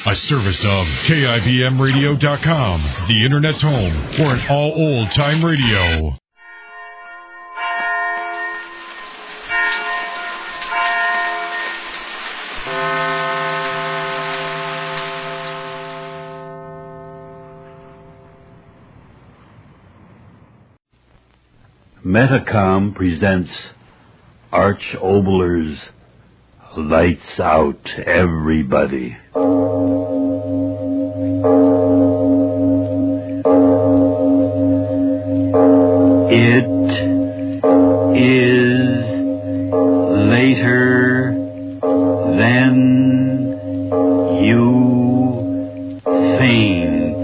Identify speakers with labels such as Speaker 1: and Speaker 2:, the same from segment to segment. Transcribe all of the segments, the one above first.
Speaker 1: A service of KIBMradio.com, the Internet's home for an all old-time radio.
Speaker 2: Metacom presents Arch Obler's Lights Out, Everybody. It is later than you think.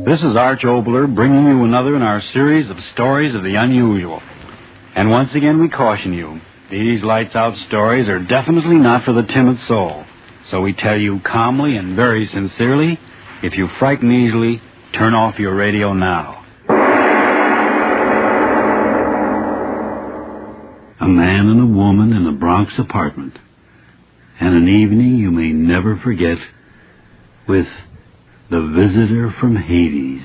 Speaker 2: This is Arch Obler bringing you another in our series of stories of the unusual. And once again we caution you, these lights out stories are definitely not for the timid soul. So we tell you calmly and very sincerely, if you frighten easily, turn off your radio now. A man and a woman in a Bronx apartment. And an evening you may never forget with the visitor from Hades.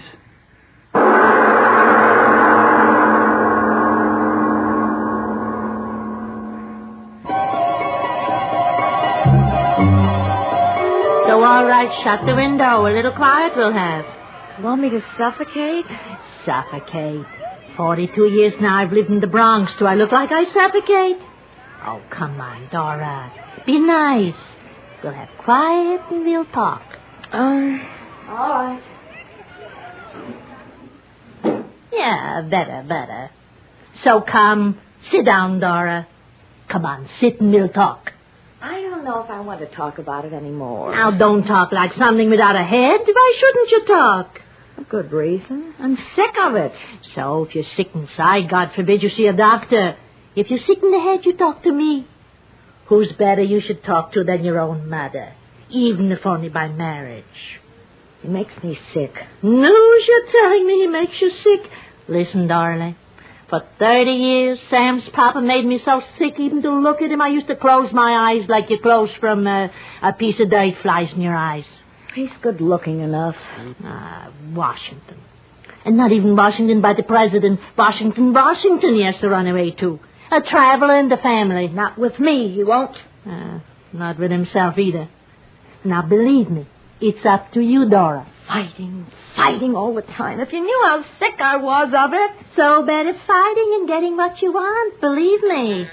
Speaker 3: All right, shut the window. A little quiet we'll have.
Speaker 4: Want me to suffocate?
Speaker 3: Suffocate. 42 years now I've lived in the Bronx. Do I look like I suffocate? Oh, come on, Dora. Be nice. We'll have quiet and we'll talk.
Speaker 4: All right.
Speaker 3: Yeah, better. So come, sit down, Dora. Come on, sit and we'll talk.
Speaker 4: I don't know if I want to talk about it anymore.
Speaker 3: Now, don't talk like something without a head. Why shouldn't you talk?
Speaker 4: A good reason. I'm sick of it.
Speaker 3: So, if you're sick inside, God forbid you see a doctor. If you're sick in the head, you talk to me. Who's better you should talk to than your own mother, even if only by marriage?
Speaker 4: He makes me sick.
Speaker 3: News you're telling me he makes you sick? Listen, darling. For 30 years, Sam's papa made me so sick even to look at him. I used to close my eyes like you close from a piece of dirt flies in your eyes.
Speaker 4: He's good looking enough.
Speaker 3: Washington. And not even Washington by the president. Washington he has to run away to. A traveler in the family.
Speaker 4: Not with me, he won't.
Speaker 3: Not with himself either. Now, believe me, it's up to you, Dora.
Speaker 4: Fighting all the time. If you knew how sick I was of it.
Speaker 3: So better fighting and getting what you want, believe me.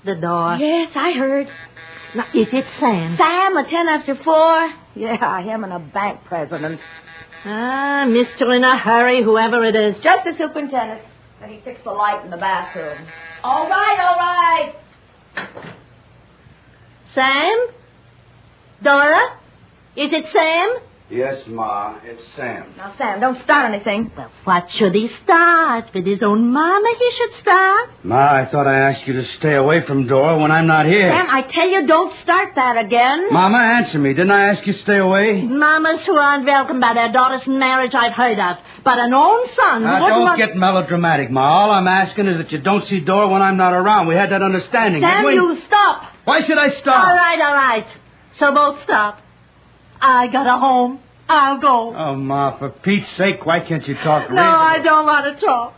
Speaker 3: The door.
Speaker 4: Yes, I heard.
Speaker 3: Now, if it's Sam.
Speaker 4: Sam, at 10 after 4? Yeah, him and a bank president.
Speaker 3: Mister in a hurry, whoever it is.
Speaker 4: Just the superintendent. Then he fixed the light in the bathroom. All right.
Speaker 3: Sam? Dora? Is it Sam?
Speaker 2: Yes, Ma, it's Sam.
Speaker 4: Now, Sam, don't start anything.
Speaker 3: Well, what should he start? With his own mama he should start.
Speaker 2: Ma, I thought I asked you to stay away from Dora when I'm not here.
Speaker 4: Sam, I tell you, don't start that again.
Speaker 2: Mama, answer me. Didn't I ask you to stay away?
Speaker 3: Mamas who aren't welcome by their daughters in marriage I've heard of. But an own son
Speaker 2: Now, don't get melodramatic, Ma. All I'm asking is that you don't see Dora when I'm not around. We had that understanding.
Speaker 4: Sam, you stop.
Speaker 2: Why should I stop?
Speaker 3: All right. So both stop. I got a home. I'll go.
Speaker 2: Oh, Ma, for Pete's sake, why can't you talk reasonably?
Speaker 3: No, I don't want to talk.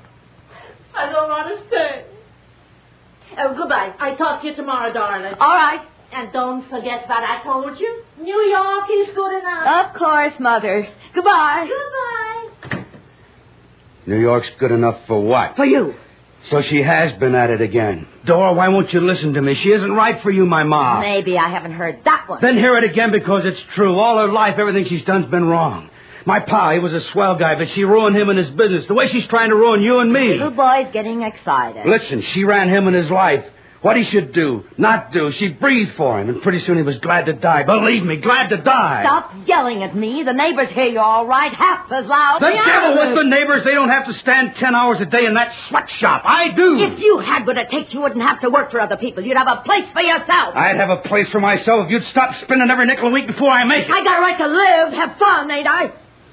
Speaker 3: I don't want to stay. Goodbye. I talk to you tomorrow, darling.
Speaker 4: All right.
Speaker 3: And don't forget what I told you. New York is good enough.
Speaker 4: Of course, Mother. Goodbye.
Speaker 2: New York's good enough for what?
Speaker 4: For you.
Speaker 2: So she has been at it again. Dora, why won't you listen to me? She isn't right for you, my Ma.
Speaker 4: Maybe I haven't heard that one.
Speaker 2: Then hear it again because it's true. All her life, everything she's done's been wrong. My pa, he was a swell guy, but she ruined him and his business. The way she's trying to ruin you and me.
Speaker 4: Little boy's getting excited.
Speaker 2: Listen, she ran him and his life. What he should do, not do. She breathed for him, and pretty soon he was glad to die. Believe me, glad to die.
Speaker 4: Stop yelling at me. The neighbors hear you all right, half as loud.
Speaker 2: The devil with the neighbors. They don't have to stand 10 hours a day in that sweatshop. I do.
Speaker 4: If you had what it takes, you wouldn't have to work for other people. You'd have a place for yourself.
Speaker 2: I'd have a place for myself if you'd stop spending every nickel a week before I make it.
Speaker 4: I got a right to live, have fun, ain't I?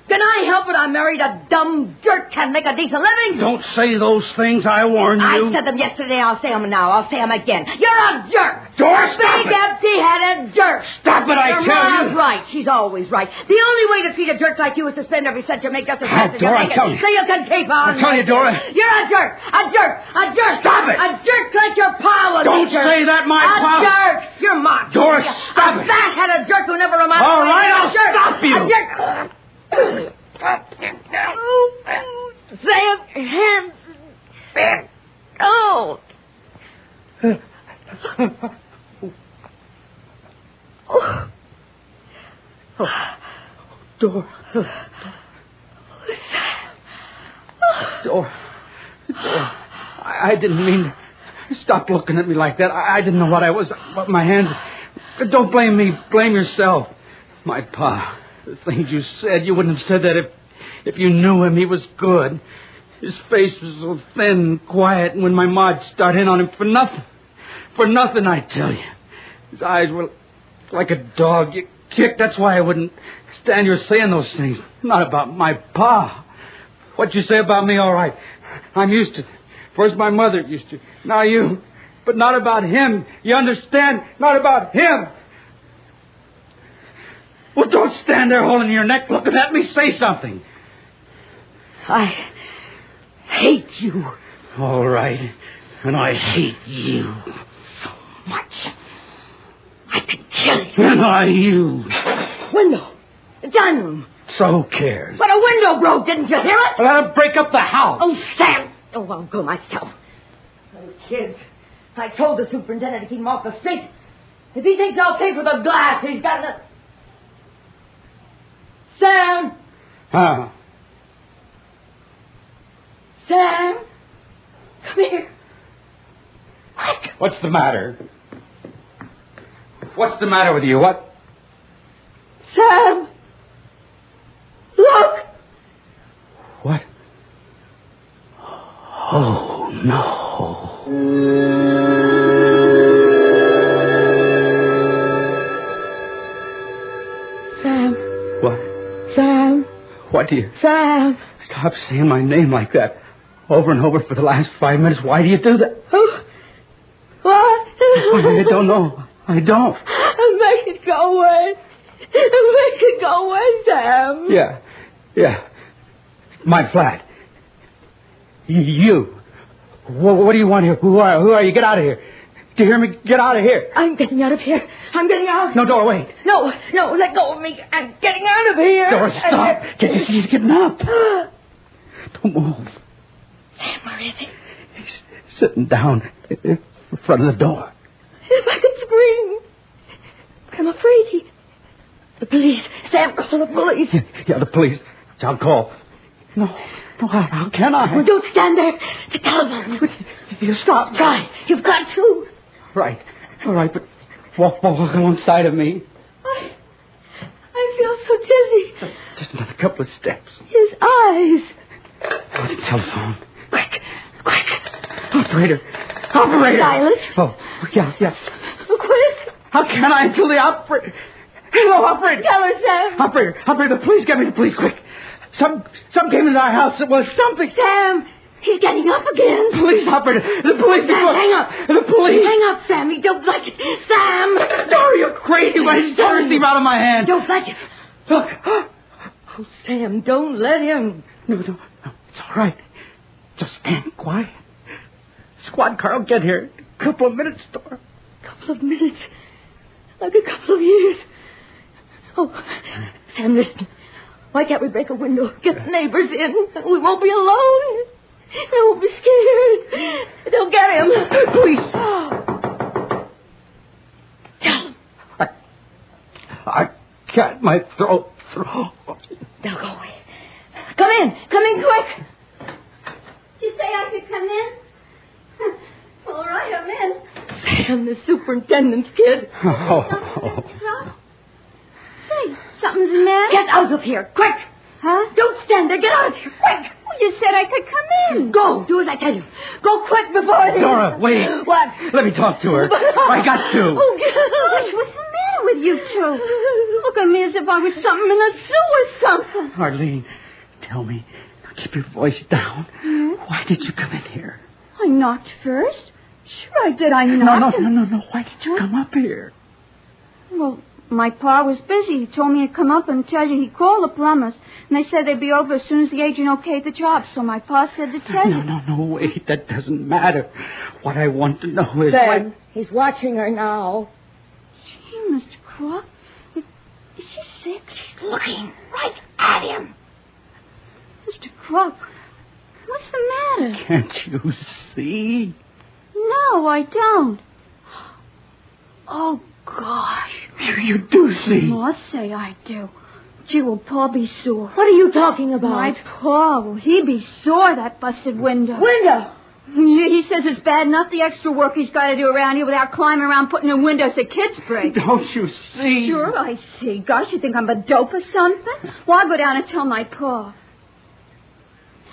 Speaker 4: Can I help it? I married a dumb jerk, can't make a decent living.
Speaker 5: Don't say those things, I warn you.
Speaker 4: I said them yesterday, I'll say them now, I'll say them again. You're a jerk.
Speaker 5: Dora, stop
Speaker 4: Big,
Speaker 5: it.
Speaker 4: empty-headed jerk.
Speaker 5: Stop it, I
Speaker 4: Your
Speaker 5: tell
Speaker 4: mom's
Speaker 5: you.
Speaker 4: right. She's always right. The only way to feed a jerk like you is to spend every cent you make just as fast as you
Speaker 5: Dora,
Speaker 4: make it.
Speaker 5: I tell you.
Speaker 4: So you can keep on.
Speaker 5: I tell you, Dora.
Speaker 4: You're a jerk. A jerk. A jerk.
Speaker 5: Stop it.
Speaker 4: A jerk like your pa was
Speaker 5: Don't
Speaker 4: a jerk.
Speaker 5: say that, my
Speaker 4: a
Speaker 5: pa.
Speaker 4: A jerk. You're mocked.
Speaker 5: Dora, stop it.
Speaker 4: A fat-headed jerk who never amounted
Speaker 5: All
Speaker 4: to
Speaker 5: right,
Speaker 4: anything.
Speaker 5: I'll
Speaker 4: A jerk.
Speaker 5: stop you.
Speaker 4: A jerk. Sam, hands back. Oh.
Speaker 5: Dora. Dora. I didn't mean to. Stop looking at me like that. I didn't know what I was. What my hands. Don't blame me. Blame yourself. My pa. The things you said, you wouldn't have said that if you knew him. He was good. His face was so thin and quiet, and when my ma'd start in on him for nothing. For nothing, I tell you. His eyes were like a dog you kicked. That's why I wouldn't stand you saying those things. Not about my pa. What you say about me, all right. I'm used to it. First my mother used to. Now you. But not about him. You understand? Not about him. Well, don't stand there holding your neck looking at me. Say something.
Speaker 4: I hate you.
Speaker 5: All right. And I hate you.
Speaker 4: So much. I could kill you.
Speaker 5: And I you.
Speaker 4: Window. The dining room.
Speaker 5: So who cares?
Speaker 4: But a window broke. Didn't you hear it?
Speaker 5: Well, that'll break up the house.
Speaker 4: Oh, Sam. Oh, I'll go myself. Those kids. I told the superintendent to keep them off the street. If he thinks I'll pay for the glass, he's got to... Sam!
Speaker 5: Huh?
Speaker 4: Sam! Come here. Quick!
Speaker 5: What's the matter? What's the matter with you? What?
Speaker 4: Sam! Look!
Speaker 5: What? Oh, no.
Speaker 4: Sam.
Speaker 5: What?
Speaker 4: Sam.
Speaker 5: What do you...
Speaker 4: Sam.
Speaker 5: Stop saying my name like that. Over and over for the last 5 minutes. Why do you do that?
Speaker 4: Oh. What?
Speaker 5: I don't know. I don't.
Speaker 4: Make it go away. Make it go away, Sam.
Speaker 5: Yeah. My flat. You. What do you want here? Who are you? Get out of here. Do you hear me? Get out of here.
Speaker 4: I'm getting out of here. I'm getting out.
Speaker 5: No, Dora, wait.
Speaker 4: No, let go of me. I'm getting out of here.
Speaker 5: Dora, stop. Can't you see he's getting up? Don't move.
Speaker 4: Sam, where is he?
Speaker 5: He's sitting down in front of the door.
Speaker 4: If I could scream. But I'm afraid The police. Sam, call the police.
Speaker 5: Yeah, the police. I'll call. No, how can I?
Speaker 4: Well, don't stand there. The telephone.
Speaker 5: You stop.
Speaker 4: Try. You've got to.
Speaker 5: Right. All right, but walk alongside of me.
Speaker 4: I feel so dizzy.
Speaker 5: Just another couple of steps.
Speaker 4: His eyes.
Speaker 5: Oh, the telephone.
Speaker 4: Quick.
Speaker 5: Operator.
Speaker 4: Silas.
Speaker 5: Oh, yeah.
Speaker 4: Quick.
Speaker 5: How can I until the operator... Hello, operator.
Speaker 4: Tell her, Sam.
Speaker 5: Operator, please get me the police, quick. Some came into our house. It was something.
Speaker 4: Sam, he's getting up again.
Speaker 5: Police, operator. The police.
Speaker 4: Sam, hang up.
Speaker 5: The police.
Speaker 4: Hang up, Sam. He don't like it. Sam.
Speaker 5: Dora, you're crazy. Why did you receive out of my hand?
Speaker 4: Don't like it.
Speaker 5: Look.
Speaker 4: Oh, Sam, don't let him.
Speaker 5: No. It's all right. Just stand quiet. Squad car will get here in a couple of minutes, Dora.
Speaker 4: Couple of minutes. Like a couple of years. Oh, Sam, listen. Why can't we break a window, get the neighbors in? We won't be alone. They won't be scared. They'll get him.
Speaker 5: Police.
Speaker 4: Tell them.
Speaker 5: I can't. My throat.
Speaker 4: They'll go away. Come in quick.
Speaker 6: Did you say I could come in? All right, I'm in.
Speaker 4: Sam, the superintendent's kid.
Speaker 5: Oh.
Speaker 6: Say, something's the matter?
Speaker 4: Get out of here, quick.
Speaker 6: Huh?
Speaker 4: Don't stand there. Get out of here, quick.
Speaker 6: Well, you said I could come in.
Speaker 4: Go. Do as I tell you. Go quick before they...
Speaker 5: Dora, wait.
Speaker 4: What?
Speaker 5: Let me talk to her. I got to.
Speaker 4: Oh,
Speaker 6: Gosh, what's the matter
Speaker 4: wrong with you two? Look at me as if I was something in the zoo or something.
Speaker 5: Arlene, tell me. Now keep your voice down. Why did you come in here?
Speaker 4: I knocked first. Sure I did. I knocked.
Speaker 5: No. Why did you come up here?
Speaker 4: Well, my pa was busy. He told me to come up and tell you. He called the plumbers, and they said they'd be over as soon as the agent okayed the job. So my pa said to tell you.
Speaker 5: No, wait. That doesn't matter. What I want to know is...
Speaker 3: Sam, he's watching her now.
Speaker 4: Gee, Mr. Crook, is she sick?
Speaker 3: She's looking right at him.
Speaker 4: Mr. Crook, what's the matter?
Speaker 5: Can't you see?
Speaker 4: No, I don't. Oh, gosh.
Speaker 5: You do see.
Speaker 4: I'll say I do. Gee, will Pa be sore?
Speaker 3: What are you talking about?
Speaker 4: My Pa, will he be sore, that busted window?
Speaker 3: Window!
Speaker 4: He says it's bad enough the extra work he's got to do around here without climbing around putting in windows that kids break.
Speaker 5: Don't you see?
Speaker 4: Sure, I see. Gosh, you think I'm a dope or something? Well, I'll go down and tell my Pa.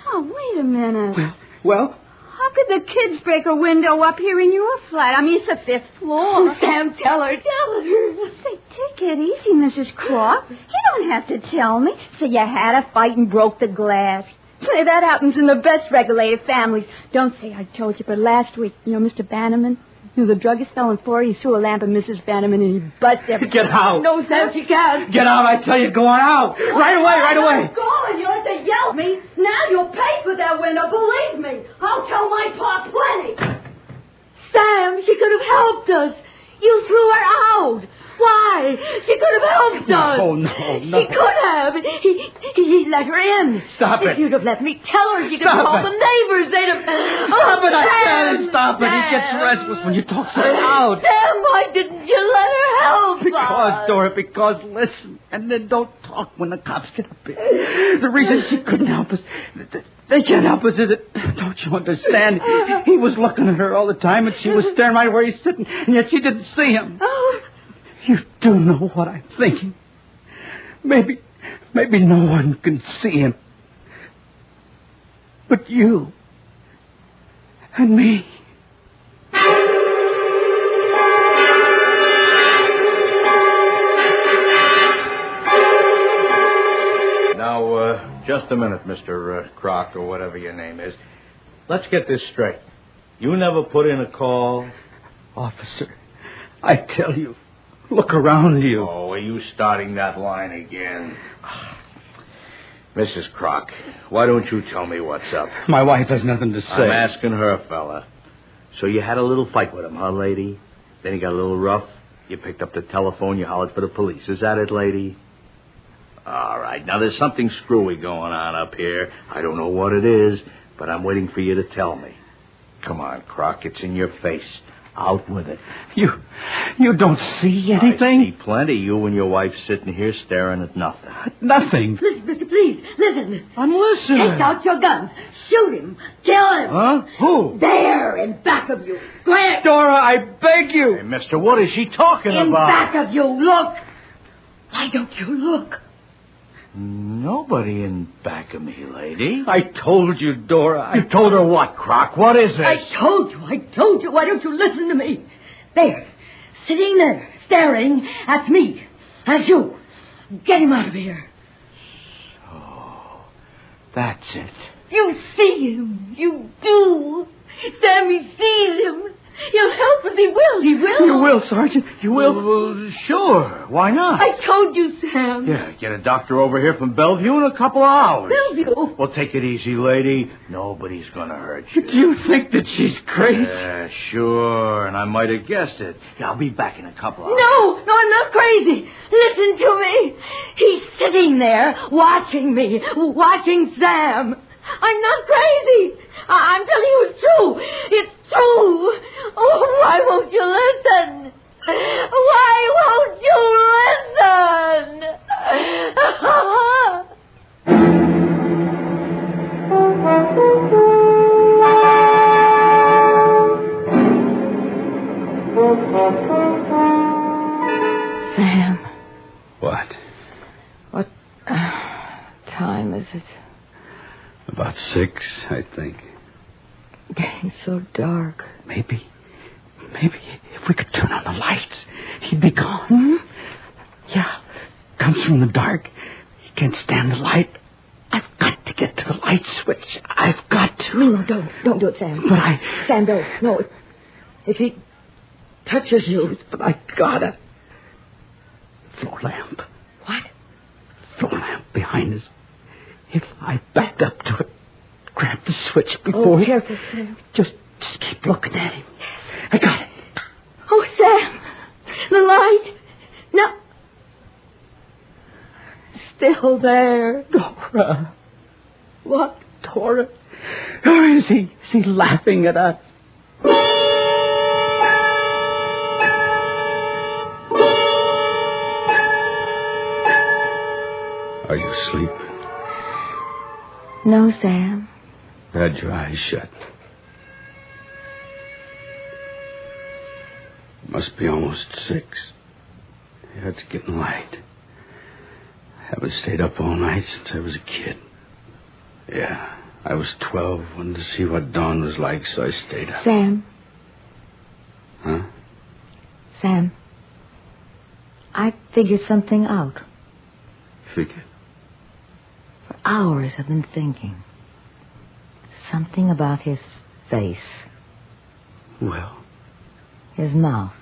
Speaker 4: Oh, wait a minute.
Speaker 5: Well?
Speaker 4: How could the kids break a window up here in your flat? I mean, it's the 5th floor.
Speaker 3: Sam, tell her.
Speaker 4: Say, take it easy, Mrs. Croft. You don't have to tell me. So you had a fight and broke the glass. Say, that happens in the best regulated families. Don't say I told you, but last week, Mr. Bannerman, the druggist fell in for he threw a lamp at Mrs. Bannerman and he busted everything.
Speaker 5: Get out.
Speaker 3: No, Sam, she can't.
Speaker 5: Get out, I tell you, go on out. Right away.
Speaker 3: I'm going. You don't have to yell at me. Now you'll pay for that window, believe me. I'll tell my Pa plenty. Sam, she could have helped us. You threw her out. Why? She could have helped us.
Speaker 5: No.
Speaker 3: She could have. He let her in.
Speaker 5: Stop it.
Speaker 3: If you'd have let me tell her, she could have
Speaker 5: Stop
Speaker 3: called
Speaker 5: it.
Speaker 3: the neighbors. They'd have...
Speaker 5: Stop it, I said. Stop it. He gets
Speaker 3: Sam.
Speaker 5: restless when you talk so loud.
Speaker 3: Sam, why didn't you let her help us?
Speaker 5: Dora, because listen, and then don't talk when the cops get up here. The reason she couldn't help us, they can't help us, is it? Don't you understand? He was looking at her all the time, and she was staring right where he's sitting, and yet she didn't see him.
Speaker 3: Oh.
Speaker 5: You do know what I'm thinking. Maybe no one can see him. But you and me.
Speaker 7: Now, just a minute, Mr. Croc, or whatever your name is. Let's get this straight. You never put in a call?
Speaker 5: Officer, I tell you, look around you.
Speaker 7: Oh, are you starting that line again? Mrs. Croc, why don't you tell me what's up?
Speaker 5: My wife has nothing to say.
Speaker 7: I'm asking her, fella. So you had a little fight with him, huh, lady? Then he got a little rough. You picked up the telephone. You hollered for the police. Is that it, lady? All right. Now, there's something screwy going on up here. I don't know what it is, but I'm waiting for you to tell me. Come on, Croc. It's in your face. Out with it.
Speaker 5: You don't see anything?
Speaker 7: I see plenty. You and your wife sitting here staring at nothing.
Speaker 5: Nothing.
Speaker 3: Listen, mister, please, listen.
Speaker 5: I'm listening.
Speaker 3: Take out your gun. Shoot him. Kill him.
Speaker 5: Huh? Who?
Speaker 3: There, in back of you. Quick.
Speaker 5: Dora, I beg you.
Speaker 7: Hey, mister, what is she talking
Speaker 3: In
Speaker 7: about?
Speaker 3: back of you. Look. Why don't you look?
Speaker 7: Nobody in back of me, lady.
Speaker 5: I told you, Dora.
Speaker 7: You told her what, Croc? What is this?
Speaker 3: I told you. Why don't you listen to me? There, sitting there, staring at me. At you. Get him out of here.
Speaker 7: Oh, that's it.
Speaker 3: You see him. You do. Sammy sees him. He'll help us. He will.
Speaker 5: You will, Sergeant. You will.
Speaker 7: Well, sure. Why not?
Speaker 3: I told you, Sam.
Speaker 7: Yeah, get a doctor over here from Bellevue in a couple of hours.
Speaker 3: Bellevue.
Speaker 7: Well, take it easy, lady. Nobody's going to hurt you.
Speaker 5: Do you think that she's crazy?
Speaker 7: Yeah, sure. And I might have guessed it. Yeah, I'll be back in a couple of hours.
Speaker 3: No, I'm not crazy. Listen to me. He's sitting there watching me, watching Sam. I'm not crazy. I'm telling you it's true. It's true. Oh, why won't you listen? Why won't you listen? Sam.
Speaker 5: What?
Speaker 3: What time is it?
Speaker 5: About 6, I think.
Speaker 3: Getting so dark.
Speaker 5: Maybe if we could turn on the lights, he'd be gone. comes from the dark. He can't stand the light. I've got to get to the light switch. I've got to.
Speaker 4: No, don't do it, Sam.
Speaker 5: But
Speaker 4: Sam, don't. No, if he touches you...
Speaker 5: But I gotta. Floor lamp.
Speaker 4: What?
Speaker 5: Floor lamp behind us. If I backed up to it, grab the switch before...
Speaker 4: Oh, careful, Sam.
Speaker 5: Just keep looking at him. I got it.
Speaker 4: Oh, Sam. The light. No. Still there.
Speaker 5: Dora.
Speaker 4: What?
Speaker 5: Dora. Or is he laughing at us?
Speaker 8: Are you asleep?
Speaker 4: No, Sam.
Speaker 8: Had your eyes shut. Must be almost 6. Yeah, it's getting light. Haven't stayed up all night since I was a kid. Yeah, I was 12, wanted to see what dawn was like, so I stayed up.
Speaker 4: Sam.
Speaker 8: Huh?
Speaker 4: Sam. I figured something out.
Speaker 8: Figured?
Speaker 4: For hours I've been thinking. Something about his face.
Speaker 8: Well?
Speaker 4: His mouth.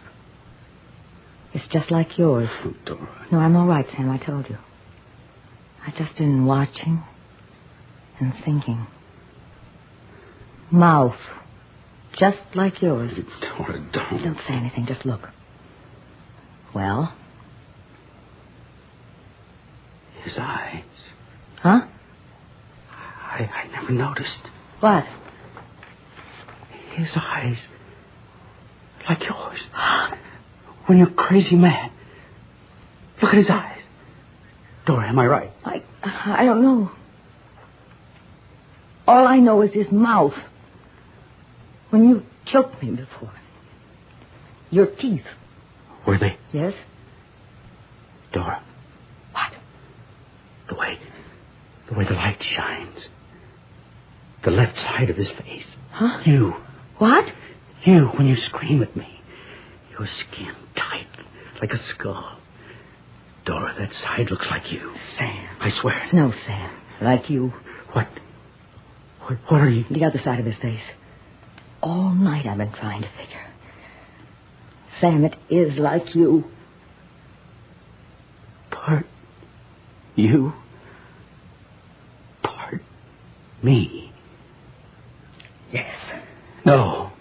Speaker 4: It's just like yours.
Speaker 8: Oh, Dora.
Speaker 4: No, I'm all right, Sam, I told you. I've just been watching and thinking. Mouth. Just like yours.
Speaker 8: Dora, don't.
Speaker 4: Don't say anything, just look. Well?
Speaker 8: His eyes.
Speaker 4: Huh?
Speaker 8: I never noticed.
Speaker 4: What?
Speaker 5: His eyes. Like yours. When you're crazy mad. Look at his eyes. Dora, am I right?
Speaker 4: I don't know. All I know is his mouth. When you choked me before. Your teeth.
Speaker 5: Were they?
Speaker 4: Yes?
Speaker 5: Dora.
Speaker 4: What?
Speaker 5: The way the light shines. The left side of his face.
Speaker 4: Huh?
Speaker 5: You.
Speaker 4: What?
Speaker 5: You, when you scream at me. Your skin tight, like a skull. Dora, that side looks like you.
Speaker 4: Sam.
Speaker 5: I swear.
Speaker 4: No, Sam. Like you.
Speaker 5: What are you?
Speaker 4: The other side of his face. All night I've been trying to figure. Sam, it is like you.
Speaker 5: Part you. Part me.
Speaker 4: Yes.
Speaker 5: No,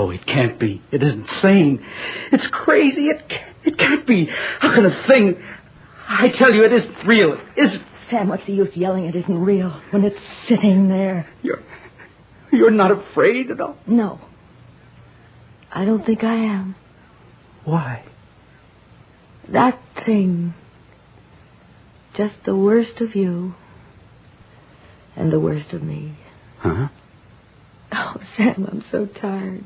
Speaker 5: it can't be. It isn't sane. It's crazy. It can't be. How can a thing... I tell you, it isn't real. It isn't.
Speaker 4: Sam, what's the use yelling it isn't real when it's sitting there?
Speaker 5: You're not afraid at all?
Speaker 4: No. I don't think I am.
Speaker 5: Why?
Speaker 4: That thing. Just the worst of you. And the worst of me.
Speaker 5: Huh?
Speaker 4: Oh, Sam, I'm so tired.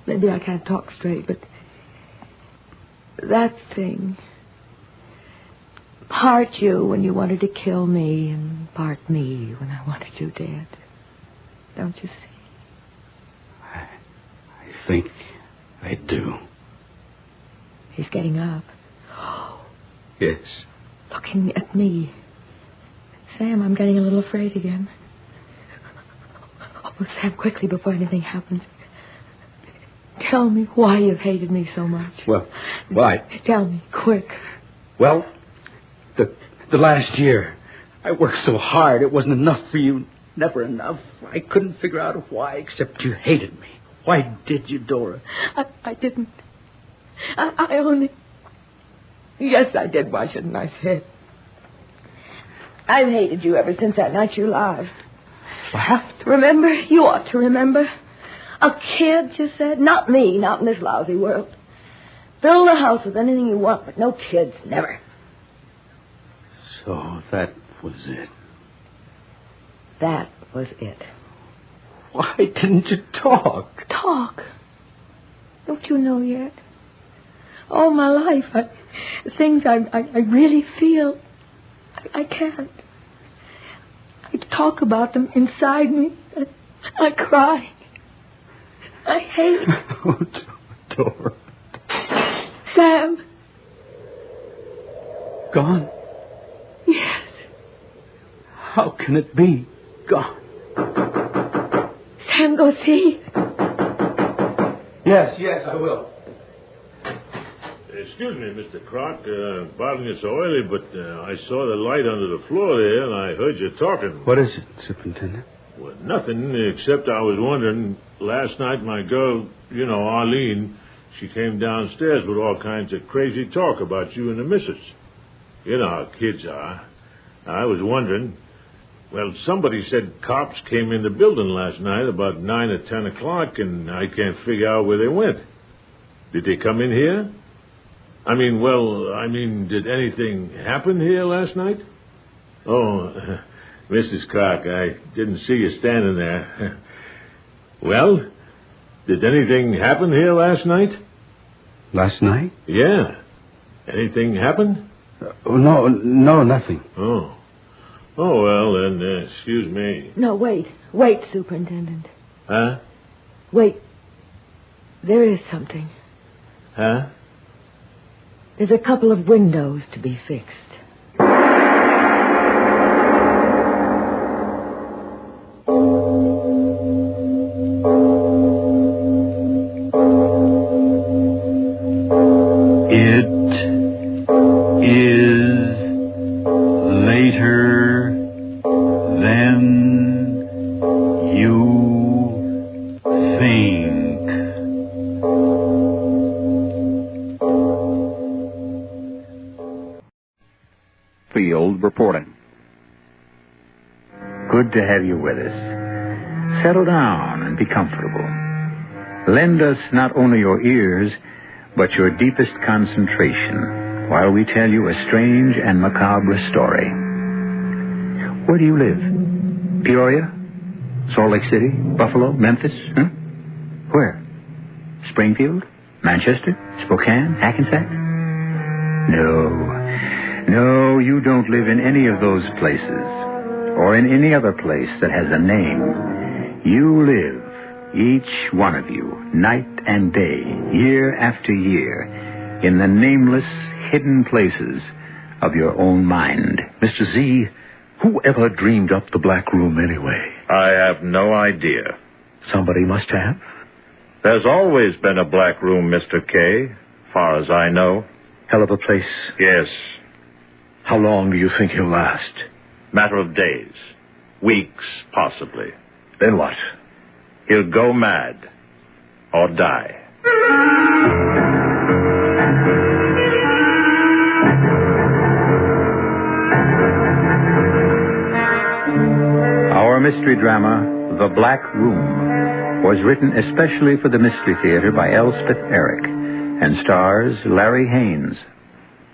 Speaker 4: Maybe I can't talk straight, but... that thing... part you when you wanted to kill me, and part me when I wanted you dead. Don't you see?
Speaker 8: I think I do.
Speaker 4: He's getting up.
Speaker 8: Yes.
Speaker 4: Looking at me. Sam, I'm getting a little afraid again. Oh, Sam, quickly before anything happens. Tell me why you've hated me so much.
Speaker 8: Well,
Speaker 4: Tell me, quick.
Speaker 5: Well, the last year, I worked so hard, it wasn't enough for you. Never enough. I couldn't figure out why, except you hated me. Why did you, Dora?
Speaker 4: I didn't. I only... Yes, I did. Why shouldn't I say it? I've hated you ever since that night you laughed.
Speaker 5: Laughed?
Speaker 4: Remember? You ought to remember. A kid, you said? Not me, not in this lousy world. Build a house with anything you want, but no kids, never.
Speaker 8: So that was it.
Speaker 4: That was it.
Speaker 5: Why didn't you talk?
Speaker 4: Talk? Don't you know yet? All my life, things I really feel, I can't. I talk about them inside me. I cry. I hate.
Speaker 8: Oh, Dora.
Speaker 4: Sam.
Speaker 5: Gone?
Speaker 8: can it be? Gone.
Speaker 4: Sam, go see.
Speaker 8: Yes, I will.
Speaker 9: Excuse me, Mr. Croc. Pardon you so early, but I saw the light under the floor there, and I heard you talking.
Speaker 8: What is it, Superintendent?
Speaker 9: Well, nothing, except I was wondering, last night my girl, Arlene, she came downstairs with all kinds of crazy talk about you and the missus. You know how kids are. I was wondering, well, somebody said cops came in the building last night about 9 or 10 o'clock, and I can't figure out where they went. Did they come in here? Did anything happen here last night? Oh, Mrs. Croc, I didn't see you standing there. Well, did anything happen here last night?
Speaker 8: Last night?
Speaker 9: Yeah. Anything happen?
Speaker 8: No, nothing.
Speaker 9: Oh, well, then, excuse me.
Speaker 4: No, wait, Superintendent.
Speaker 9: Huh?
Speaker 4: Wait. There is something.
Speaker 9: Huh?
Speaker 4: There's a couple of windows to be fixed.
Speaker 10: Field reporting. Good to have you with us. Settle down and be comfortable. Lend us not only your ears, but your deepest concentration while we tell you a strange and macabre story. Where do you live? Peoria? Salt Lake City? Buffalo? Memphis? Huh? Where? Springfield? Manchester? Spokane? Hackensack? No, you don't live in any of those places, or in any other place that has a name. You live, each one of you, night and day, year after year, in the nameless, hidden places of your own mind.
Speaker 11: Mr. Z, who ever dreamed up the Black Room anyway?
Speaker 12: I have no idea.
Speaker 11: Somebody must have.
Speaker 12: There's always been a Black Room, Mr. K, far as I know.
Speaker 11: Hell of a place.
Speaker 12: Yes.
Speaker 11: How long do you think he'll last?
Speaker 12: Matter of days. Weeks, possibly.
Speaker 11: Then what?
Speaker 12: He'll go mad. Or die.
Speaker 10: Our mystery drama, The Black Room, was written especially for the Mystery Theater by Elspeth Eric and stars Larry Haynes.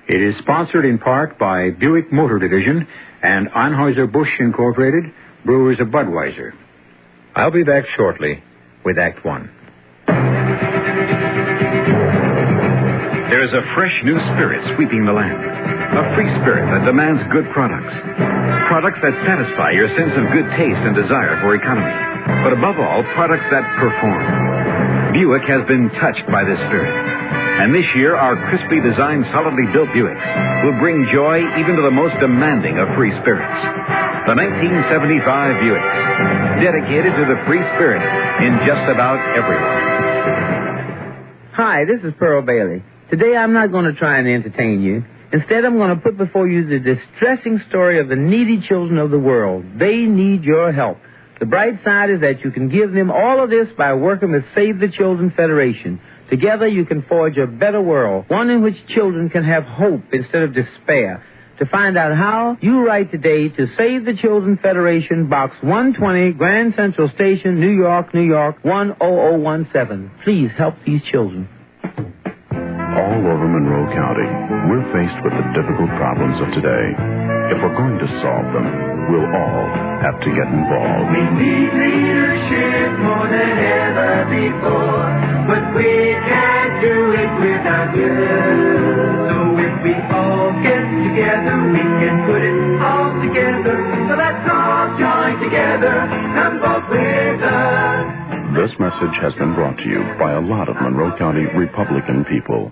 Speaker 10: It is sponsored in part by Buick Motor Division and Anheuser-Busch Incorporated, Brewers of Budweiser. I'll be back shortly with Act One.
Speaker 13: There is a fresh new spirit sweeping the land. A free spirit that demands good products. Products that satisfy your sense of good taste and desire for economy. But above all, products that perform. Buick has been touched by this spirit. And this year, our crisply designed, solidly built Buicks will bring joy even to the most demanding of free spirits. The 1975 Buicks, dedicated to the free spirit in just about everyone.
Speaker 14: Hi, this is Pearl Bailey. Today, I'm not going to try and entertain you. Instead, I'm going to put before you the distressing story of the needy children of the world. They need your help. The bright side is that you can give them all of this by working with Save the Children Federation. Together, you can forge a better world, one in which children can have hope instead of despair. To find out how, you write today to Save the Children Federation, Box 120, Grand Central Station, New York, 10017. Please help these children.
Speaker 15: All over Monroe County, we're faced with the difficult problems of today. If we're going to solve them, we'll all have to get involved.
Speaker 16: We need leadership more than ever before, but we can't do it without you. So if we all get together, we can put it all together. So let's all join together and vote with us.
Speaker 15: This message has been brought to you by a lot of Monroe County Republican people.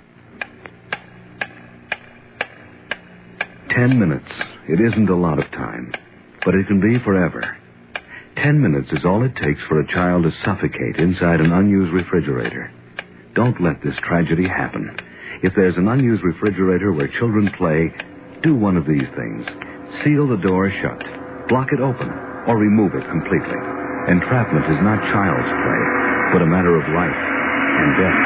Speaker 11: 10 minutes. It isn't a lot of time.
Speaker 15: but it can be forever. 10 minutes is all it takes for a child to suffocate inside an unused refrigerator. Don't let this tragedy happen. If there's an unused refrigerator where children play, do one of these things. Seal the door shut, block it open, or remove it completely. Entrapment is not child's play, but a matter of life and death.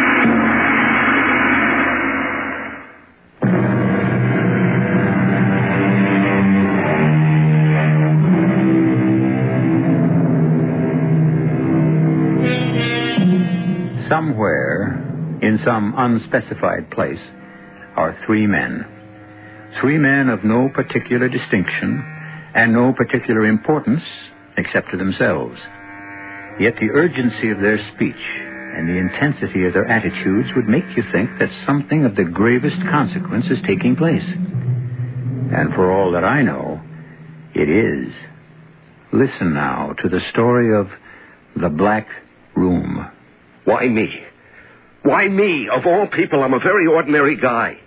Speaker 10: Somewhere, in some unspecified place, are 3 men. 3 men of no particular distinction and no particular importance except to themselves. Yet the urgency of their speech and the intensity of their attitudes would make you think that something of the gravest consequence is taking place. And for all that I know, it is. Listen now to the story of the Black Room.
Speaker 17: Why me? Why me? Of all people, I'm a very ordinary guy.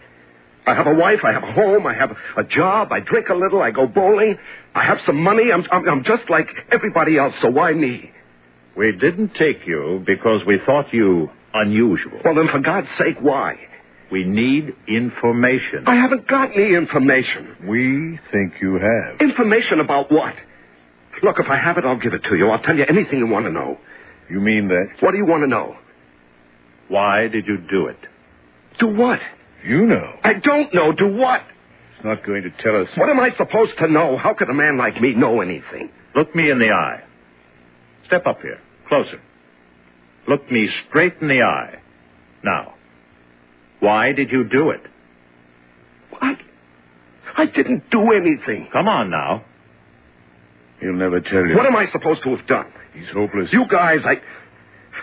Speaker 17: I have a wife, I have a home, I have a job, I drink a little, I go bowling, I have some money, I'm just like everybody else, so why me?
Speaker 12: We didn't take you because we thought you unusual.
Speaker 17: Well, then for God's sake, why?
Speaker 12: We need information.
Speaker 17: I haven't got any information.
Speaker 12: We think you have.
Speaker 17: Information about what? Look, if I have it, I'll give it to you. I'll tell you anything you want to know.
Speaker 12: You mean that?
Speaker 17: What do you want to know?
Speaker 12: Why did you do it?
Speaker 17: Do what?
Speaker 12: You know.
Speaker 17: I don't know. Do what?
Speaker 12: It's not going to tell us.
Speaker 17: What am I supposed to know? How could a man like me know anything?
Speaker 12: Look me in the eye. Step up here. Closer. Look me straight in the eye. Now, why did you do it?
Speaker 17: What? I didn't do anything.
Speaker 12: Come on now. He'll never tell you.
Speaker 17: What am I supposed to have done?
Speaker 12: He's hopeless.
Speaker 17: You guys,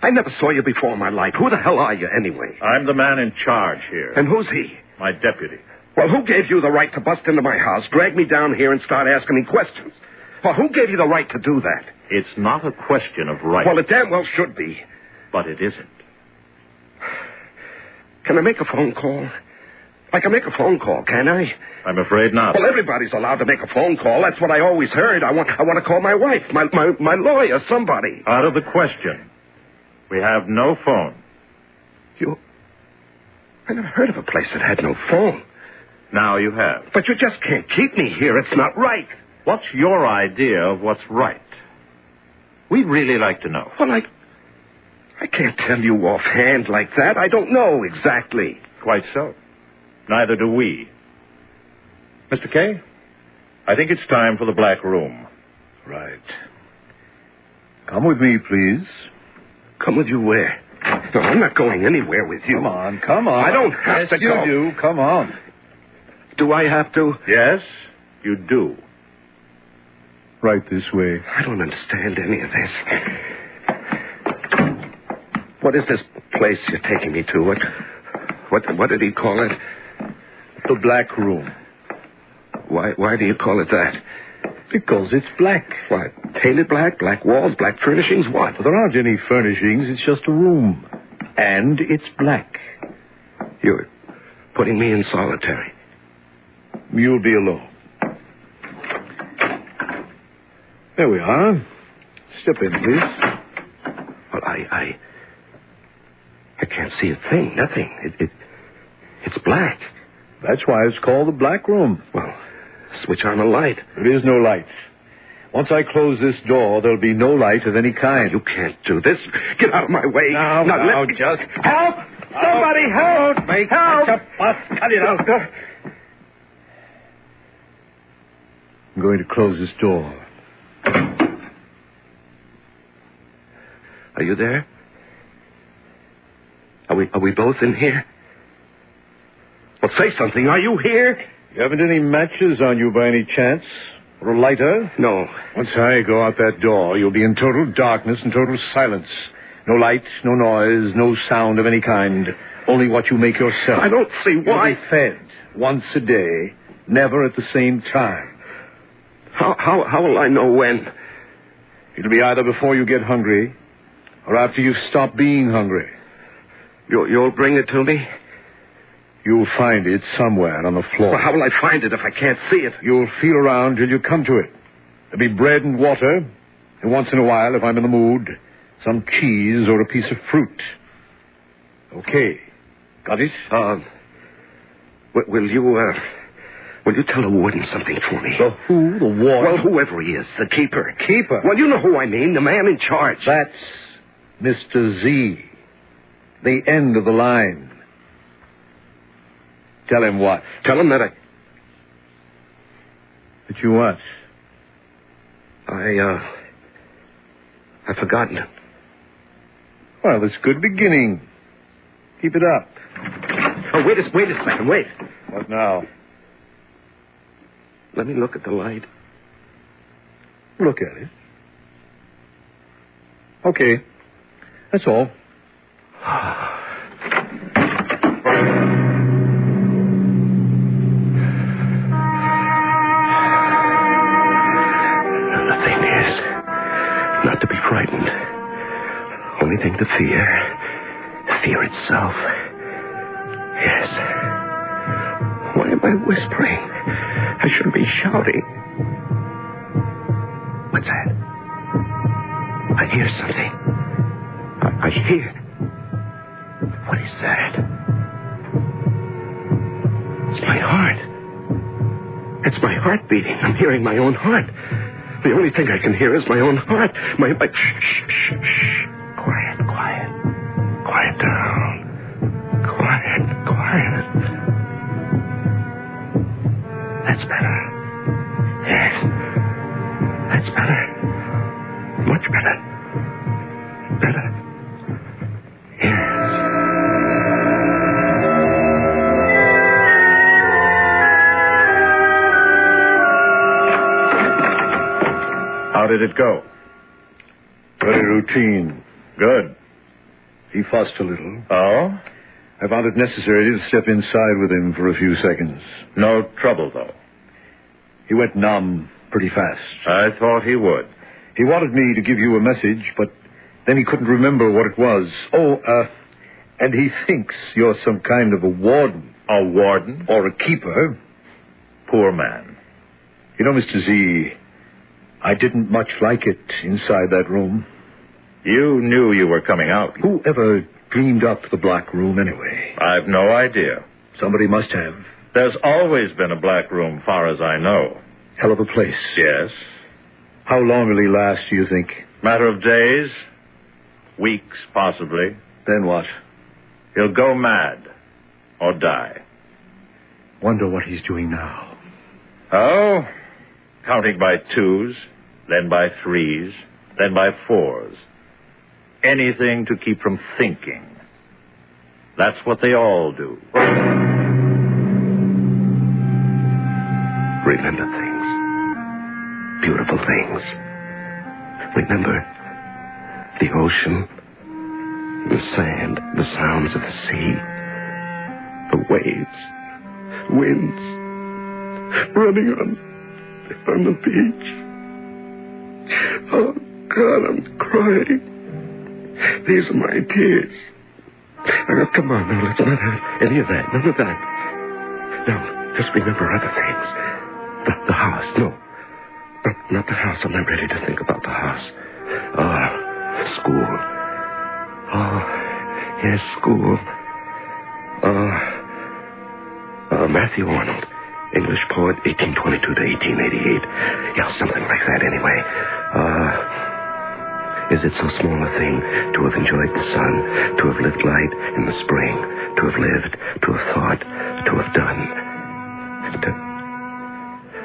Speaker 17: I never saw you before in my life. Who the hell are you, anyway?
Speaker 12: I'm the man in charge here.
Speaker 17: And who's he?
Speaker 12: My deputy.
Speaker 17: Well, who gave you the right to bust into my house, drag me down here, and start asking me questions? Well, who gave you the right to do that?
Speaker 12: It's not a question of right.
Speaker 17: Well, it damn well should be.
Speaker 12: But it isn't.
Speaker 17: Can I make a phone call? I can make a phone call, can I?
Speaker 12: I'm afraid not.
Speaker 17: Well, everybody's allowed to make a phone call. That's what I always heard. I want to call my wife, my lawyer, somebody.
Speaker 12: Out of the question. We have no phone.
Speaker 17: I never heard of a place that had no phone.
Speaker 12: Now you have.
Speaker 17: But you just can't keep me here. It's not right.
Speaker 12: What's your idea of what's right? We'd really like to know.
Speaker 17: Well, I can't tell you offhand like that. I don't know exactly.
Speaker 12: Quite so. Neither do we. Mr. Kay, I think it's time for the Black Room.
Speaker 11: Right. Come with me, please.
Speaker 17: Come with you where? No, I'm not going anywhere with you.
Speaker 11: Come on.
Speaker 17: I don't have to go.
Speaker 11: Yes, you do. Come on.
Speaker 17: Do I have to?
Speaker 12: Yes, you do.
Speaker 11: Right this way.
Speaker 17: I don't understand any of this. What is this place you're taking me to? What did he call it?
Speaker 11: The Black Room.
Speaker 17: Why do you call it that?
Speaker 11: Because it's black.
Speaker 17: What? Painted black? Black walls? Black furnishings? What?
Speaker 11: There aren't any furnishings. It's just a room. And it's black.
Speaker 17: You're putting me in solitary.
Speaker 11: You'll be alone. There we are. Step in, please.
Speaker 17: Well, I can't see a thing. Nothing. It's black.
Speaker 11: That's why it's called the Black Room.
Speaker 17: Well, switch on a light.
Speaker 11: There is no light. Once I close this door, there'll be no light of any kind.
Speaker 17: You can't do this. Get out of my way.
Speaker 11: Now,
Speaker 17: let me...
Speaker 11: just...
Speaker 17: Help! Somebody help!
Speaker 11: Don't make
Speaker 17: help!
Speaker 11: such a fuss. Cut it out. I'm going to close this door.
Speaker 17: Are you there? Are we both in here? Well, say something. Are you here?
Speaker 11: You haven't any matches on you by any chance? Or a lighter?
Speaker 17: No.
Speaker 11: Once I go out that door, you'll be in total darkness and total silence. No light, no noise, no sound of any kind. Only what you make yourself.
Speaker 17: I don't see why.
Speaker 11: You'll be fed once a day, never at the same time.
Speaker 17: How will I know when?
Speaker 11: It'll be either before you get hungry or after you've stopped being hungry.
Speaker 17: You'll bring it to me?
Speaker 11: You'll find it somewhere on the floor.
Speaker 17: Well, how will I find it if I can't see it?
Speaker 11: You'll feel around till you come to it. There'll be bread and water, and once in a while, if I'm in the mood, some cheese or a piece of fruit. Okay. Got it?
Speaker 17: Will you tell the warden something for me?
Speaker 11: The who? The warden?
Speaker 17: Well, whoever he is, the keeper.
Speaker 11: Keeper?
Speaker 17: Well, you know who I mean, the man in charge.
Speaker 11: That's Mr. Z. The end of the line. Tell him what?
Speaker 17: Tell him that
Speaker 11: That you what?
Speaker 17: I've forgotten it.
Speaker 11: Well, that's a good beginning. Keep it up.
Speaker 17: Oh, wait a second, wait.
Speaker 11: What now?
Speaker 17: Let me look at the light.
Speaker 11: Look at it. Okay. That's all.
Speaker 17: The thing is, not to be frightened. Only thing to fear. Fear itself. Yes. Why am I whispering? I shouldn't be shouting. What's that? I hear something. I hear. What is that? It's my heart. It's my heart beating. I'm hearing my own heart. The only thing I can hear is my own heart. My shh. Quiet. Quiet down. Quiet. That's better. Yes. That's better. Much better. Better. Yes.
Speaker 12: How did it go?
Speaker 11: Very routine.
Speaker 12: Good.
Speaker 11: He fussed a little.
Speaker 12: Oh?
Speaker 11: I found it necessary to step inside with him for a few seconds.
Speaker 12: No trouble, though.
Speaker 11: He went numb pretty fast.
Speaker 12: I thought he would.
Speaker 11: He wanted me to give you a message, but then he couldn't remember what it was. And he thinks you're some kind of a warden.
Speaker 12: A warden?
Speaker 11: Or a keeper.
Speaker 12: Poor man.
Speaker 11: You know, Mr. Z, I didn't much like it inside that room.
Speaker 12: You knew you were coming out.
Speaker 11: Who ever dreamed up the black room anyway?
Speaker 12: I've no idea.
Speaker 11: Somebody must have.
Speaker 12: There's always been a black room, far as I know.
Speaker 11: Hell of a place.
Speaker 12: Yes.
Speaker 11: How long will he last, do you think?
Speaker 12: Matter of days. Weeks, possibly.
Speaker 11: Then what?
Speaker 12: He'll go mad. Or die.
Speaker 11: Wonder what he's doing now.
Speaker 12: Oh, counting by twos, then by threes, then by fours. Anything to keep from thinking. That's what they all do.
Speaker 17: Remember things. Beautiful things. Remember the ocean, the sand, the sounds of the sea, the waves, winds, running on the beach. Oh, God, I'm crying. These are my tears. Come on, now, let's not have any of that. None of that. No, just remember other things. The house. No. Not the house. I'm not ready to think about the house. School. Oh, yes, school. Matthew Arnold. English poet, 1822 to 1888. Yeah, something like that anyway. Is it so small a thing to have enjoyed the sun, to have lived light in the spring, to have lived, to have thought, to have done?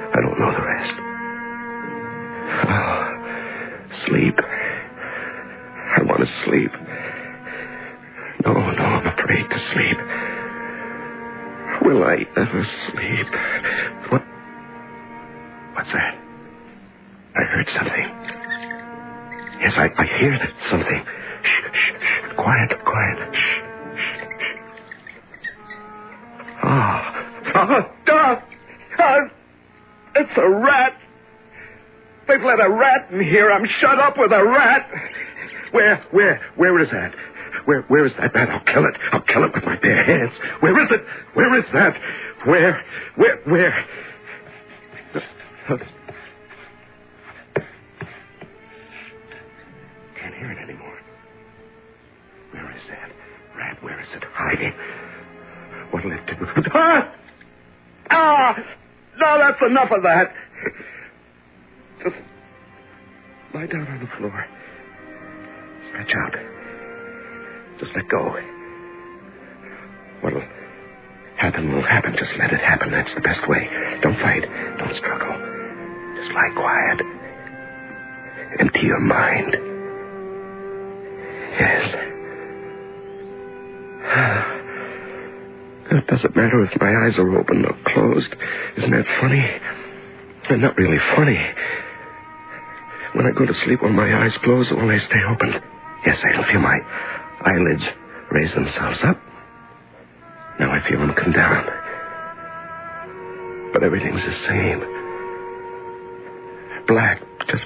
Speaker 17: I don't know the rest. Oh, sleep. I want to sleep. No, I'm afraid to sleep. Will I ever sleep? What's that? I heard something. Yes, I hear that something. Shh. Quiet. Shh. It's a rat. They've let a rat in here. I'm shut up with a rat. Where is that? Where is that rat? I'll kill it. I'll kill it with my bare hands. Where is it? Where is that? Where? hiding. What'll it do? No, that's enough of that. Just lie down on the floor. Stretch out. Just let go. What'll happen will happen. Just let it happen. That's the best way. Don't fight. Don't struggle. Just lie quiet. Empty your mind. Yes. It doesn't matter if my eyes are open or closed. Isn't that funny? They're not really funny. When I go to sleep, will my eyes close or will they stay open? Yes, I can feel my eyelids raise themselves up. Now I feel them come down. But everything's the same. Black, just...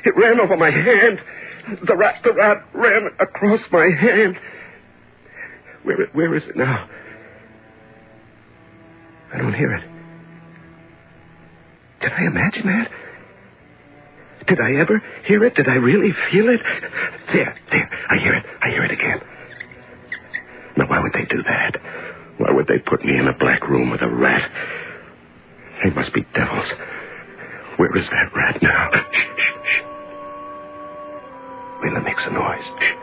Speaker 17: it ran over my hand. The rat ran across my hand. Where is it now? I don't hear it. Did I imagine that? Did I ever hear it? Did I really feel it? There. I hear it again. Now, why would they do that? Why would they put me in a black room with a rat? They must be devils. Where is that rat now? Shh. Wait, let me make some noise. Shh.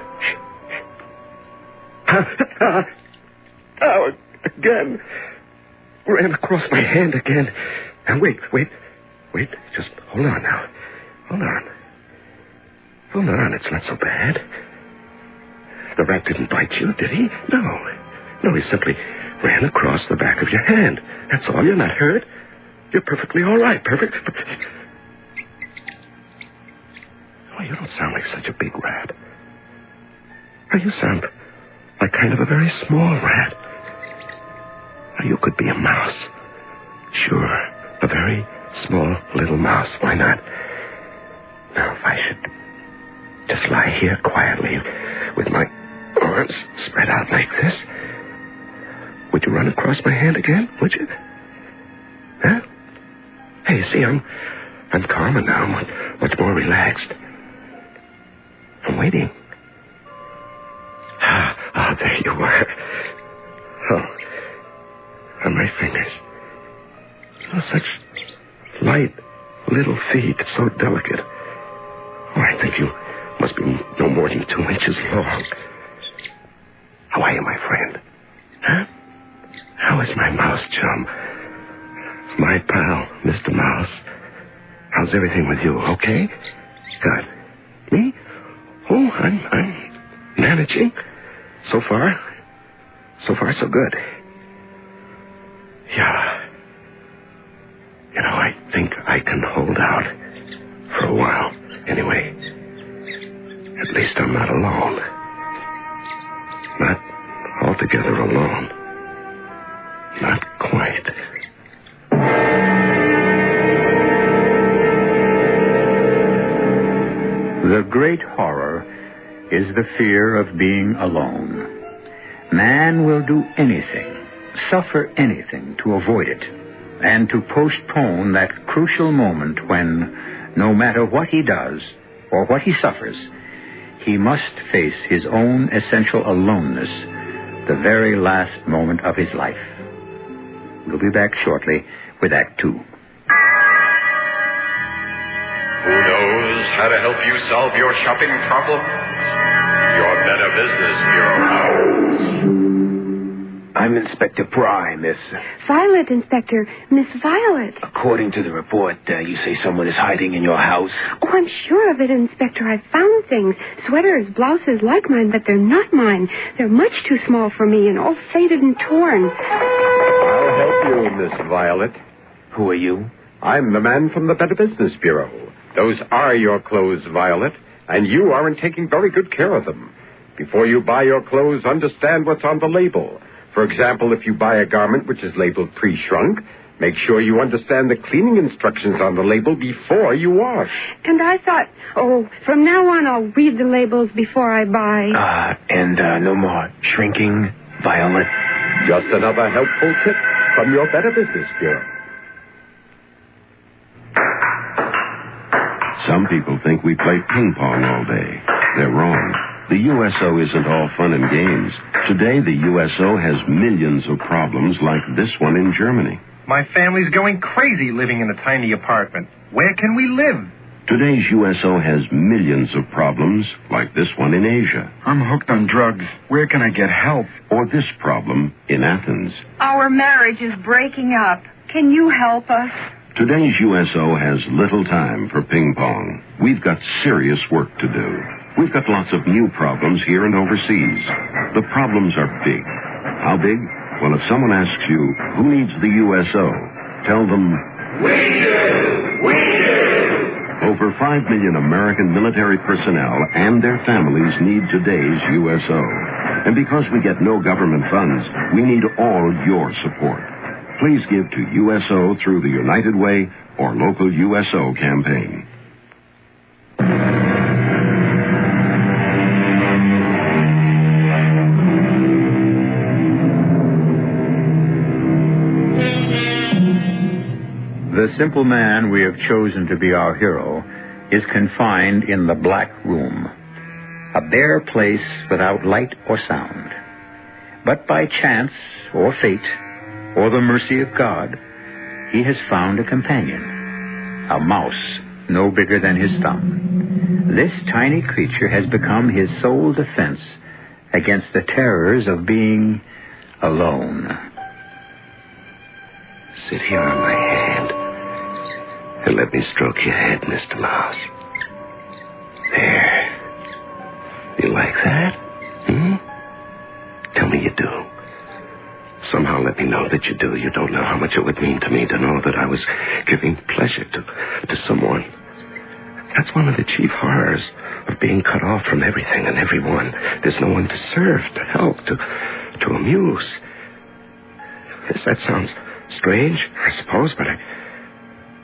Speaker 17: Oh, again. Ran across my hand again. Now, wait. Just hold on now. Hold on. It's not so bad. The rat didn't bite you, did he? No, he simply ran across the back of your hand. That's all. You're not hurt. You're perfectly all right. Perfect. Oh, you don't sound like such a big rat. Oh, you sound like kind of a very small rat. Oh, you could be a mouse. Sure, a very small little mouse. Why not? Now, if I should just lie here quietly with my arms spread out like this, would you run across my hand again? Would you? Huh? Hey, you see, I'm calmer now. I'm much more relaxed. I'm waiting. Ah, there you are. Oh, on my fingers. Oh, such light little feet, so delicate. Oh, I think you must be no more than 2 inches long. How are you, my friend? Huh? How is my mouse chum? My pal, Mr. Mouse. How's everything with you? Okay? Good. Me? Oh, I'm managing. So far, so good. Yeah. You know, I think I can hold out for a while. Anyway, at least I'm not alone. Not altogether alone. Not quite.
Speaker 10: The great horror is the fear of being alone. Man will do anything, suffer anything to avoid it, and to postpone that crucial moment when, no matter what he does or what he suffers, he must face his own essential aloneness the very last moment of his life. We'll be back shortly with Act 2.
Speaker 18: Who knows how to help you solve your shopping problems? Your Better Business Bureau.
Speaker 19: I'm Inspector Pry, Miss.
Speaker 20: Violet, Inspector. Miss Violet.
Speaker 19: According to the report, you say someone is hiding in your house?
Speaker 20: Oh, I'm sure of it, Inspector. I've found things. Sweaters, blouses like mine, but they're not mine. They're much too small for me and all faded and torn.
Speaker 21: I'll help you, Miss Violet.
Speaker 19: Who are you?
Speaker 21: I'm the man from the Better Business Bureau. Those are your clothes, Violet, and you aren't taking very good care of them. Before you buy your clothes, understand what's on the label. For example, if you buy a garment which is labeled pre-shrunk, make sure you understand the cleaning instructions on the label before you wash.
Speaker 20: And I thought, from now on I'll read the labels before I buy.
Speaker 19: And no more shrinking, Violet.
Speaker 21: Just another helpful tip from your Better Business Bureau.
Speaker 22: Some people think we play ping pong all day. They're wrong.
Speaker 15: The USO isn't all fun and games. Today, the USO has millions of problems like this one in Germany.
Speaker 1: My family's going crazy living in a tiny apartment. Where can we live?
Speaker 15: Today's USO has millions of problems like this one in Asia.
Speaker 22: I'm hooked on drugs. Where can I get help?
Speaker 15: Or this problem in Athens.
Speaker 23: Our marriage is breaking up. Can you help us?
Speaker 15: Today's USO has little time for ping pong. We've got serious work to do. We've got lots of new problems here and overseas. The problems are big. How big? Well, if someone asks you, who needs the USO? Tell them,
Speaker 16: we do! We do!
Speaker 15: Over 5 million American military personnel and their families need today's USO. And because we get no government funds, we need all your support. Please give to USO through the United Way or local USO campaign.
Speaker 10: The simple man we have chosen to be our hero is confined in the Black Room, a bare place without light or sound. But by chance or fate or the mercy of God, he has found a companion, a mouse no bigger than his thumb. This tiny creature has become his sole defense against the terrors of being alone.
Speaker 17: Sit here on my hand and let me stroke your head, Mr. Mouse. There. You like that? Tell me you do. Somehow let me know that you do. You don't know how much it would mean to me to know that I was giving pleasure to someone. That's one of the chief horrors of being cut off from everything and everyone. There's no one to serve, to help, to amuse. Yes, that sounds strange, I suppose, but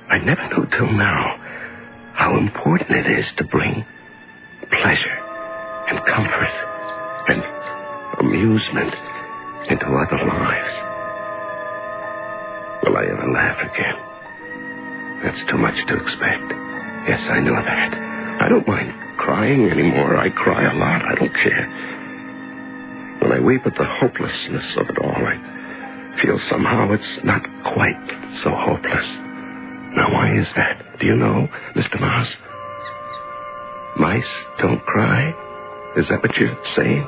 Speaker 17: I never knew till now how important it is to bring pleasure and comfort and amusement into other lives. Will I ever laugh again? That's too much to expect. Yes, I know that. I don't mind crying anymore. I cry a lot. I don't care. When I weep at the hopelessness of it all, I feel somehow it's not quite so hopeless. Now, why is that? Do you know, Mr. Mouse? Mice don't cry? Is that what you're saying?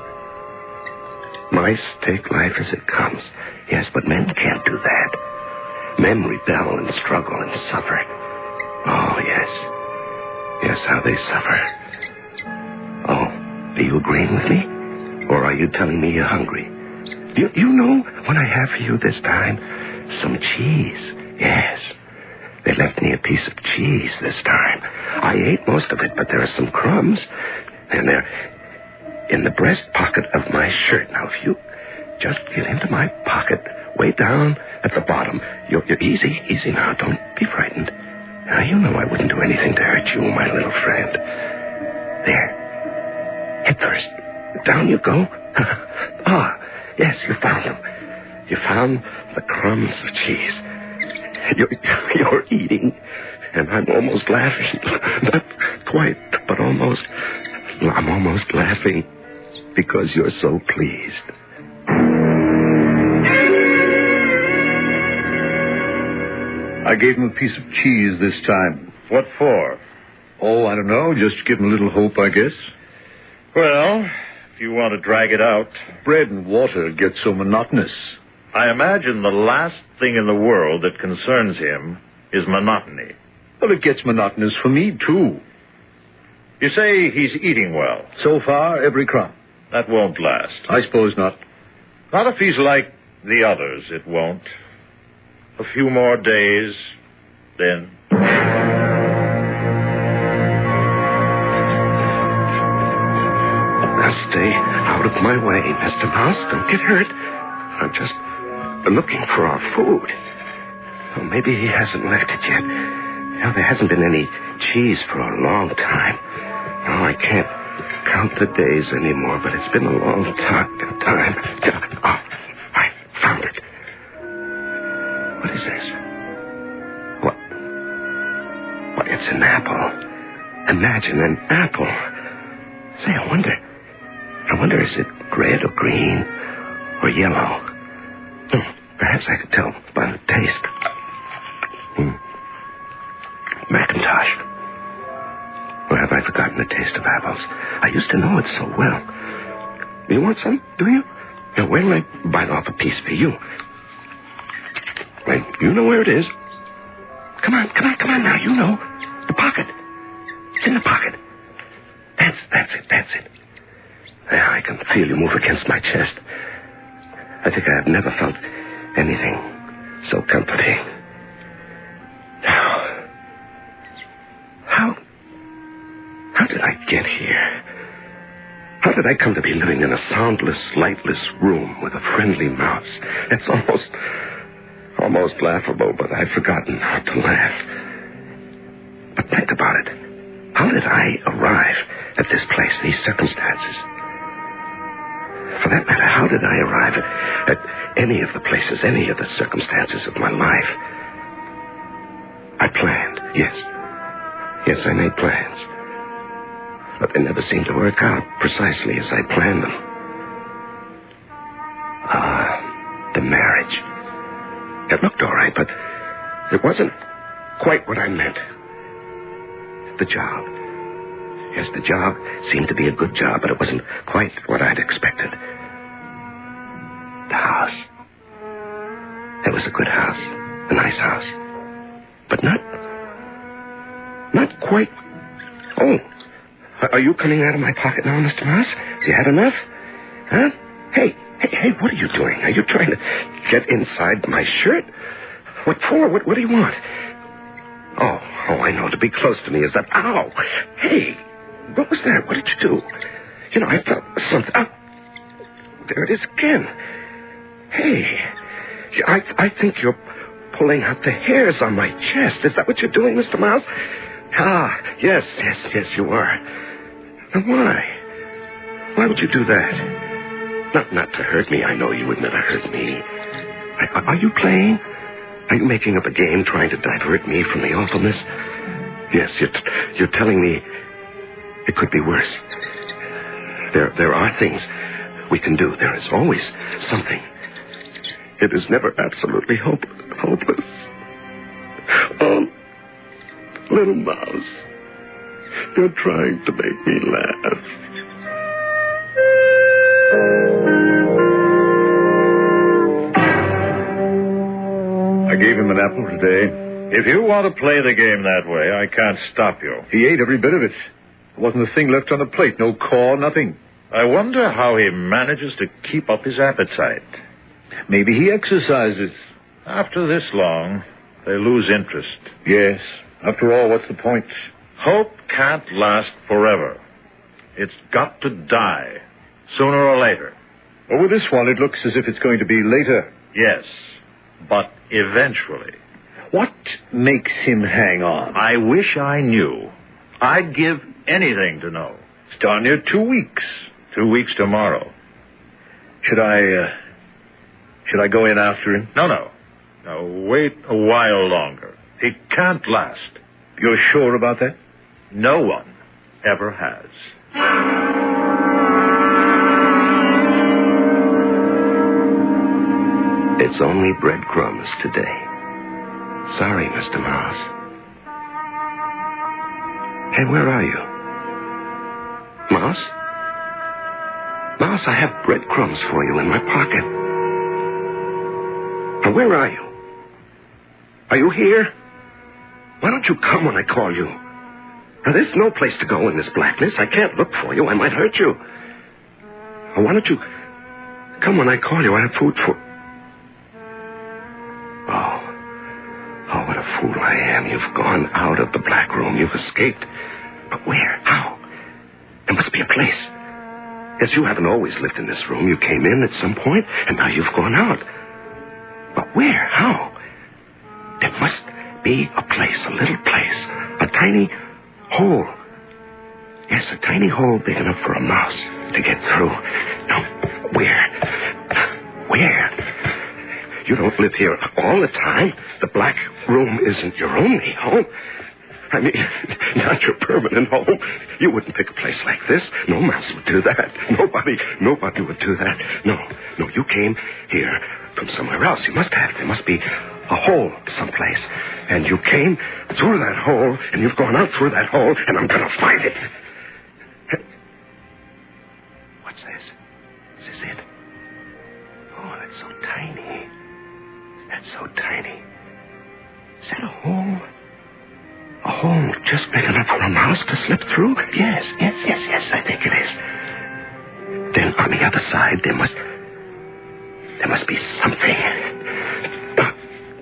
Speaker 17: Mice take life as it comes. Yes, but men can't do that. Men rebel and struggle and suffer. Oh, yes. Yes, how they suffer. Oh, are you agreeing with me? Or are you telling me you're hungry? You know what I have for you this time? Some cheese. Yes. They left me a piece of cheese this time. I ate most of it, but there are some crumbs. And they're in the breast pocket of my shirt. Now, if you just get into my pocket, way down at the bottom. You're easy now. Don't be frightened. Now, you know I wouldn't do anything to hurt you, my little friend. There. Head first. Down you go. Yes, you found them. You found the crumbs of cheese. You're eating, and I'm almost laughing. Not quite, but almost. I'm almost laughing because you're so pleased.
Speaker 11: I gave him a piece of cheese this time.
Speaker 12: What for?
Speaker 11: Oh, I don't know. Just give him a little hope, I guess.
Speaker 12: Well, if you want to drag it out.
Speaker 11: Bread and water get so monotonous.
Speaker 12: I imagine the last thing in the world that concerns him is monotony.
Speaker 11: Well, it gets monotonous for me, too.
Speaker 12: You say he's eating well.
Speaker 11: So far, every crumb.
Speaker 12: That won't last.
Speaker 11: I suppose not.
Speaker 12: Not if he's like the others, it won't. A few more days, then.
Speaker 17: Now stay out of my way, Mr. Mouse. Don't get hurt. I'm just looking for our food. Oh, maybe he hasn't left it yet. Now, there hasn't been any cheese for a long time. Oh, I can't count the days anymore, but it's been a long time. Oh, I found it. What is this? What? Why, it's an apple. Imagine an apple. Say, I wonder wonder, is it red or green or yellow? Perhaps I could tell by the taste. Macintosh. Or have I forgotten the taste of apples? I used to know it so well. You want some, do you? Now, wait till I bite off a piece for you. Wait, you know where it is. Come on now, you know. The pocket. It's in the pocket. That's it. Yeah, I can feel you move against my chest. I think I have never felt anything so comforting. Now, how did I get here? How did I come to be living in a soundless, lightless room with a friendly mouse? It's almost laughable, but I've forgotten how to laugh. But think about it. How did I arrive at this place, these circumstances? For that matter, how did I arrive at any of the places, any of the circumstances of my life? I planned, yes. Yes, I made plans. But they never seemed to work out precisely as I planned them. The marriage. It looked all right, but it wasn't quite what I meant. The job. Yes, the job seemed to be a good job, but it wasn't quite what I'd expected. The house. It was a good house. A nice house. But not quite. Oh, are you coming out of my pocket now, Mr. Mouse? Have you had enough? Huh? Hey, what are you doing? Are you trying to get inside my shirt? What for? What do you want? Oh, I know. To be close to me is that... Ow! Hey, what was that? What did you do? You know, I felt something... Oh, there it is again. Hey, I think you're pulling out the hairs on my chest. Is that what you're doing, Mr. Mouse? Yes, you are. Now, why? Why would you do that? Not to hurt me. I know you would never hurt me. Are you playing? Are you making up a game trying to divert me from the awfulness? Yes, you're telling me it could be worse. There are things we can do. There is always something. It is never absolutely hopeless. Little mouse, you're trying to make me laugh.
Speaker 11: I gave him an apple today.
Speaker 12: If you want to play the game that way, I can't stop you.
Speaker 11: He ate every bit of it. There wasn't a thing left on the plate. No core, nothing.
Speaker 12: I wonder how he manages to keep up his appetite.
Speaker 11: Maybe he exercises.
Speaker 12: After this long, they lose interest.
Speaker 11: Yes. After all, what's the point?
Speaker 12: Hope can't last forever. It's got to die, sooner or later.
Speaker 11: Well, with this one, it looks as if it's going to be later.
Speaker 12: Yes, but eventually.
Speaker 11: What makes him hang on?
Speaker 12: I wish I knew. I'd give anything to know.
Speaker 11: It's darn near 2 weeks.
Speaker 12: 2 weeks tomorrow.
Speaker 11: Should I go in after him?
Speaker 12: No. Now, wait a while longer. He can't last.
Speaker 11: You're sure about that?
Speaker 12: No one ever has.
Speaker 17: It's only breadcrumbs today. Sorry, Mr. Mouse. Hey, where are you? Mouse? Mouse, I have breadcrumbs for you in my pocket. Now, where are you? Are you here? Why don't you come when I call you? Now, there's no place to go in this blackness. I can't look for you. I might hurt you. Now, why don't you come when I call you? I have food for... Oh, what a fool I am. You've gone out of the black room. You've escaped. But where? How? There must be a place. Yes, you haven't always lived in this room. You came in at some point, and now you've gone out. But where? How? There must be a place, a little place, a tiny hole. Yes, a tiny hole big enough for a mouse to get through. Now, where? You don't live here all the time. The black room isn't your only home. I mean, not your permanent home. You wouldn't pick a place like this. No mouse would do that. Nobody would do that. No, you came here from somewhere else. You must have. There must be a hole someplace. And you came through that hole, and you've gone out through that hole, and I'm going to find it. What's this? Is this it? Oh, that's so tiny. That's so tiny. Is that a hole? A hole just big enough for a mouse to slip through? Yes, I think it is. Then on the other side, there must be something.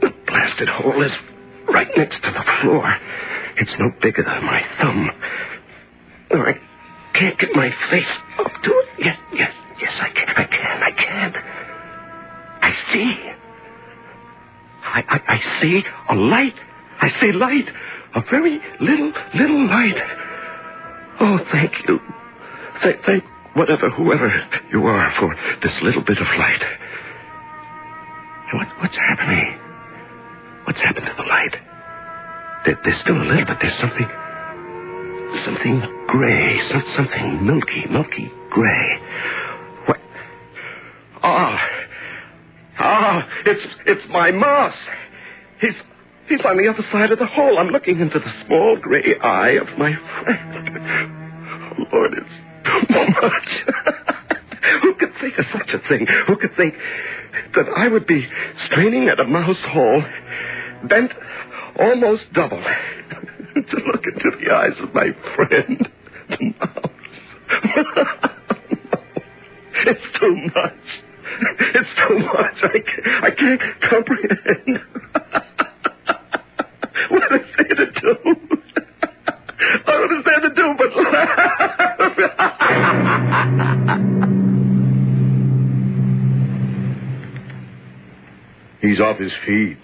Speaker 17: The blasted hole is right next to the floor. It's no bigger than my thumb. Oh, I can't get my face up to it. Yes, I can. I see. I see a light. I see light. A very little light. Oh, thank you. Thank whoever you are for this little bit of light. What's happening? What's happened to the light? There's still a little, but there's something gray, something milky gray. What? It's my mouse. He's on the other side of the hole. I'm looking into the small gray eye of my friend. Oh, Lord, it's too much. Who could think of such a thing? Who could think that I would be straining at a mouse hole, bent almost double, to look into the eyes of my friend, the mouse? It's too much. It's too much. I can't comprehend. What is there to do? What is there to do but laugh?
Speaker 11: He's off his feet.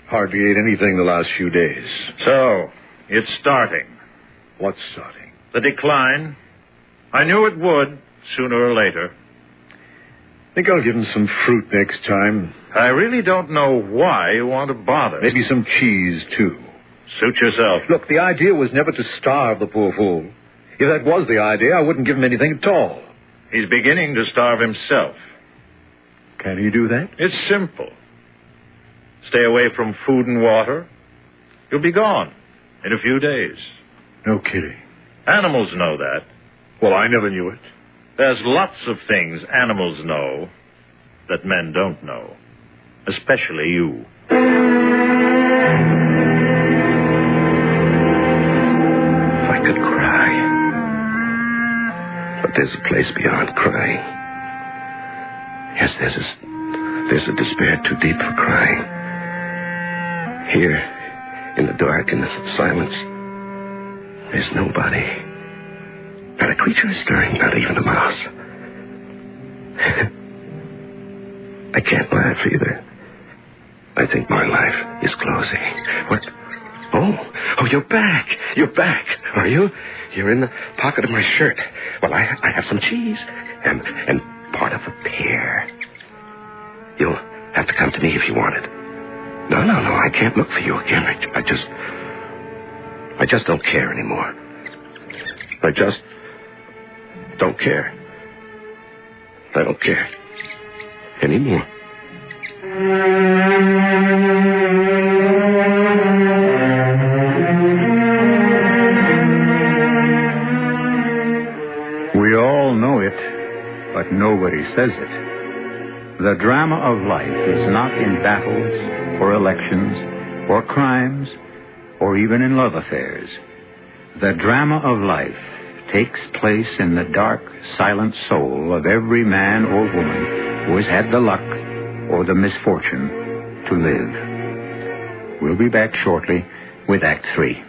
Speaker 11: Hardly ate anything the last few days.
Speaker 12: So, it's starting.
Speaker 11: What's starting?
Speaker 12: The decline. I knew it would, sooner or later.
Speaker 11: I think I'll give him some fruit next time.
Speaker 12: I really don't know why you want to bother.
Speaker 11: Maybe some cheese, too.
Speaker 12: Suit yourself.
Speaker 11: Look, the idea was never to starve the poor fool. If that was the idea, I wouldn't give him anything at all.
Speaker 12: He's beginning to starve himself.
Speaker 11: Can he do that?
Speaker 12: It's simple. Stay away from food and water. You'll be gone in a few days.
Speaker 11: No kidding.
Speaker 12: Animals know that.
Speaker 11: Well, I never knew it.
Speaker 12: There's lots of things animals know that men don't know. Especially you.
Speaker 17: If I could cry. But there's a place beyond crying. Yes, there's a despair too deep for crying. Here, in the dark, in the silence, there's nobody. Not a creature is stirring, not even a mouse. I can't laugh either. I think my life is closing. What? Oh, you're back. You're back, are you? You're in the pocket of my shirt. Well, I have some cheese and part of a pear. You'll have to come to me if you want it. No, I can't look for you again. I just don't care anymore. I just don't care. I don't care anymore.
Speaker 10: We all know it, but nobody says it. The drama of life is not in battles or elections or crimes or even in love affairs. The drama of life takes place in the dark, silent soul of every man or woman who has had the luck or the misfortune to live. We'll be back shortly with Act 3.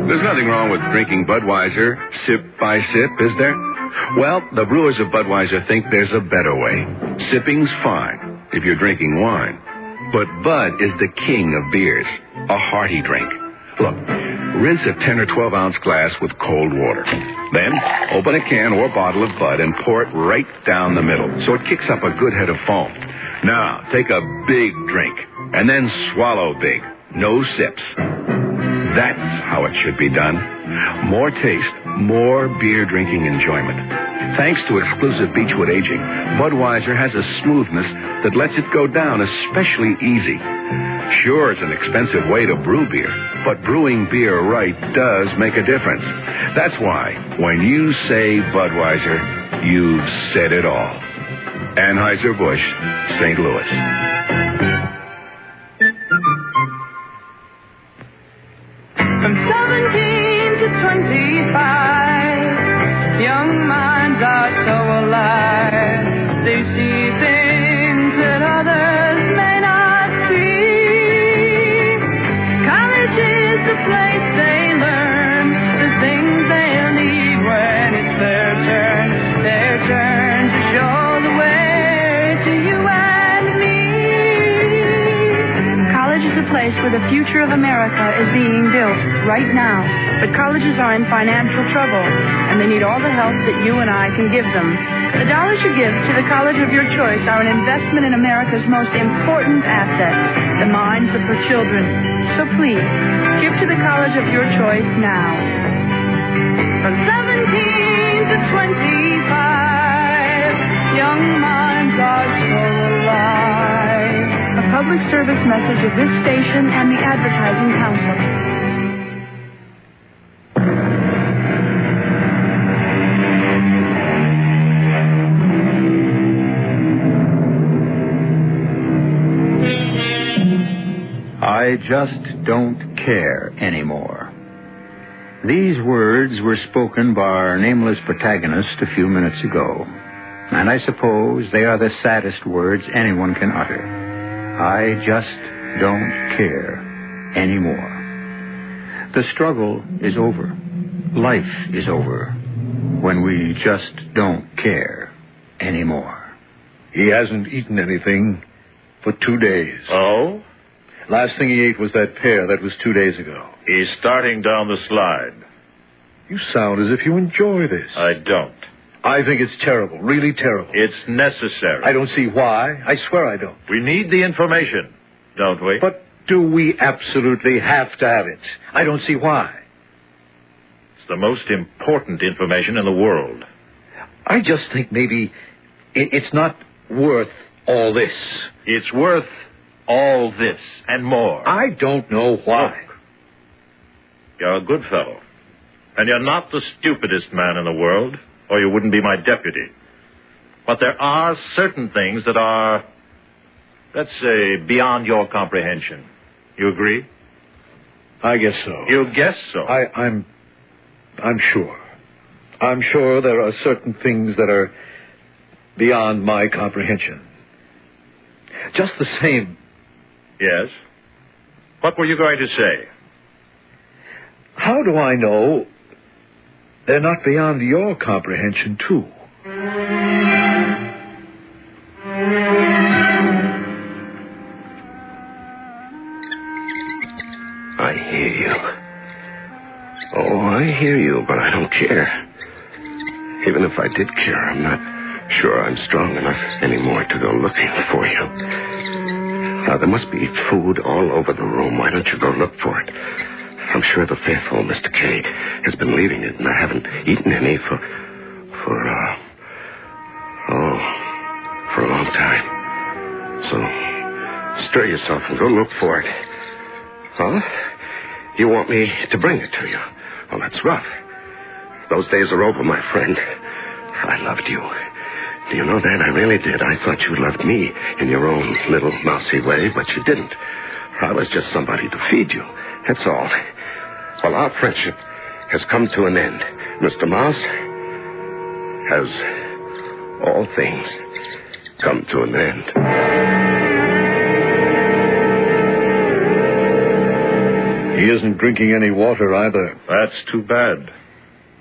Speaker 15: There's nothing wrong with drinking Budweiser sip by sip, is there? Well, the brewers of Budweiser think there's a better way. Sipping's fine if you're drinking wine. But Bud is the king of beers, a hearty drink. Look, rinse a 10 or 12 ounce glass with cold water. Then open a can or bottle of Bud and pour it right down the middle so it kicks up a good head of foam. Now, take a big drink, and then swallow big. No sips. That's how it should be done. More taste, more beer drinking enjoyment. Thanks to exclusive Beechwood aging, Budweiser has a smoothness that lets it go down especially easy. Sure, it's an expensive way to brew beer, but brewing beer right does make a difference. That's why, when you say Budweiser, you've said it all. Anheuser-Busch, St. Louis.
Speaker 16: From 17 to 25, young minds are so alive. They see things that others may not see. College is the place they learn the things they'll need when it's their turn to show the way to you and me.
Speaker 23: College is a place where the future of America is being built right now. But colleges are in financial trouble, and they need all the help that you and I can give them. The dollars you give to the college of your choice are an investment in America's most important asset, the minds of her children. So please, give to the college of your choice now.
Speaker 16: From 17 to 25, young minds are so alive.
Speaker 23: A public service message of this station and the Advertising Council.
Speaker 10: I just don't care anymore. These words were spoken by our nameless protagonist a few minutes ago, and I suppose they are the saddest words anyone can utter. I just don't care anymore. The struggle is over. Life is over when we just don't care anymore.
Speaker 11: He hasn't eaten anything for 2 days.
Speaker 12: Oh?
Speaker 11: Last thing he ate was that pear. That was 2 days ago.
Speaker 12: He's starting down the slide.
Speaker 11: You sound as if you enjoy this.
Speaker 12: I don't.
Speaker 11: I think it's terrible, really terrible.
Speaker 12: It's necessary.
Speaker 11: I don't see why. I swear I don't.
Speaker 12: We need the information, don't we?
Speaker 11: But do we absolutely have to have it? I don't see why.
Speaker 12: It's the most important information in the world.
Speaker 11: I just think maybe it's not worth all this.
Speaker 12: It's worth all this and more.
Speaker 11: I don't know why.
Speaker 12: Look, you're a good fellow. And you're not the stupidest man in the world, or you wouldn't be my deputy. But there are certain things that are, let's say, beyond your comprehension. You agree?
Speaker 11: I guess so.
Speaker 12: You guess so?
Speaker 11: I'm sure. I'm sure there are certain things that are beyond my comprehension. Just the same.
Speaker 12: Yes? What were you going to say?
Speaker 11: How do I know they're not beyond your comprehension, too?
Speaker 17: I hear you. Oh, I hear you, but I don't care. Even if I did care, I'm not sure I'm strong enough anymore to go looking for you. There must be food all over the room. Why don't you go look for it? I'm sure the faithful Mr. K has been leaving it, and I haven't eaten any for a long time. So, stir yourself and go look for it. Huh? You want me to bring it to you? Well, that's rough. Those days are over, my friend. I loved you. Do you know that? I really did. I thought you loved me in your own little mousy way, but you didn't. I was just somebody to feed you. That's all. Well, our friendship has come to an end. Mr. Mouse, has all things come to an end?
Speaker 11: He isn't drinking any water either.
Speaker 12: That's too bad.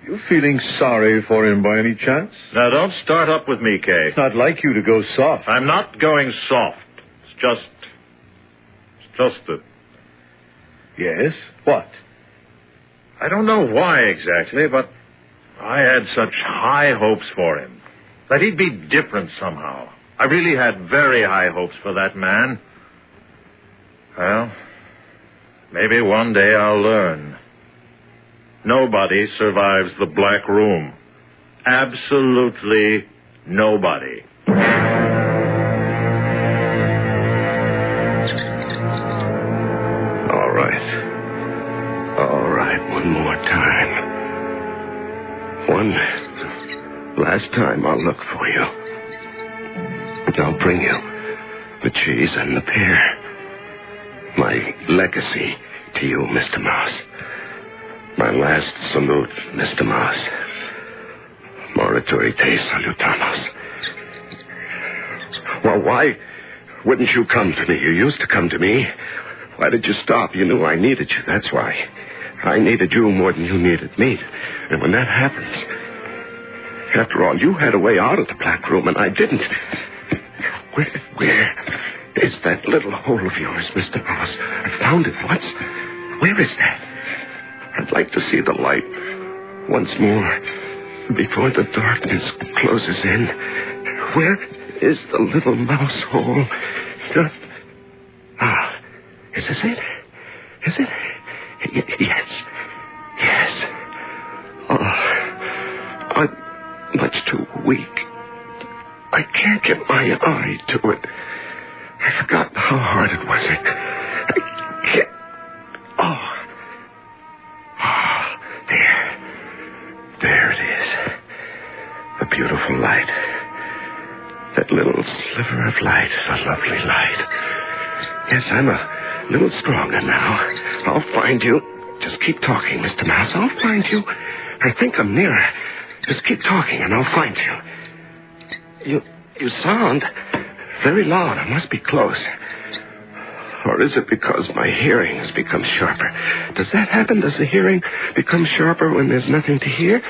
Speaker 11: You feeling sorry for him by any chance?
Speaker 12: Now, don't start up with me, Kay.
Speaker 11: It's not like you to go soft.
Speaker 12: I'm not going soft. It's just that...
Speaker 11: Yes? What?
Speaker 12: I don't know why exactly, but I had such high hopes for him. That he'd be different somehow. I really had very high hopes for that man. Well, maybe one day I'll learn. Nobody survives the Black Room. Absolutely nobody.
Speaker 17: All right, one more time. One last time I'll look for you. I'll bring you the cheese and the pear. My legacy to you, Mr. Mouse. My last salute, Mr. Mouse. Morituri te salutamos. Well, why wouldn't you come to me? You used to come to me. Why did you stop? You knew I needed you, that's why. I needed you more than you needed me. And when that happens, after all, you had a way out of the Black Room, and I didn't. Where is that little hole of yours, Mr. Mouse? I found it once. Where is that? I'd like to see the light once more before the darkness closes in. Where is the little mouse hole? Is this it? Is it? Yes. Yes. Oh, I'm much too weak. I can't get my eye to it. I forgot how hard it was. I can't. Oh. There it is. A beautiful light. That little sliver of light. A lovely light. Yes, I'm a little stronger now. I'll find you. Just keep talking, Mr. Mouse. I'll find you. I think I'm nearer. Just keep talking and I'll find you. You sound very loud. I must be close. Or is it because my hearing has become sharper? Does that happen? Does the hearing become sharper when there's nothing to hear?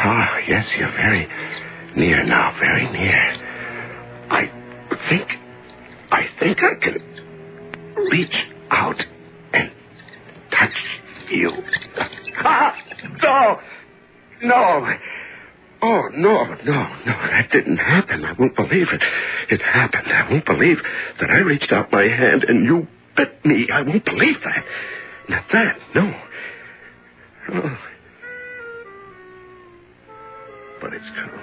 Speaker 17: Ah, yes, you're very near now. Very near. I think I can reach out and touch you. No. Oh, no, that didn't happen. I won't believe it. It happened. I won't believe that I reached out my hand and you bit me. I won't believe that. Not that, no. Oh. But it's true.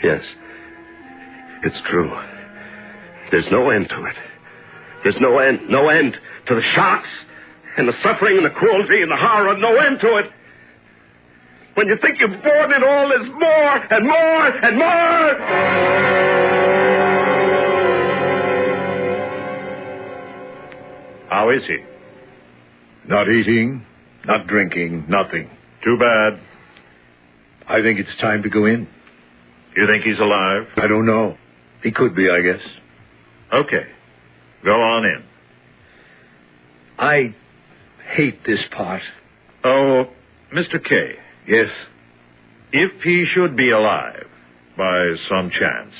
Speaker 17: Yes, it's true. There's no end to it. There's no end to the shocks and the suffering and the cruelty and the horror. No end to it. When you think you've borne it all, there's more and more and more.
Speaker 12: How is he?
Speaker 11: Not eating, not drinking, nothing.
Speaker 12: Too bad.
Speaker 11: I think it's time to go in.
Speaker 12: You think he's alive?
Speaker 11: I don't know. He could be, I guess.
Speaker 12: Okay. Go on in.
Speaker 11: I hate this part.
Speaker 12: Oh, Mr. K.
Speaker 11: Yes?
Speaker 12: If he should be alive, by some chance,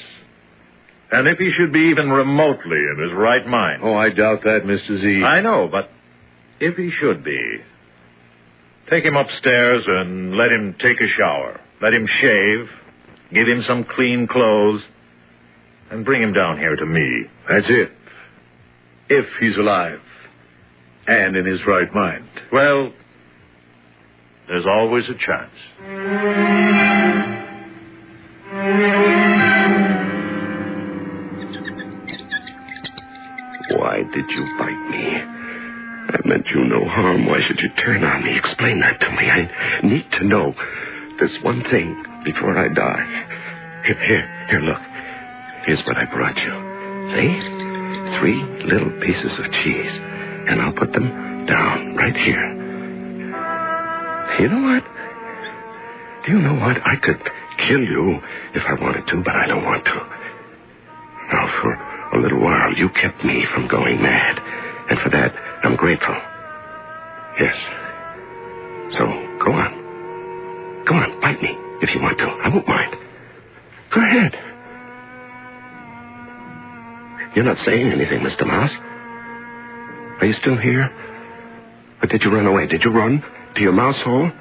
Speaker 12: and if he should be even remotely in his right mind...
Speaker 11: Oh, I doubt that, Mr. Z.
Speaker 12: I know, but if he should be, take him upstairs and let him take a shower. Let him shave, give him some clean clothes, and bring him down here to me.
Speaker 11: That's it. If he's alive and in his right mind.
Speaker 12: Well, there's always a chance.
Speaker 17: Why did you bite me? I meant you no harm. Why should you turn on me? Explain that to me. I need to know this one thing before I die. Here, look. Here's what I brought you. See? 3 little pieces of cheese. And I'll put them down right here. You know what? Do you know what? I could kill you if I wanted to, but I don't want to. Now, for a little while, you kept me from going mad. And for that, I'm grateful. Yes. So, go on. Go on, bite me if you want to. I won't mind. Go ahead. You're not saying anything, Mr. Mouse. Are you still here? Or did you run away? Did you run to your mouse hole?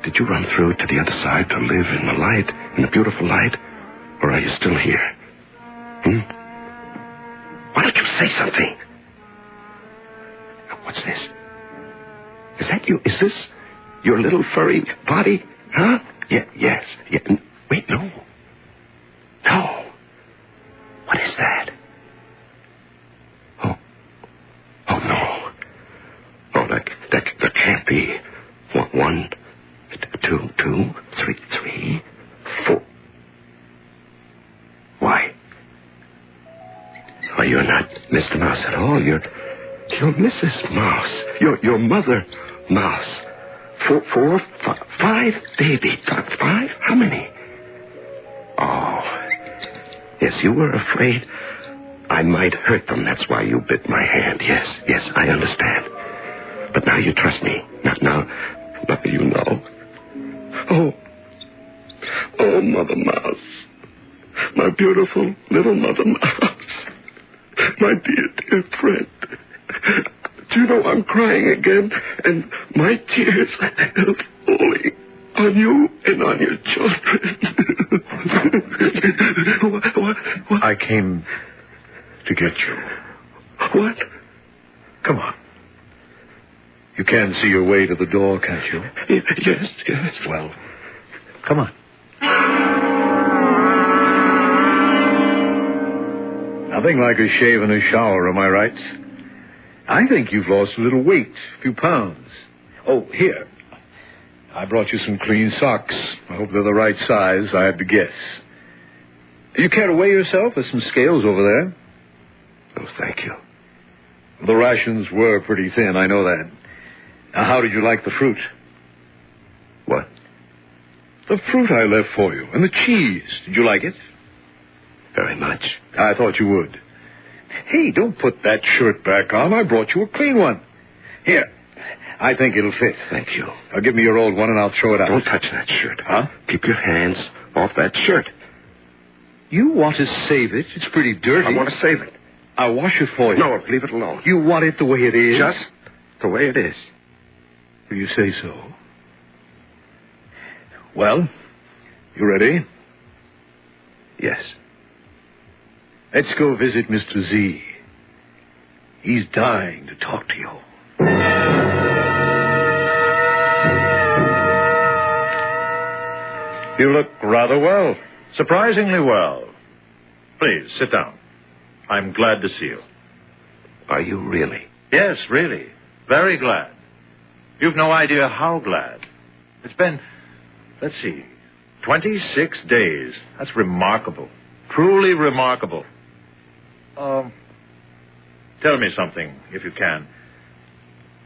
Speaker 17: Did you run through to the other side to live in the light, in the beautiful light? Or are you still here? Why don't you say something? What's this? Is that you? Is this your little furry body? Huh? Yes. Yeah. Wait, no. No. What is that? Oh, no. Oh, that can't be. 1, 2, 3, 4. Why? Oh, you're not Mr. Mouse at all. You're Mrs. Mouse. Your mother Mouse. 4, 5, baby. 5? How many? Oh. Yes, you were afraid I might hurt them. That's why you bit my hand. Yes, I understand. But now you trust me. Now you know. Oh, Mother Mouse. My beautiful little Mother Mouse. My dear friend. Do you know I'm crying again? And my tears are falling on you and on your children. What?
Speaker 11: I came to get you.
Speaker 17: What?
Speaker 11: Come on. You can see your way to the door, can't you?
Speaker 17: Yes.
Speaker 11: Well, come on. Nothing like a shave and a shower, am I right? I think you've lost a little weight, a few pounds. Oh, here. I brought you some clean socks. I hope they're the right size. I had to guess. You care to weigh yourself? There's some scales over there.
Speaker 17: Oh, thank you.
Speaker 11: The rations were pretty thin, I know that. Now, how did you like the fruit?
Speaker 17: What?
Speaker 11: The fruit I left for you, and the cheese. Did you like it?
Speaker 17: Very much.
Speaker 11: I thought you would. Hey, don't put that shirt back on. I brought you a clean one. Here. I think it'll fit.
Speaker 17: Thank you.
Speaker 11: Now, give me your old one, and I'll throw it out.
Speaker 17: Don't touch that shirt.
Speaker 11: Huh?
Speaker 17: Keep your hands off that shirt.
Speaker 11: You want to save it? It's pretty dirty.
Speaker 17: I want to save it.
Speaker 11: I'll wash it for you.
Speaker 17: No, leave it alone.
Speaker 11: You want it the way it is?
Speaker 17: Just the way it is.
Speaker 11: If you say so. Well, you ready?
Speaker 17: Yes.
Speaker 11: Let's go visit Mr. Z. He's dying to talk to you.
Speaker 12: You look rather well. Surprisingly well. Please, sit down. I'm glad to see you.
Speaker 17: Are you really?
Speaker 12: Yes, really. Very glad. You've no idea how glad. It's been, 26 days. That's remarkable. Truly remarkable. Tell me something, if you can.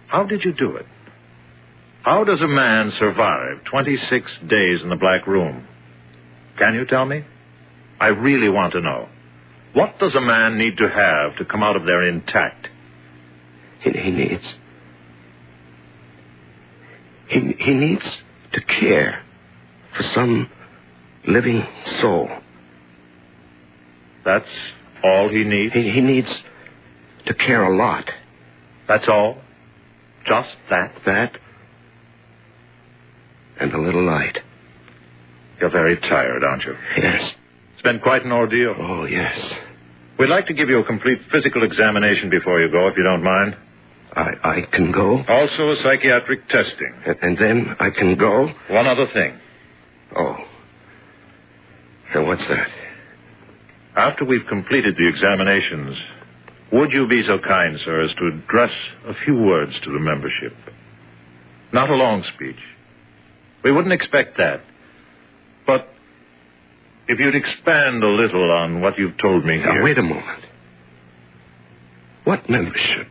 Speaker 12: How did you do it? How does a man survive 26 days in the Black Room? Can you tell me? I really want to know. What does a man need to have to come out of there intact?
Speaker 17: He needs to care for some living soul.
Speaker 12: That's all he needs?
Speaker 17: He needs to care a lot.
Speaker 12: That's all? Just that?
Speaker 17: That and a little light.
Speaker 12: You're very tired, aren't you?
Speaker 17: Yes.
Speaker 12: It's been quite an ordeal.
Speaker 17: Oh, yes.
Speaker 12: We'd like to give you a complete physical examination before you go, if you don't mind.
Speaker 17: I can go?
Speaker 12: Also a psychiatric testing.
Speaker 17: And then I can go?
Speaker 12: One other thing.
Speaker 17: Oh. And what's that?
Speaker 12: After we've completed the examinations, would you be so kind, sir, as to address a few words to the membership? Not a long speech. We wouldn't expect that. But if you'd expand a little on what you've told me here.
Speaker 17: Now, wait a moment. What membership?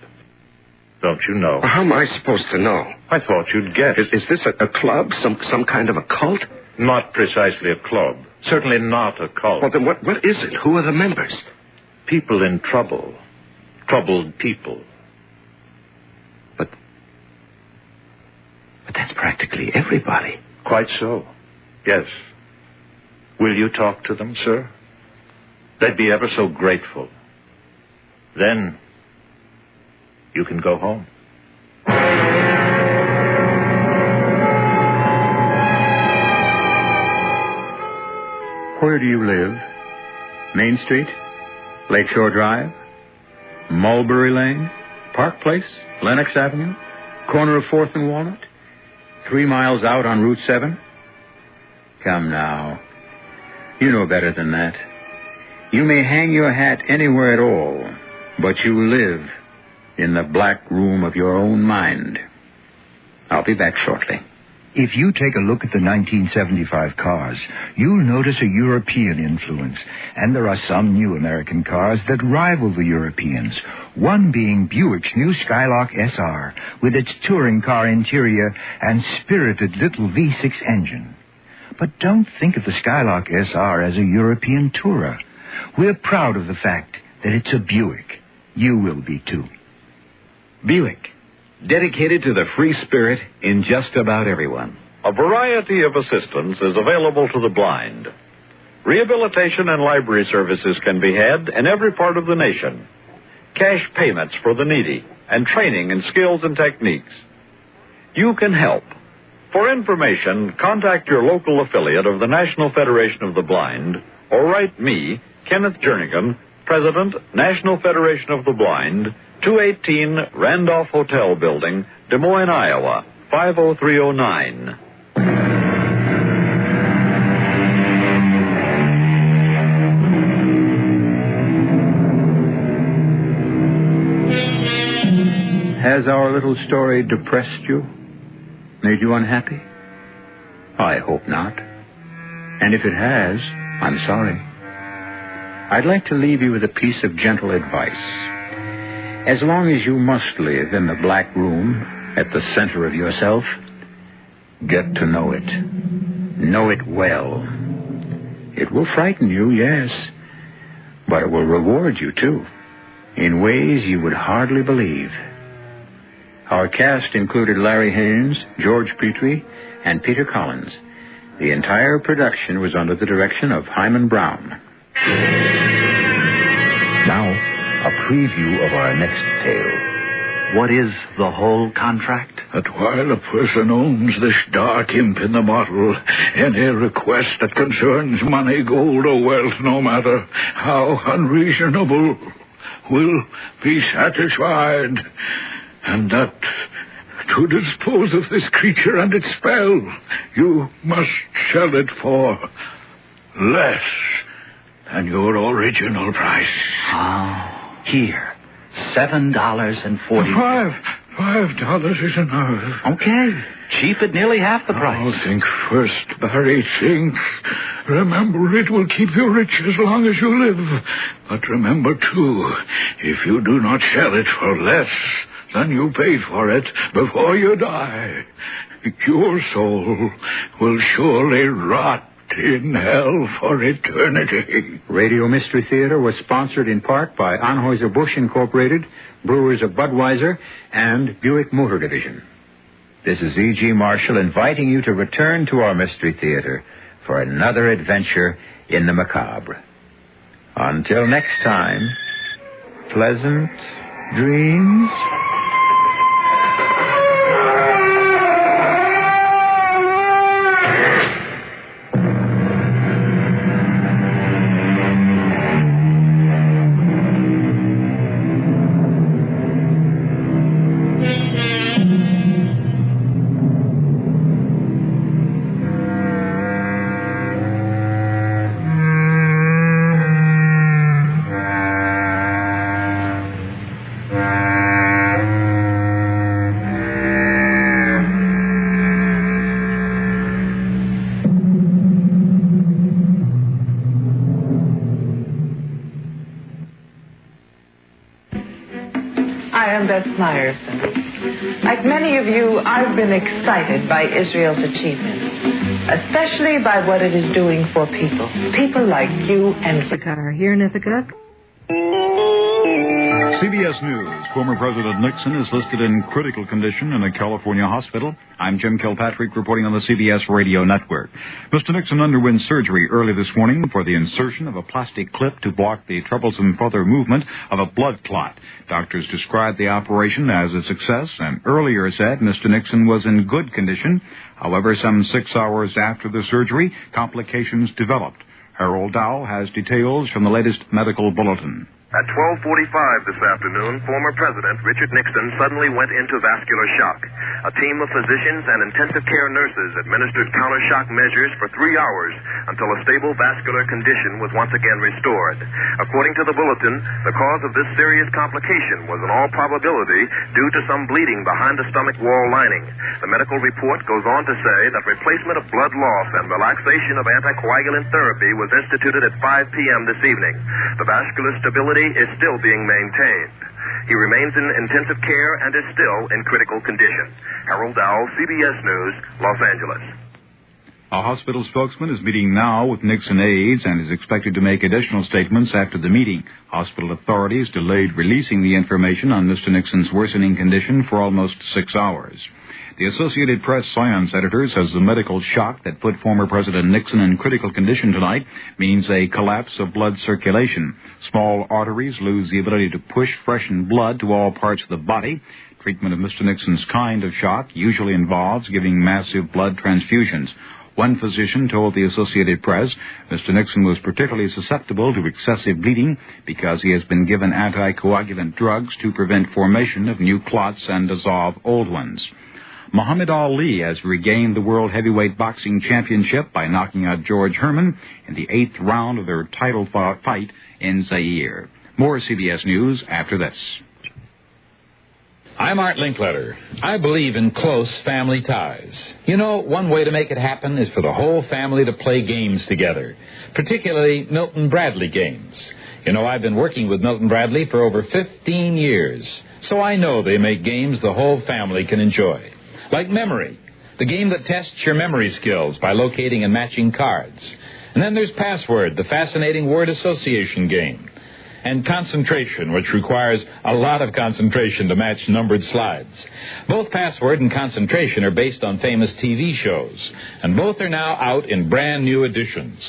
Speaker 12: Don't you know?
Speaker 17: How am I supposed to know?
Speaker 12: I thought you'd guess.
Speaker 17: Is this a club? Some kind of a cult?
Speaker 12: Not precisely a club. Certainly not a cult.
Speaker 17: Well, then what is it? Who are the members?
Speaker 12: People in trouble. Troubled people.
Speaker 17: But that's practically everybody.
Speaker 12: Quite so. Yes. Will you talk to them, sir? They'd be ever so grateful. Then you can go home.
Speaker 11: Where do you live?
Speaker 10: Main Street, Lakeshore Drive, Mulberry Lane, Park Place, Lenox Avenue, corner of 4th and Walnut, 3 miles out on Route 7? Come now. You know better than that. You may hang your hat anywhere at all, but you live in the black room of your own mind. I'll be back shortly.
Speaker 2: If you take a look at the 1975 cars, you'll notice a European influence, and there are some new American cars that rival the Europeans, one being Buick's new Skylark SR, with its touring car interior and spirited little V6 engine. But don't think of the Skylark SR as a European tourer. We're proud of the fact that it's a Buick. You will be, too.
Speaker 13: Buick, dedicated to the free spirit in just about everyone.
Speaker 12: A variety of assistance is available to the blind. Rehabilitation and library services can be had in every part of the nation. Cash payments for the needy and training in skills and techniques. You can help. For information, contact your local affiliate of the National Federation of the Blind or write me, Kenneth Jernigan, President, National Federation of the Blind, 218 Randolph Hotel Building, Des Moines, Iowa, 50309.
Speaker 10: Has our little story depressed you? Made you unhappy? I hope not. And if it has, I'm sorry. I'd like to leave you with a piece of gentle advice. As long as you must live in the black room at the center of yourself, get to know it. Know it well. It will frighten you, yes, but it will reward you, too, in ways you would hardly believe. Our cast included Larry Haynes, George Petrie, and Peter Collins. The entire production was under the direction of Hyman Brown.
Speaker 15: Now, a preview of our next tale. What is the whole contract?
Speaker 6: That while a person owns this dark imp in the bottle, any request that concerns money, gold, or wealth, no matter how unreasonable, will be satisfied. And that to dispose of this creature and its spell, you must sell it for less than your original price.
Speaker 19: Oh, here, $7.40.
Speaker 6: $5 is enough.
Speaker 19: Okay, cheap at nearly half the price.
Speaker 6: Oh, think first, Barry, think. Remember, it will keep you rich as long as you live. But remember, too, if you do not sell it for less than you paid for it before you die, your soul will surely rot in hell for eternity.
Speaker 10: Radio Mystery Theater was sponsored in part by Anheuser-Busch Incorporated, Brewers of Budweiser, and Buick Motor Division.
Speaker 2: This is E.G. Marshall inviting you to return to our Mystery Theater for another adventure in the macabre. Until next time, pleasant dreams.
Speaker 7: Myerson. Like many of you, I've been excited by Israel's achievements, especially by what it is doing for people. People like you and
Speaker 24: Ithaca. Here in Ithaca.
Speaker 25: CBS News. Former President Nixon is listed in critical condition in a California hospital. I'm Jim Kilpatrick reporting on the CBS Radio Network. Mr. Nixon underwent surgery early this morning for the insertion of a plastic clip to block the troublesome further movement of a blood clot. Doctors described the operation as a success and earlier said Mr. Nixon was in good condition. However, some 6 hours after the surgery, complications developed. Harold Dow has details from the latest medical bulletin.
Speaker 3: At 12:45 this afternoon, former President Richard Nixon suddenly went into vascular shock. A team of physicians and intensive care nurses administered counter-shock measures for 3 hours until a stable vascular condition was once again restored. According to the bulletin, the cause of this serious complication was in all probability due to some bleeding behind the stomach wall lining. The medical report goes on to say that replacement of blood loss and relaxation of anticoagulant therapy was instituted at 5 p.m. this evening. The vascular stability is still being maintained. He remains in intensive care and is still in critical condition. Harold Dow, CBS News, Los Angeles.
Speaker 25: A hospital spokesman is meeting now with Nixon aides and is expected to make additional statements after the meeting. Hospital authorities delayed releasing the information on Mr. Nixon's worsening condition for almost 6 hours. The Associated Press science editor says the medical shock that put former President Nixon in critical condition tonight means a collapse of blood circulation. Small arteries lose the ability to push freshened blood to all parts of the body. Treatment of Mr. Nixon's kind of shock usually involves giving massive blood transfusions. One physician told the Associated Press Mr. Nixon was particularly susceptible to excessive bleeding because he has been given anticoagulant drugs to prevent formation of new clots and dissolve old ones. Muhammad Ali has regained the World Heavyweight Boxing Championship by knocking out George Herman in the 8th round of their title fight in Zaire. More CBS News after this.
Speaker 5: I'm Art Linkletter. I believe in close family ties. You know, one way to make it happen is for the whole family to play games together, particularly Milton Bradley games. You know, I've been working with Milton Bradley for over 15 years, so I know they make games the whole family can enjoy. Like Memory, the game that tests your memory skills by locating and matching cards. And then there's Password, the fascinating word association game. And Concentration, which requires a lot of concentration to match numbered slides. Both Password and Concentration are based on famous TV shows, and both are now out in brand new editions.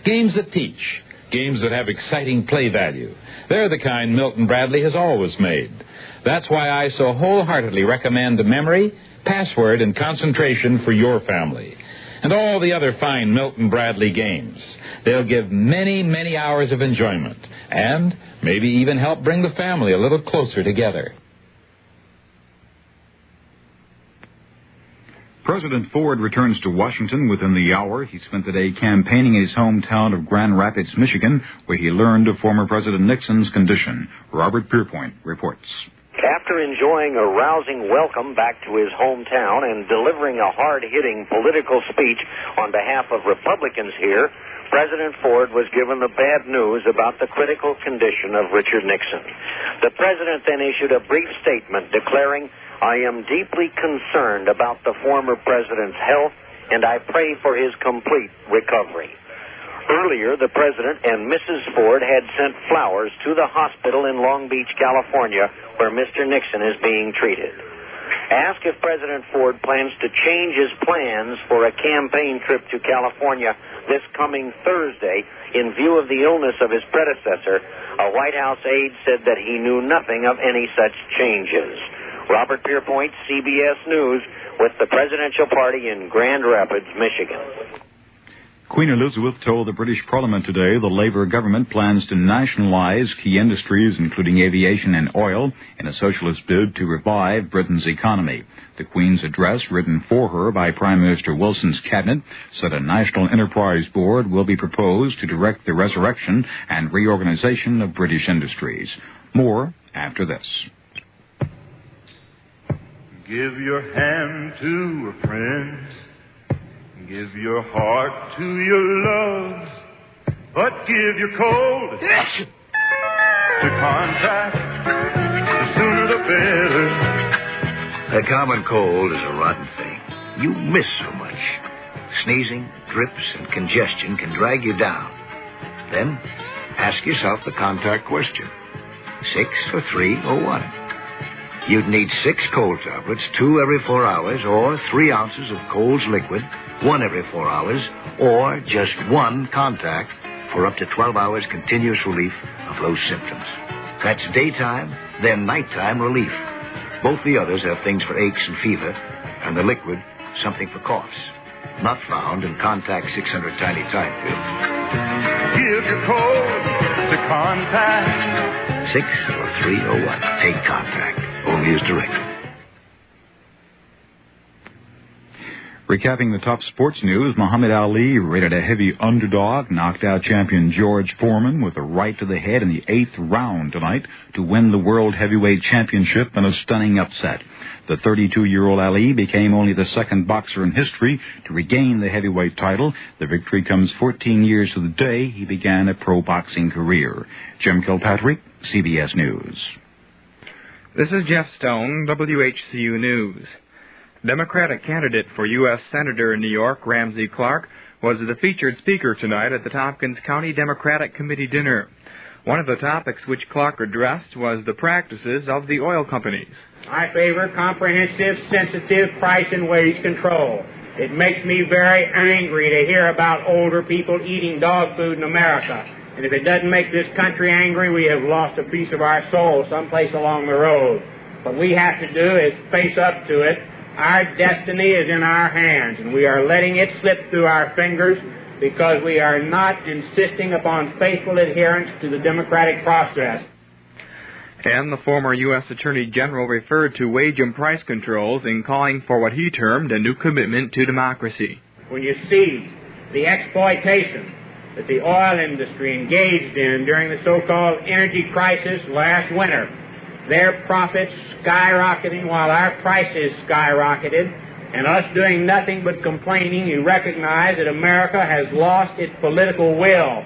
Speaker 5: Games that teach, games that have exciting play value. They're the kind Milton Bradley has always made. That's why I so wholeheartedly recommend Memory, Password, and Concentration for your family. And all the other fine Milton Bradley games. They'll give many, many hours of enjoyment and maybe even help bring the family a little closer together.
Speaker 25: President Ford returns to Washington within the hour. He spent the day campaigning in his hometown of Grand Rapids, Michigan, where he learned of former President Nixon's condition. Robert Pierpoint reports.
Speaker 8: After enjoying a rousing welcome back to his hometown and delivering a hard-hitting political speech on behalf of Republicans here, President Ford was given the bad news about the critical condition of Richard Nixon. The president then issued a brief statement declaring, "I am deeply concerned about the former president's health, and I pray for his complete recovery." Earlier, the president and Mrs. Ford had sent flowers to the hospital in Long Beach, California, where Mr. Nixon is being treated. Asked if President Ford plans to change his plans for a campaign trip to California this coming Thursday in view of the illness of his predecessor, a White House aide said that he knew nothing of any such changes. Robert Pierpoint, CBS News, with the presidential party in Grand Rapids, Michigan.
Speaker 25: Queen Elizabeth told the British Parliament today the Labour government plans to nationalise key industries, including aviation and oil, in a socialist bid to revive Britain's economy. The Queen's address, written for her by Prime Minister Wilson's cabinet, said a national enterprise board will be proposed to direct the resurrection and reorganisation of British industries. More after this.
Speaker 9: Give your hand to a friend. Give your heart to your love, but give your cold to contact. The sooner the better.
Speaker 24: A common cold is a rotten thing. You miss so much. Sneezing, drips, and congestion can drag you down. Then ask yourself the contact question. 6 or 3 or 1. You'd need 6 cold tablets, 2 every 4 hours, or 3 ounces of Cold's liquid, 1 every 4 hours, or just 1 contact for up to 12 hours continuous relief of those symptoms. That's daytime, then nighttime relief. Both the others have things for aches and fever, and the liquid, something for coughs. Not found in Contact 600 Tiny Time pills.
Speaker 9: the code to contact.
Speaker 24: 60301. Take contact. Only as directed.
Speaker 25: Recapping the top sports news, Muhammad Ali, rated a heavy underdog, knocked out champion George Foreman with a right to the head in the 8th round tonight to win the World Heavyweight Championship in a stunning upset. The 32-year-old Ali became only the second boxer in history to regain the heavyweight title. The victory comes 14 years to the day he began a pro boxing career. Jim Kilpatrick, CBS News.
Speaker 4: This is Jeff Stone, WHCU News. Democratic candidate for U.S. Senator in New York, Ramsey Clark, was the featured speaker tonight at the Tompkins County Democratic Committee dinner. One of the topics which Clark addressed was the practices of the oil companies.
Speaker 14: I favor comprehensive, sensitive price and wage control. It makes me very angry to hear about older people eating dog food in America. And if it doesn't make this country angry, we have lost a piece of our soul someplace along the road. What we have to do is face up to it. Our destiny is in our hands, and we are letting it slip through our fingers because we are not insisting upon faithful adherence to the democratic process.
Speaker 4: And the former U.S. Attorney General referred to wage and price controls in calling for what he termed a new commitment to democracy.
Speaker 14: When you see the exploitation that the oil industry engaged in during the so-called energy crisis last winter, their profits skyrocketing while our prices skyrocketed, and us doing nothing but complaining, you recognize that America has lost its political will.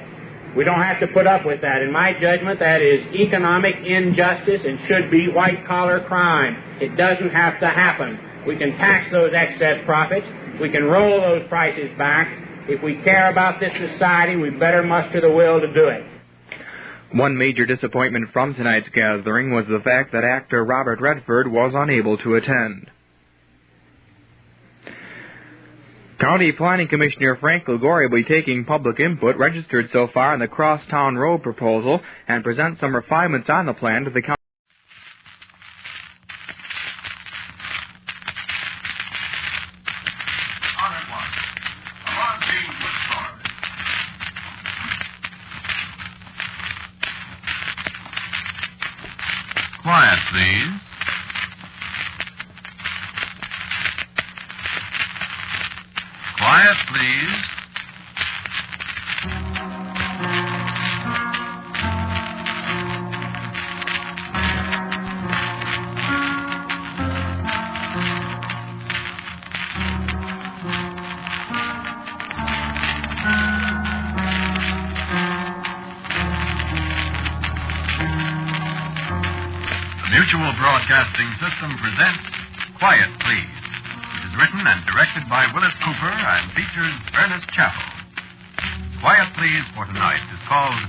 Speaker 14: We don't have to put up with that. In my judgment, that is economic injustice and should be white-collar crime. It doesn't have to happen. We can tax those excess profits. We can roll those prices back. If we care about this society, we better muster the will to do it.
Speaker 4: One major disappointment from tonight's gathering was the fact that actor Robert Redford was unable to attend. County Planning Commissioner Frank Liguori will be taking public input registered so far on the Crosstown Road proposal and present some refinements on the plan to the county.
Speaker 18: Quiet, please. Quiet, please. Mutual Broadcasting System presents Quiet, Please. It is written and directed by Willis Cooper and features Ernest Chappell. Quiet, Please for tonight is called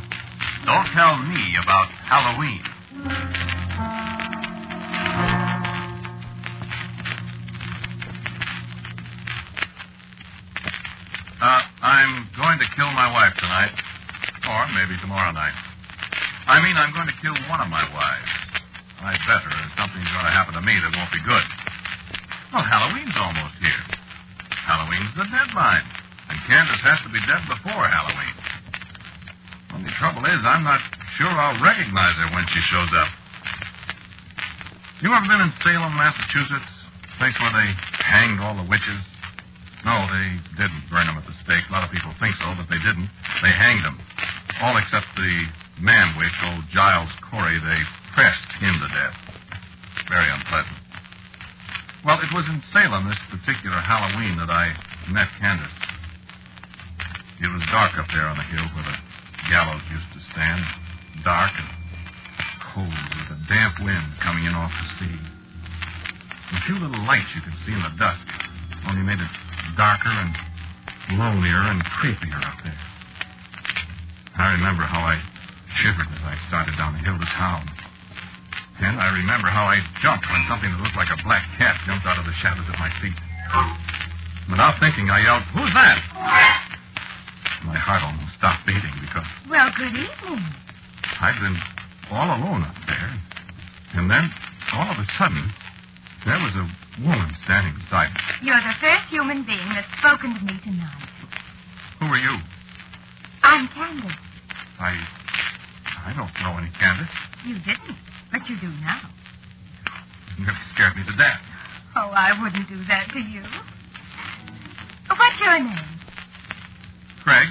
Speaker 18: Don't Tell Me About Halloween. I'm going to kill my wife tonight. Or maybe tomorrow night. I mean, I'm going to kill one of my wives. I'd better, or something's going to happen to me that won't be good. Well, Halloween's almost here. Halloween's the deadline, and Candace has to be dead before Halloween. Well, the trouble is, I'm not sure I'll recognize her when she shows up. You ever been in Salem, Massachusetts? Place where they hanged all the witches? No, they didn't burn them at the stake. A lot of people think so, but they didn't. They hanged them. All except the man witch, old Giles Corey. They pressed him to death. Very unpleasant. Well, it was in Salem this particular Halloween that I met Candace. It was dark up there on the hill where the gallows used to stand. Dark and cold with a damp wind coming in off the sea. A few little lights you could see in the dusk only made it darker and lonelier and creepier up there. I remember how I shivered as I started down the hill to town. And I remember how I jumped when something that looked like a black cat jumped out of the shadows at my feet. Without thinking, I yelled, "Who's that?" My heart almost stopped beating because
Speaker 20: Well, good evening.
Speaker 18: I'd been all alone up there. And then, all of a sudden, there was a woman standing beside me.
Speaker 20: You're the first human being that's spoken to me tonight.
Speaker 18: Who are you?
Speaker 20: I'm Candace.
Speaker 18: I don't know any, Candace.
Speaker 20: You didn't, but you do now.
Speaker 18: You nearly scared me to death.
Speaker 20: Oh, I wouldn't do that to you. What's your name?
Speaker 18: Craig.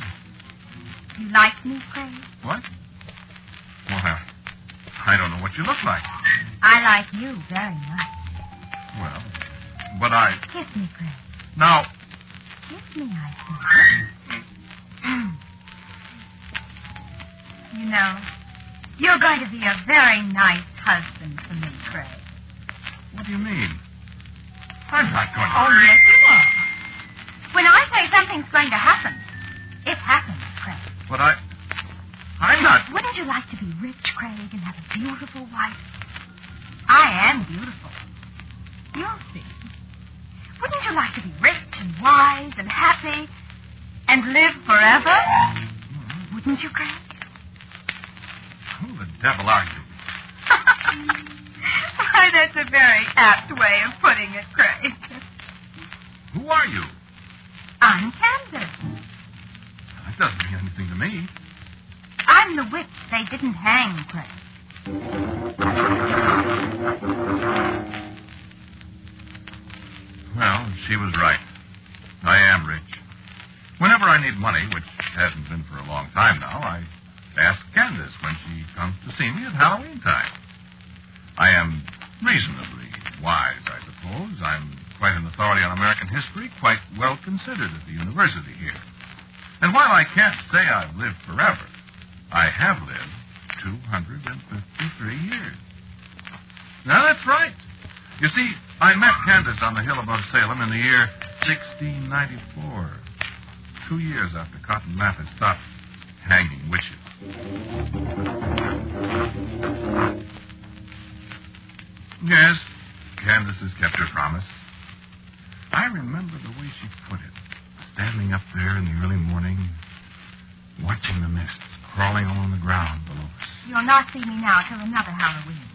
Speaker 20: You like me, Craig?
Speaker 18: What? Well, I don't know what you look like.
Speaker 20: I like you very much.
Speaker 18: Well, but I...
Speaker 20: Kiss me, Craig.
Speaker 18: Now...
Speaker 20: Kiss me, I say. You know, you're going to be a very nice husband for me, Craig.
Speaker 18: What do you mean? I'm not going to...
Speaker 20: Oh, yes, you are. When I say something's going to happen, it happens, Craig.
Speaker 18: But I'm not...
Speaker 20: Wouldn't you like to be rich, Craig, and have a beautiful wife? I am beautiful. You'll see. Wouldn't you like to be rich and wise and happy and live forever? Wouldn't you, Craig?
Speaker 18: Who the devil are you?
Speaker 20: Why, that's a very apt way of putting it, Craig.
Speaker 18: Who are you?
Speaker 20: I'm Candace.
Speaker 18: That doesn't mean anything to me.
Speaker 20: I'm the witch they didn't hang, Craig.
Speaker 18: Well, she was right. I am rich. Whenever I need money, which hasn't been for a long time now, I ask Candace when she comes to see me at Halloween time. I am reasonably wise, I suppose. I'm quite an authority on American history, quite well considered at the university here. And while I can't say I've lived forever, I have lived 253 years. Now, that's right. You see, I met Candace on the hill above Salem in the year 1694, 2 years after Cotton Mather stopped hanging witches. Yes, Candace has kept her promise. I remember the way she put it, standing up there in the early morning, watching the mists crawling along the ground below us.
Speaker 20: You'll not see me now till another Halloween.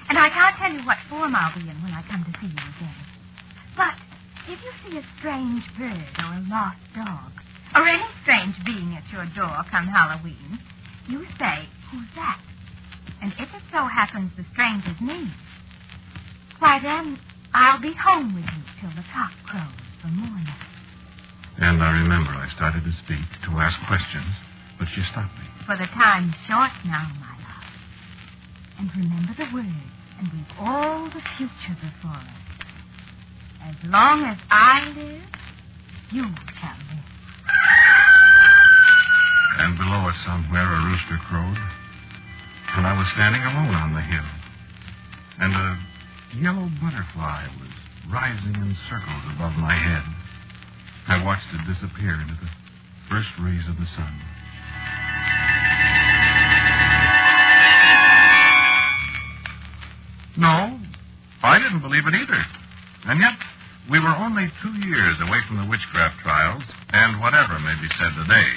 Speaker 20: And I can't tell you what form I'll be in when I come to see you again. But if you see a strange bird or a lost dog, or any strange being at your door come Halloween, you say, "Who's that?" And if it so happens the stranger's me, why then I'll be home with you till the cock crows for morning.
Speaker 18: And I remember I started to speak, to ask questions, but she stopped me.
Speaker 20: For the time's short now, my love. And remember the words, and we've all the future before us. As long as I live, you shall live.
Speaker 18: And below us somewhere a rooster crowed, and I was standing alone on the hill. And a yellow butterfly was rising in circles above my head. I watched it disappear into the first rays of the sun. No, I didn't believe it either. And yet, we were only 2 years away from the witchcraft trials, and whatever may be said today,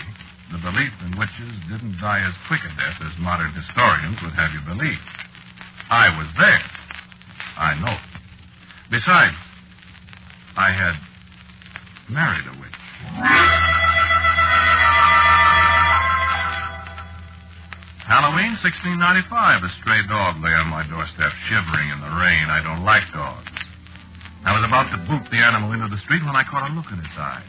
Speaker 18: the belief in witches didn't die as quick a death as modern historians would have you believe. I was there. I know. Besides, I had married a witch. Halloween, 1695. A stray dog lay on my doorstep, shivering in the rain. I don't like dogs. I was about to boot the animal into the street when I caught a look in its eyes.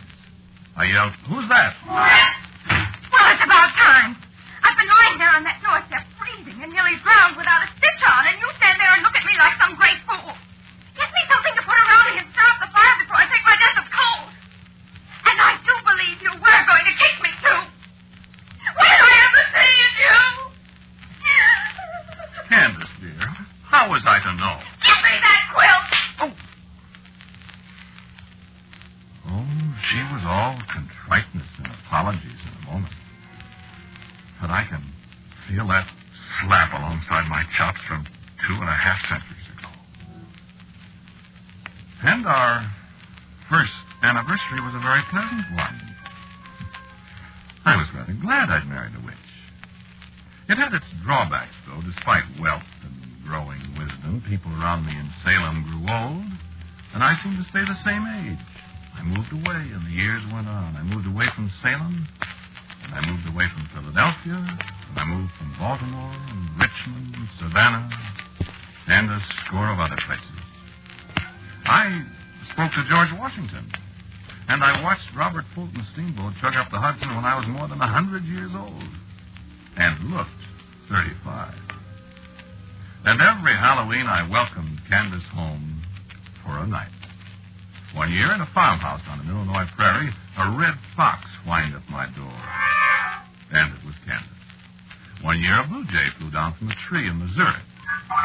Speaker 18: I yelled, "Who's that?"
Speaker 20: Well, it's about time. I've been lying there on that doorstep, freezing and nearly drowned without a stitch on, and you stand there and look at me like some great fool. Get me something to put around me and stir up the fire before I take my death of cold. And I do believe you were going to kick me, too. What did I ever say to you?
Speaker 18: Candace, dear, how was I to know?
Speaker 20: Give me that quilt.
Speaker 18: Oh, she was all contriteness and apologies in a moment. But I can feel that slap alongside my chops from 2.5 centuries ago. And our first anniversary was a very pleasant one. I was rather glad I'd married a witch. It had its drawbacks, though. Despite wealth and growing wisdom, people around me in Salem grew old, and I seemed to stay the same age. I moved away, and the years went on. I moved away from Salem, and I moved away from Philadelphia, I moved from Baltimore and Richmond and Savannah and a score of other places. I spoke to George Washington, and I watched Robert Fulton's steamboat chug up the Hudson when I was more than 100 years old and looked 35. And every Halloween I welcomed Candace home for a night. One year in a farmhouse on an Illinois prairie, a red fox whined at my door. And it was Candace. One year a blue jay flew down from a tree in Missouri.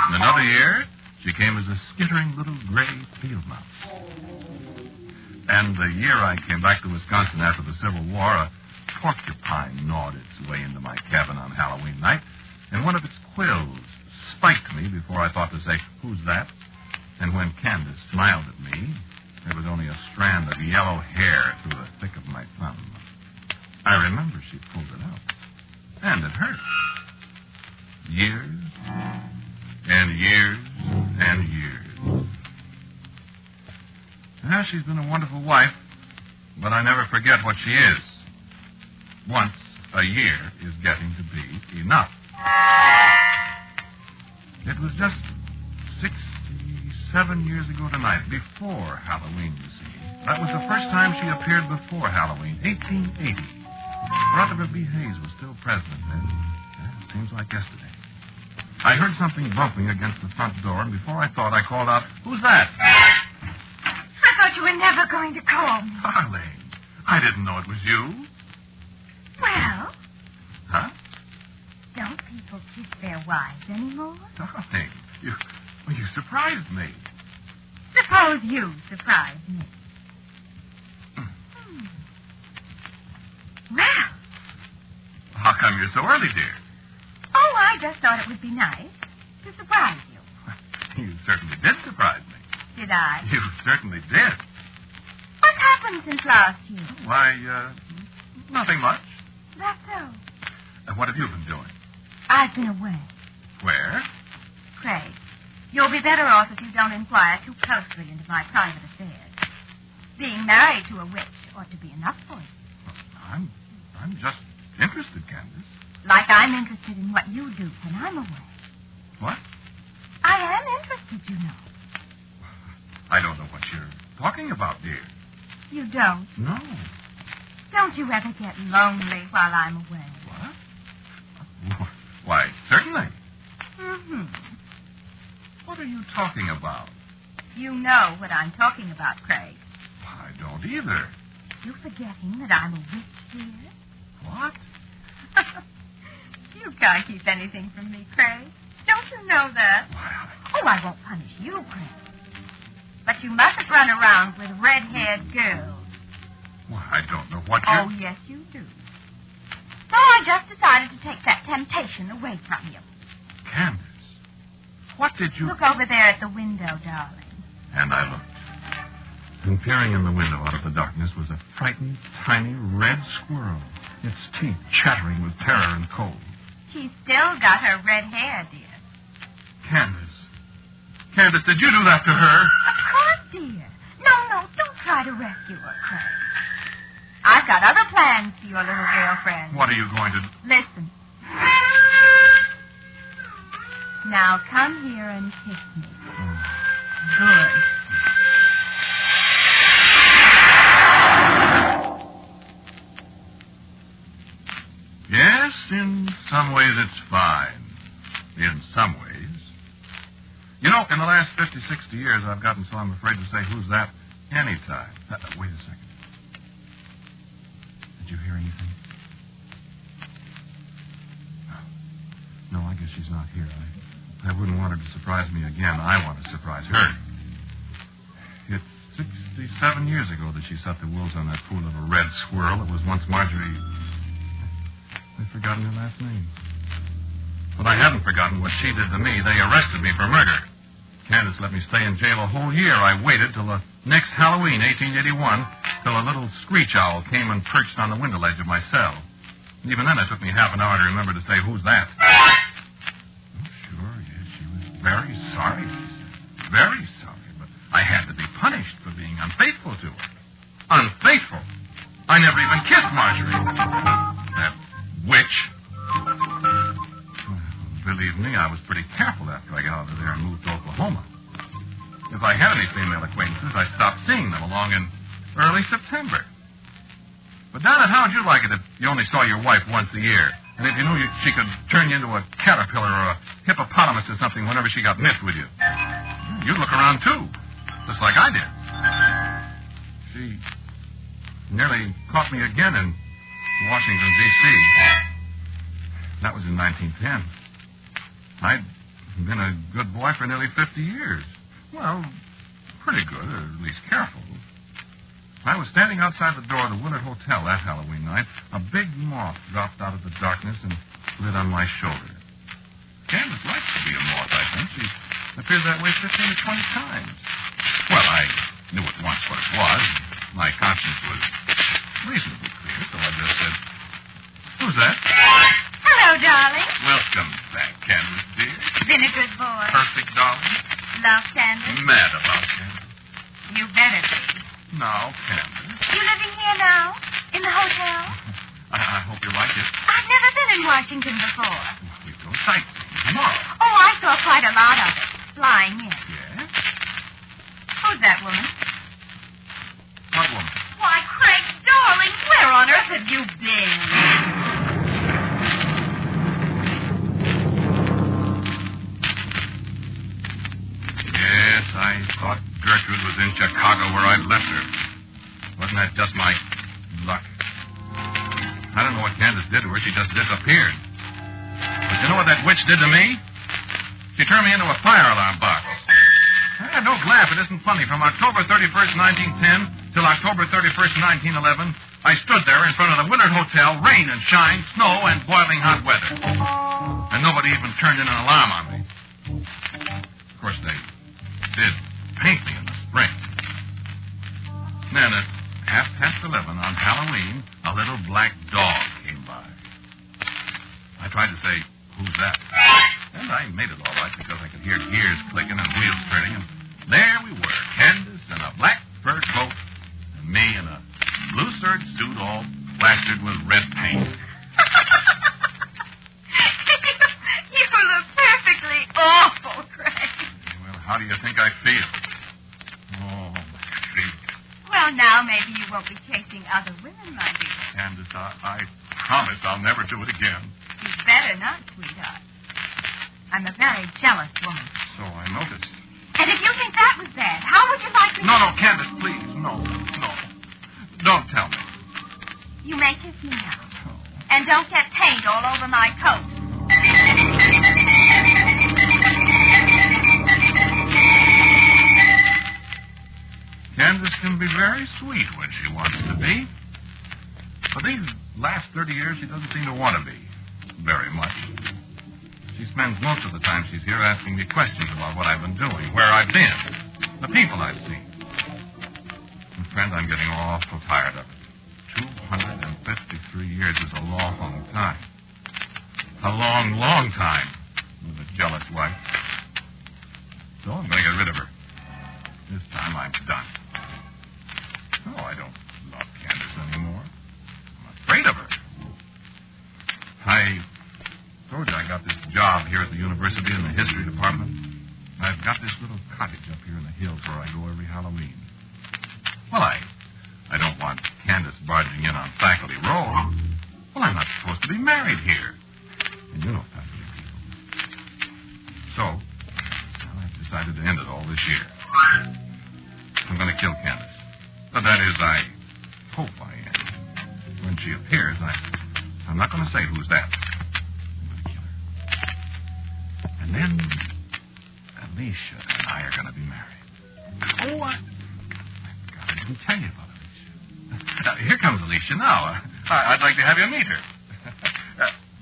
Speaker 18: And another year, she came as a skittering little gray field mouse. And the year I came back to Wisconsin after the Civil War, a porcupine gnawed its way into my cabin on Halloween night, and one of its quills spiked me before I thought to say, "Who's that?" And when Candace smiled at me, there was only a strand of yellow hair through the thick of my thumb. I remember she pulled it out. And it hurt. Years and years and years. Now, she's been a wonderful wife, but I never forget what she is. Once a year is getting to be enough. It was just 67 years ago tonight, before Halloween, you see. That was the first time she appeared before Halloween, 1880. Rutherford B. Hayes was still president then. Yeah, it seems like yesterday. I heard something bumping against the front door, and before I thought, I called out, "Who's that?"
Speaker 20: I thought you were never going to call me.
Speaker 18: Darling, I didn't know it was you.
Speaker 20: Well?
Speaker 18: Huh?
Speaker 20: Don't people kiss their wives anymore?
Speaker 18: Darling, you surprised me.
Speaker 20: Suppose you surprise me. Well.
Speaker 18: How come you're so early, dear?
Speaker 20: Oh, I just thought it would be nice to surprise you.
Speaker 18: You certainly did surprise me.
Speaker 20: Did I?
Speaker 18: You certainly did.
Speaker 20: What's happened since last year?
Speaker 18: Why, nothing much.
Speaker 20: That's so.
Speaker 18: What have you been doing?
Speaker 20: I've been away.
Speaker 18: Where?
Speaker 20: Craig, you'll be better off if you don't inquire too closely into my private affairs. Being married to a witch ought to be enough for you.
Speaker 18: I'm just interested, Candace.
Speaker 20: Like I'm interested in what you do when I'm away.
Speaker 18: What?
Speaker 20: I am interested, you know.
Speaker 18: I don't know what you're talking about, dear.
Speaker 20: You don't?
Speaker 18: No.
Speaker 20: Don't you ever get lonely while I'm away?
Speaker 18: What? Why, certainly.
Speaker 20: Mm-hmm.
Speaker 18: What are you talking about?
Speaker 20: You know what I'm talking about, Craig.
Speaker 18: I don't either.
Speaker 20: You forgetting that I'm a witch, dear?
Speaker 18: What?
Speaker 20: You can't keep anything from me, Craig. Don't you know that? Oh, I won't punish you, Craig. But you mustn't run around with red-haired girls.
Speaker 18: Well, I don't know what you...
Speaker 20: Oh, yes, you do. So I just decided to take that temptation away from you.
Speaker 18: Candace, what did you...
Speaker 20: Look over there at the window, darling.
Speaker 18: And I looked. And peering in the window out of the darkness was a frightened, tiny red squirrel, its teeth chattering with terror and cold.
Speaker 20: She's still got her red hair, dear.
Speaker 18: Candace, did you do that to her?
Speaker 20: Of course, dear. No, don't try to rescue her, Craig. I've got other plans for your little girlfriend.
Speaker 18: What are you going to do?
Speaker 20: Listen. Now come here and kiss me. Good.
Speaker 18: Yes, in some ways it's fine. In some ways. You know, in the last 50, 60 years, I've gotten so I'm afraid to say who's that anytime. Wait a second. Did you hear anything? No, I guess she's not here. I wouldn't want her to surprise me again. I want to surprise her. It's 67 years ago that she set the wolves on that poor little red squirrel. It was once Marjorie... I've forgotten her last name. But I haven't forgotten what she did to me. They arrested me for murder. Candace let me stay in jail a whole year. I waited till the next Halloween, 1881, till a little screech owl came and perched on the window ledge of my cell. And even then, it took me half an hour to remember to say, "Who's that?" Oh, sure, yes, she was very sorry, she said. Very sorry, but I had to be punished for being unfaithful to her. Unfaithful? I never even kissed Marjorie. That witch. me, I was pretty careful after I got out of there and moved to Oklahoma. If I had any female acquaintances, I stopped seeing them along in early September. But, Donna, how would you like it if you only saw your wife once a year? And if you knew she could turn you into a caterpillar or a hippopotamus or something whenever she got miffed with you? You'd look around, too, just like I did. She nearly caught me again in Washington, D.C. That was in 1910. I'd been a good boy for nearly 50 years. Well, pretty good, or at least careful. I was standing outside the door of the Willard Hotel that Halloween night. A big moth dropped out of the darkness and lit on my shoulder. Candace likes to be a moth, I think. She appeared that way 15 or 20 times. Well, I knew at once what it was. My conscience was reasonably clear, so I just said, "Who's that?"
Speaker 20: Hello, darling.
Speaker 18: Welcome back, Candace, dear.
Speaker 20: Been a good boy.
Speaker 18: Perfect, darling.
Speaker 20: Love Candace?
Speaker 18: Mad about Candace.
Speaker 20: You better be.
Speaker 18: No, Candace.
Speaker 20: You living here now? In the hotel?
Speaker 18: I hope you like it.
Speaker 20: I've never been in Washington before.
Speaker 18: We go sightseeing tomorrow.
Speaker 20: Oh, I saw quite a lot of it. Flying in.
Speaker 18: Yes?
Speaker 20: Who's that woman?
Speaker 18: What woman?
Speaker 20: Why, Craig, darling, where on earth have you been?
Speaker 18: Yes, I thought Gertrude was in Chicago where I'd left her. Wasn't that just my luck? I don't know what Candace did to her. She just disappeared. But you know what that witch did to me? She turned me into a fire alarm box. Don't laugh. It isn't funny. From October 31st, 1910 till October 31st, 1911, I stood there in front of the Willard Hotel, rain and shine, snow and boiling hot weather. And nobody even turned in an alarm on me. Of course, they did paint me in the spring. Then at 11:30 on Halloween, a little black dog came by. I tried to say, "Who's that?" And I made it all right because I could hear gears clicking and wheels turning. And there we were, Candace in a black fur coat and me in a blue serge suit all plastered with red paint.
Speaker 20: You look perfectly awful, Craig.
Speaker 18: Well, how do you think I feel? Oh, my feet.
Speaker 20: Well, now maybe you won't be chasing other women, my dear.
Speaker 18: Candace, I promise I'll never do it again.
Speaker 20: You better not, sweetheart. I'm a very jealous woman.
Speaker 18: So I noticed.
Speaker 20: And if you think that was bad, how would you like me
Speaker 18: No, Candace, please. No. Don't tell me.
Speaker 20: You may kiss me now. And don't get paint all over my coat.
Speaker 18: Candace can be very sweet when she wants to be. But these last 30 years, she doesn't seem to want to be very much. She spends most of the time she's here asking me questions about what I've been doing, where I've been, the people I've seen. And, friend, I'm getting awful tired of it. 253 years is a long time. A long, long time with a jealous wife. So I'm going to get rid of her. This time I'm done. No, I don't love Candace anymore. I'm afraid of her. I told you I got this job here at the university in the history department. I've got this little cottage up here in the hills where I go every Halloween. Well, I don't want Candace barging in on faculty row. Well, I'm not supposed to be married here. And you know faculty people. So, I've decided to end it all this year. I'm going to kill Candace. But that is, I hope I am. When she appears, I'm not going to say who's that. And then Alicia and I are going to be married. Oh, what? God, I didn't tell you about Alicia. Here comes Alicia now. I'd like to have you meet her.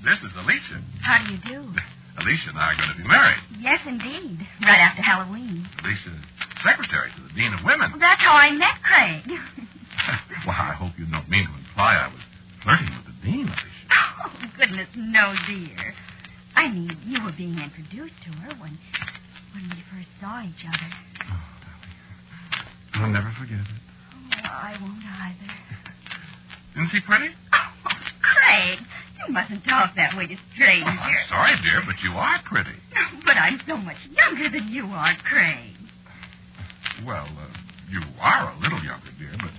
Speaker 18: This is Alicia.
Speaker 20: How do you do?
Speaker 18: Alicia and I are going to be married.
Speaker 20: Yes, indeed. Right after Halloween.
Speaker 18: Alicia's secretary to the Dean of Women.
Speaker 20: Well, that's how I met Craig.
Speaker 18: Well, I hope you don't mean to imply I was flirting with the Dean, Alicia.
Speaker 20: Oh, goodness, no, dear. I mean, you were being introduced to her when we first saw each other.
Speaker 18: Oh, darling. I'll never forget it.
Speaker 20: Oh, I won't either.
Speaker 18: Isn't she pretty?
Speaker 20: Oh, Craig, you You mustn't talk that way to strangers.
Speaker 18: Oh, I'm sorry, dear, but you are pretty.
Speaker 20: But I'm so much younger than you are, Craig.
Speaker 18: Well, you are a little younger, dear, but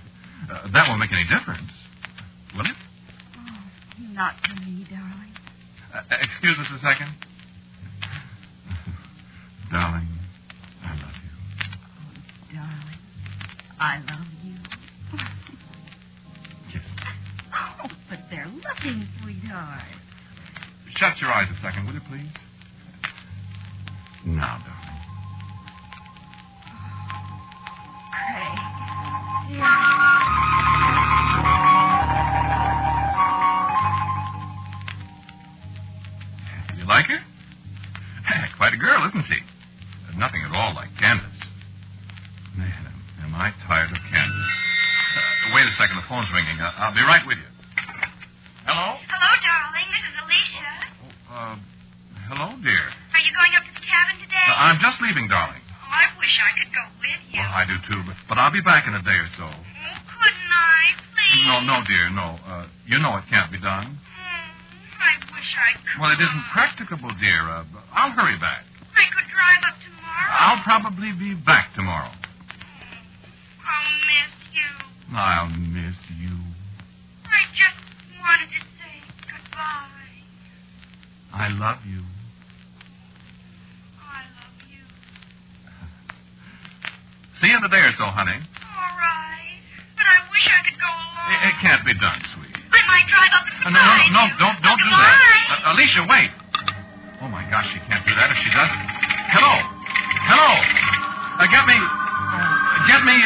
Speaker 18: that won't make any difference, will it?
Speaker 20: Oh, not to me, darling.
Speaker 18: Excuse us a second. Darling, I love you.
Speaker 20: Oh, darling, I love you.
Speaker 18: Kiss me.
Speaker 20: Oh, but they're looking, sweetheart.
Speaker 18: Shut your eyes a second, will you, please? Now, darling.
Speaker 20: Craig,
Speaker 18: You like her? Quite a girl, isn't she? Nothing at all like Candace. Man, am I tired of Candace. Wait a second, the phone's ringing. I'll be right with you. Hello?
Speaker 20: Hello, darling. This is Alicia.
Speaker 18: Hello, dear.
Speaker 20: Are you going up to the cabin today?
Speaker 18: I'm just leaving, darling.
Speaker 20: Oh, I wish I could go with you.
Speaker 18: Well, I do too, but I'll be back in a day or so.
Speaker 20: Oh, couldn't I, please?
Speaker 18: No, dear, no. You know it can't be done.
Speaker 20: I wish I could.
Speaker 18: Well, it isn't practicable, dear. I'll hurry back.
Speaker 20: I could drive up tomorrow.
Speaker 18: I'll probably be back tomorrow.
Speaker 20: I'll miss you.
Speaker 18: I'll miss you.
Speaker 20: I just wanted to say goodbye.
Speaker 18: I love you.
Speaker 20: I love you.
Speaker 18: See you in a day or so, honey.
Speaker 20: All right. But I wish I could go along.
Speaker 18: It can't be done, sweet.
Speaker 20: I might drive up and
Speaker 18: No, don't do that. Alicia, wait. Oh, my gosh, she can't do that if she does. Hello. Get me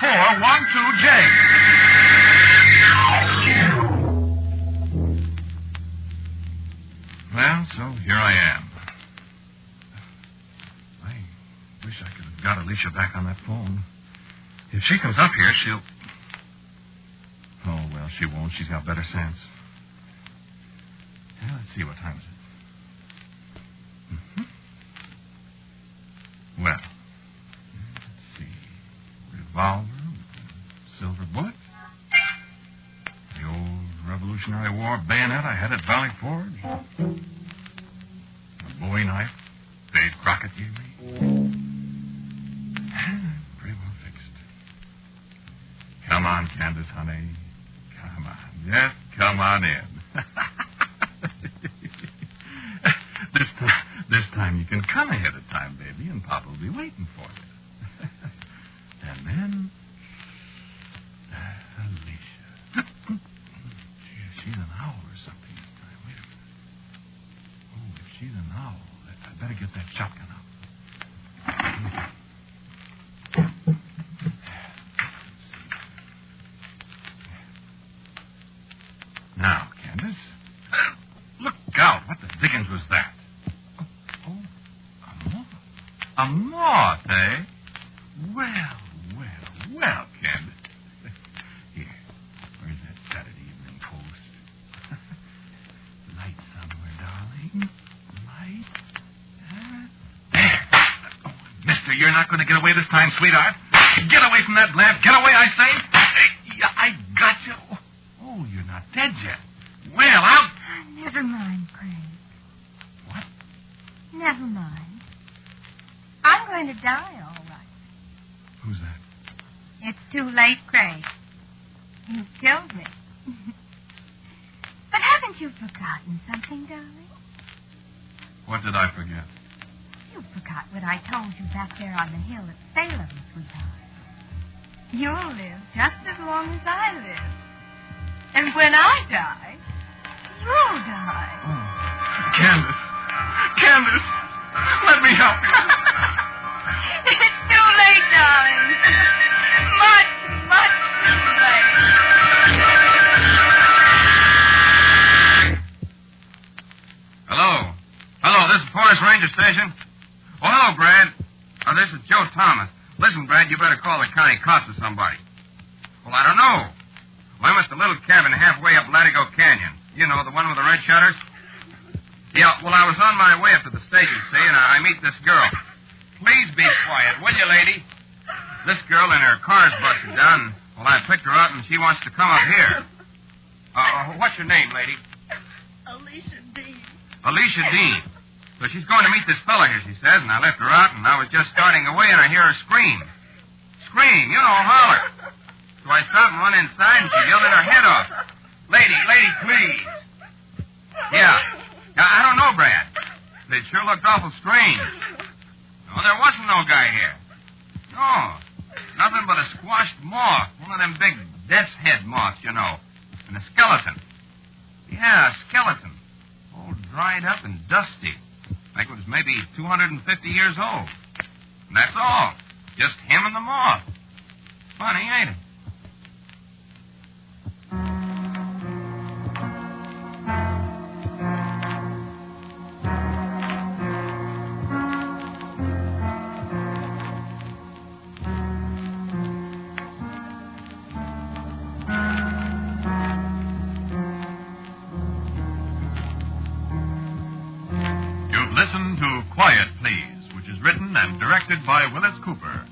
Speaker 18: 3412J. Well, so here I am. I wish I could have got Alicia back on that phone. If she comes up here, she'll... Oh, well, she won't. She's got better sense. Yeah, let's see, what time is it? Well, let's see. Revolver, silver bullet. The old Revolutionary War bayonet I had at Valley Forge. A Bowie knife Dave Crockett gave me. Pretty well fixed. Come on, Candace, honey. Come on. Yes, come on in. This time you can come ahead of time, baby, and Papa will be waiting for you. And then... Alicia. Gee, if she's an owl or something this time. Wait a minute. Oh, if she's an owl, I'd better get that shotgun out. Now, Candace. Look out. What the dickens was that? Oh, a moth. A moth, eh? Well, Candace. Here. Where's that Saturday Evening Post? Light somewhere, darling. Light. There. Oh, mister, you're not going to get away this time, sweetheart. Get away from that lamp. Get away, I say. I got you. Oh, you're not dead yet. Well, I'll...
Speaker 20: Never mind, Craig.
Speaker 18: What?
Speaker 20: Never mind. I'm going to die, all right.
Speaker 18: Who's that?
Speaker 20: It's too late, Craig. You've killed me. But haven't you forgotten something, darling?
Speaker 18: What did I forget?
Speaker 20: You forgot what I told you back there on the hill at Salem, sweetheart. You'll live just as long as I live. And when I die, you'll die.
Speaker 18: Oh. Candace, let me help you.
Speaker 20: It's too late, darling. Much too late.
Speaker 1: Hello, this is Forest Ranger Station. Oh, hello, Brad. This is Joe Thomas. Listen, Brad, you better call the county cops or somebody. Well, I don't know. Well, I'm at the little cabin halfway up Latigo Canyon. You know, the one with the red shutters? Yeah, well, I was on my way up to the station, see, and I meet this girl. Please be quiet, will you, lady? This girl and her car's busted down. Well, I picked her up, and she wants to come up here. What's your name, lady?
Speaker 16: Alicia Dean.
Speaker 1: Alicia Dean. So she's going to meet this fella here, she says, and I left her out, and I was just starting away, and I hear her scream. Scream, holler. So I stopped and went inside, and she yelled her head off. Lady, please. Yeah. I don't know, Brad. It sure looked awful strange. No, there wasn't no guy here. No. Nothing but a squashed moth. One of them big death's head moths, And a skeleton. Yeah, a skeleton. All dried up and dusty. Like it was maybe 250 years old. And that's all. Just him and the moth. Funny, ain't it?
Speaker 18: Listen to Quiet Please, which is written and directed by Willis Cooper.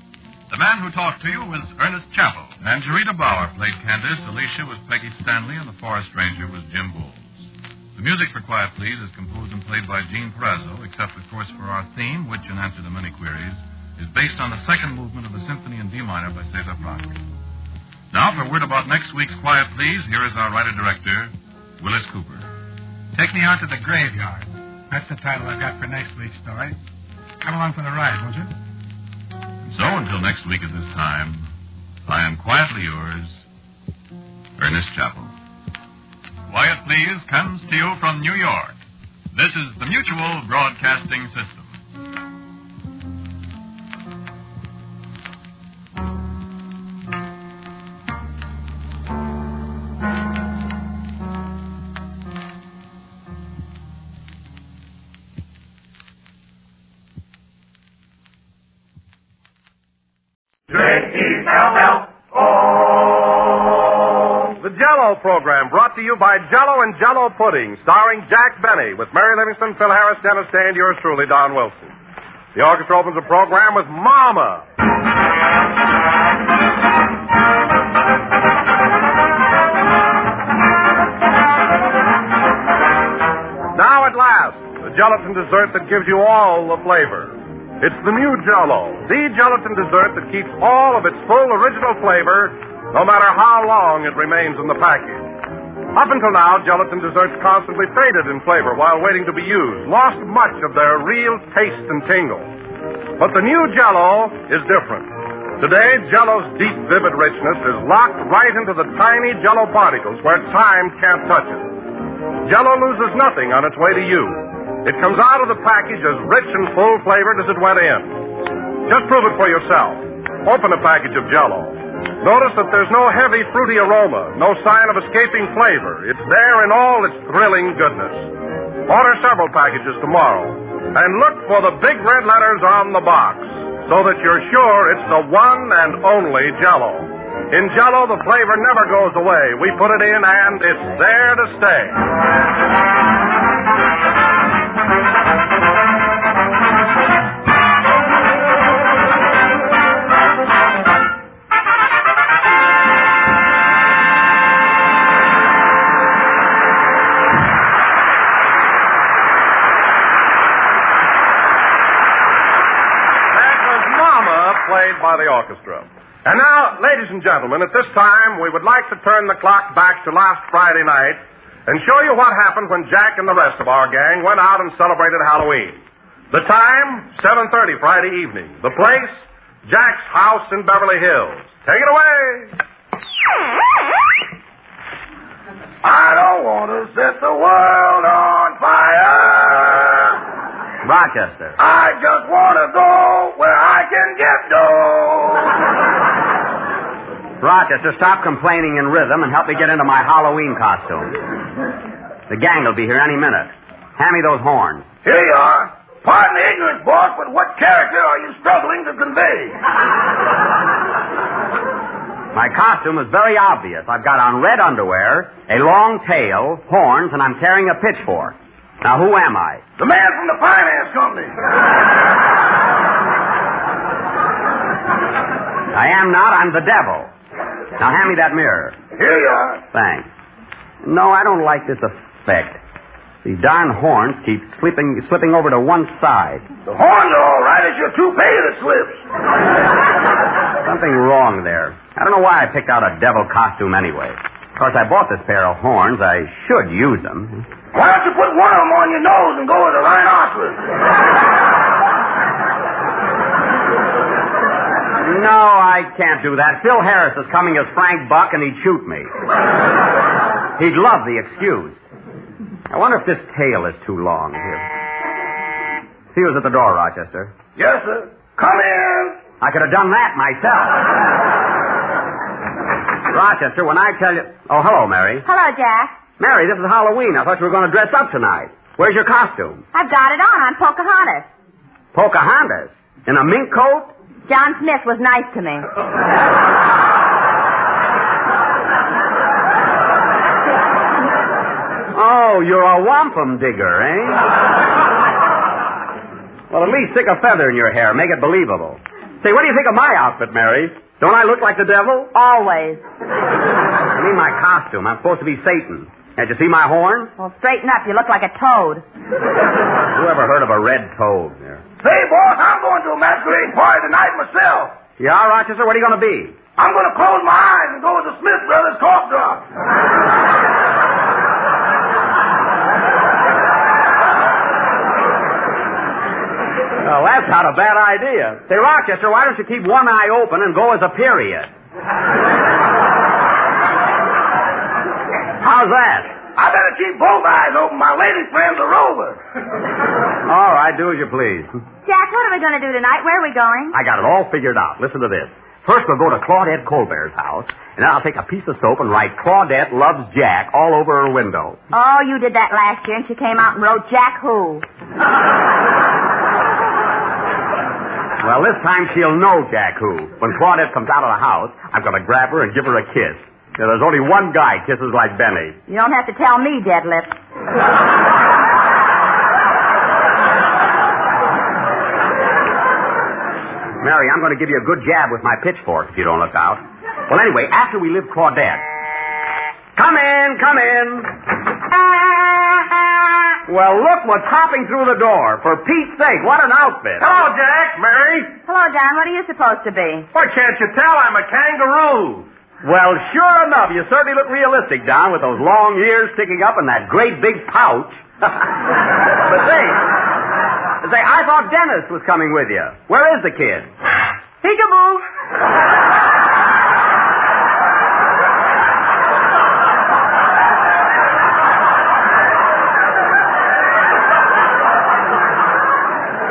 Speaker 18: The man who talked to you was Ernest Chappell. And Jarita Bauer played Candace, Alicia was Peggy Stanley, and the forest ranger was Jim Bowles. The music for Quiet Please is composed and played by Gene Perezzo, except, of course, for our theme, which, in answer to many queries, is based on the second movement of the Symphony in D minor by Cesar Franck. Now, for word about next week's Quiet Please, here is our writer-director, Willis Cooper.
Speaker 17: Take me out to the graveyard. That's the title I've got for next week's story. Come along for the ride, won't you?
Speaker 18: So, until next week at this time, I am quietly yours, Ernest Chappell. Quiet Please comes to you from New York. This is the Mutual Broadcasting System.
Speaker 21: Program brought to you by Jell-O and Jell-O Pudding, starring Jack Benny, with Mary Livingston, Phil Harris, Dennis Day, and yours truly, Don Wilson. The orchestra opens the program with Mama. Now at last, the gelatin dessert that gives you all the flavor. It's the new Jell-O, the gelatin dessert that keeps all of its full original flavor, no matter how long it remains in the package. Up until now, gelatin desserts constantly faded in flavor while waiting to be used, lost much of their real taste and tingle. But the new Jell-O is different. Today, Jell-O's deep, vivid richness is locked right into the tiny Jell-O particles where time can't touch it. Jell-O loses nothing on its way to you. It comes out of the package as rich and full-flavored as it went in. Just prove it for yourself. Open a package of Jell-O. Notice that there's no heavy, fruity aroma, no sign of escaping flavor. It's there in all its thrilling goodness. Order several packages tomorrow, and look for the big red letters on the box, so that you're sure it's the one and only Jell-O. In Jell-O, the flavor never goes away. We put it in, and it's there to stay. By the orchestra. And now, ladies and gentlemen, at this time, we would like to turn the clock back to last Friday night and show you what happened when Jack and the rest of our gang went out and celebrated Halloween. The time, 7:30 Friday evening. The place, Jack's house in Beverly Hills. Take it away.
Speaker 22: I don't want to set the world on fire.
Speaker 23: Rochester.
Speaker 22: I just want to go where I can get dough.
Speaker 23: Rochester, stop complaining in rhythm and help me get into my Halloween costume. The gang will be here any minute. Hand me those horns.
Speaker 22: Here you are. Pardon the ignorance, boss, but what character are you struggling to convey?
Speaker 23: My costume is very obvious. I've got on red underwear, a long tail, horns, and I'm carrying a pitchfork. Now, who am I?
Speaker 22: The man from the finance company.
Speaker 23: I am not. I'm the devil. Now, hand me that mirror.
Speaker 22: Here you are.
Speaker 23: Thanks. No, I don't like this effect. These darn horns keep slipping over to one side.
Speaker 22: The horns are all right. It's your toupee that slips.
Speaker 23: Something wrong there. I don't know why I picked out a devil costume anyway. Of course, I bought this pair of horns. I should use them.
Speaker 22: Why don't you put one of them on your nose and go as a rhinoceros?
Speaker 23: No, I can't do that. Phil Harris is coming as Frank Buck, and he'd shoot me. He'd love the excuse. I wonder if this tail is too long. Here. See who's at the door, Rochester.
Speaker 22: Yes, sir. Come in.
Speaker 23: I could have done that myself. Rochester, when I tell you... Oh, hello, Mary.
Speaker 20: Hello, Jack.
Speaker 23: Mary, this is Halloween. I thought you were going to dress up tonight. Where's your costume?
Speaker 20: I've got it on. I'm Pocahontas.
Speaker 23: Pocahontas? In a mink coat?
Speaker 20: John Smith was nice to me.
Speaker 23: Oh, you're a wampum digger, eh? Well, at least stick a feather in your hair. Make it believable. Say, what do you think of my outfit, Mary? Don't I look like the devil?
Speaker 20: Always.
Speaker 23: I mean my costume. I'm supposed to be Satan. Had you see my horn?
Speaker 20: Well, straighten up. You look like a toad.
Speaker 23: Who ever heard of a red toad? There.
Speaker 22: Say, boss, I'm going to a masquerade party tonight myself.
Speaker 23: Yeah, Rochester, what are you going to be?
Speaker 22: I'm going to close my eyes and go with the Smith Brothers cough drop.
Speaker 23: Well, that's not a bad idea. Say, Rochester, why don't you keep one eye open and go as a period? How's that?
Speaker 22: I better keep both eyes open. My lady friend's a rover.
Speaker 23: All right, do as you please.
Speaker 20: Jack, what are we going to do tonight? Where are we going?
Speaker 23: I got it all figured out. Listen to this. First, we'll go to Claudette Colbert's house, and then I'll take a piece of soap and write Claudette loves Jack all over her window.
Speaker 20: Oh, you did that last year, and she came out and wrote Jack who?
Speaker 23: Well, this time she'll know Jack who. When Claudette comes out of the house, I'm going to grab her and give her a kiss. Now, there's only one guy kisses like Benny.
Speaker 20: You don't have to tell me, Deadlift.
Speaker 23: Mary, I'm going to give you a good jab with my pitchfork if you don't look out. Well, anyway, after we leave Claudette... Come in, come in. Well, look what's hopping through the door. For Pete's sake, what an outfit.
Speaker 21: Hello, Jack, Mary.
Speaker 20: Hello, John. What are you supposed to be?
Speaker 21: Why, can't you tell I'm a kangaroo?
Speaker 23: Well, sure enough, you certainly look realistic, Don, with those long ears sticking up and that great big pouch. But say, I thought Dennis was coming with you. Where is the kid?
Speaker 20: Peekaboo.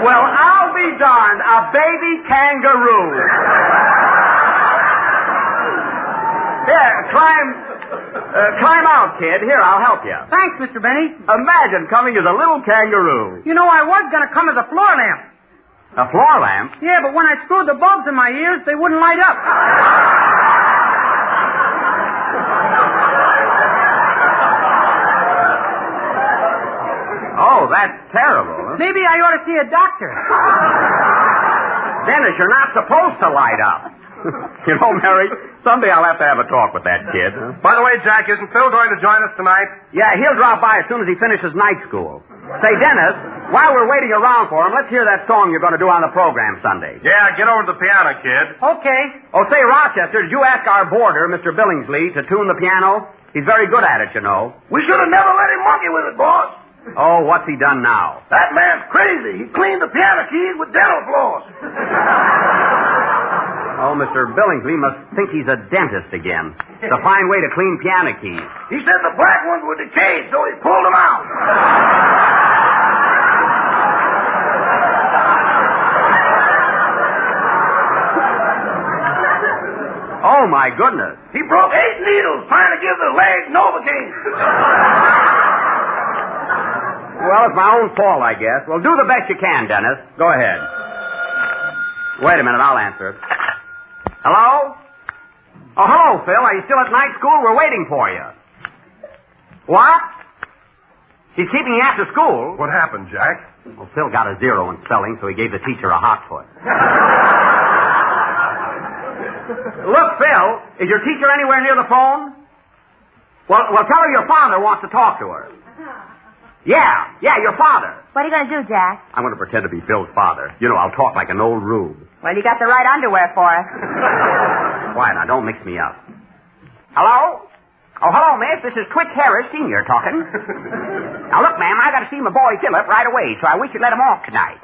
Speaker 23: Well, I'll be darned. A baby kangaroo. Here, climb out, kid. Here, I'll help you.
Speaker 11: Thanks, Mr. Benny.
Speaker 23: Imagine coming as a little kangaroo.
Speaker 11: You know, I was going to come as a floor lamp.
Speaker 23: A floor lamp?
Speaker 11: Yeah, but when I screwed the bulbs in my ears, they wouldn't light up.
Speaker 23: Oh, that's terrible. Huh?
Speaker 11: Maybe I ought to see a doctor.
Speaker 23: Dennis, you're not supposed to light up. You know, Mary, someday I'll have to have a talk with that kid. Huh?
Speaker 21: By the way, Jack, isn't Phil going to join us tonight?
Speaker 23: Yeah, he'll drop by as soon as he finishes night school. Say, Dennis, while we're waiting around for him, let's hear that song you're going to do on the program Sunday.
Speaker 21: Yeah, get over to the piano, kid.
Speaker 11: Okay.
Speaker 23: Oh, say, Rochester, did you ask our boarder, Mr. Billingsley, to tune the piano? He's very good at it, you know.
Speaker 22: We should have never let him monkey with it, boss.
Speaker 23: Oh, what's he done now?
Speaker 22: That man's crazy. He cleaned the piano keys with dental floss.
Speaker 23: Oh, Mr. Billingsley must think he's a dentist again. It's a fine way to clean piano keys.
Speaker 22: He said the black ones were decayed, so he pulled them out.
Speaker 23: Oh, my goodness.
Speaker 22: He broke 8 needles trying to give the leg Novocaine.
Speaker 23: Well, it's my own fault, I guess. Well, do the best you can, Dennis. Go ahead. Wait a minute, I'll answer it. Hello? Oh, hello, Phil. Are you still at night school? We're waiting for you. What? He's keeping you after school?
Speaker 21: What happened, Jack?
Speaker 23: Well, Phil got a 0 in spelling, so he gave the teacher a hot foot. Look, Phil, is your teacher anywhere near the phone? Well, tell her your father wants to talk to her. Yeah, your father.
Speaker 20: What are you going to do, Jack?
Speaker 23: I'm going to pretend to be Phil's father. You know, I'll talk like an old rube.
Speaker 20: Well, you got the right underwear for it.
Speaker 23: Quiet now, don't mix me up. Hello? Oh, hello, miss. This is Twitch Harris Sr. talking. Now, look, ma'am, I got to see my boy Philip right away, so I wish you'd let him off tonight.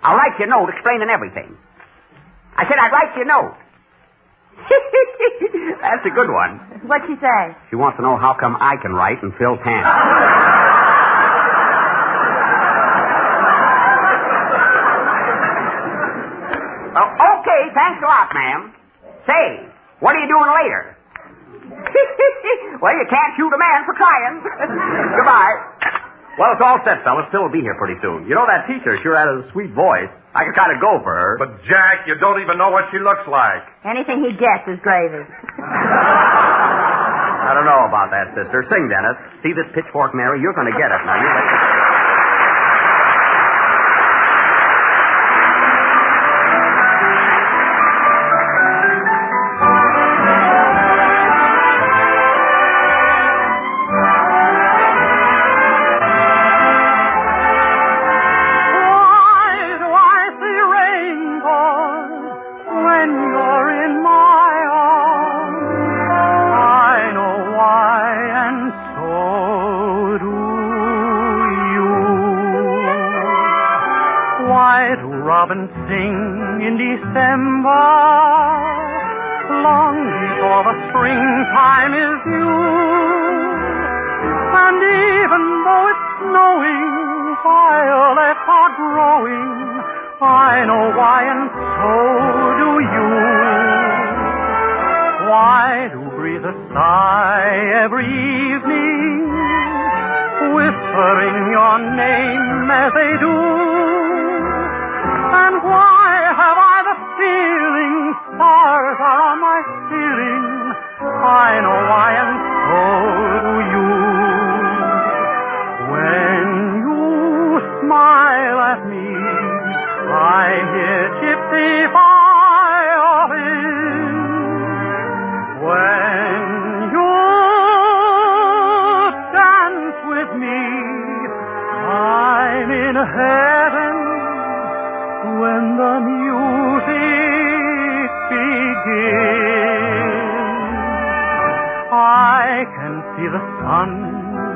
Speaker 23: I'll write you a note explaining everything. I said I'd write you a note. That's a good one.
Speaker 20: What'd she say?
Speaker 23: She wants to know how come I can write and Phil can't. Okay, thanks a lot, ma'am. Say, what are you doing later? Well, you can't shoot a man for trying. Goodbye. Well, it's all set, fellas. Phil will be here pretty soon. You know, that teacher sure has a sweet voice. I could kind of go for her.
Speaker 21: But, Jack, you don't even know what she looks like.
Speaker 20: Anything he gets is gravy.
Speaker 23: I don't know about that, sister. Sing, Dennis. See this pitchfork, Mary? You're going to get it. Now, you let...
Speaker 6: robin sing in December, long before the springtime is due. And even though it's snowing, violets are growing. I know why, and so do you. Why do breathe a sigh every evening, whispering your name as they do? And why have I the feeling stars are on my ceiling? I know why, and so do you. When you smile at me, I hear gypsy violins. When you dance with me, I'm in heaven. When the music begins, I can see the sun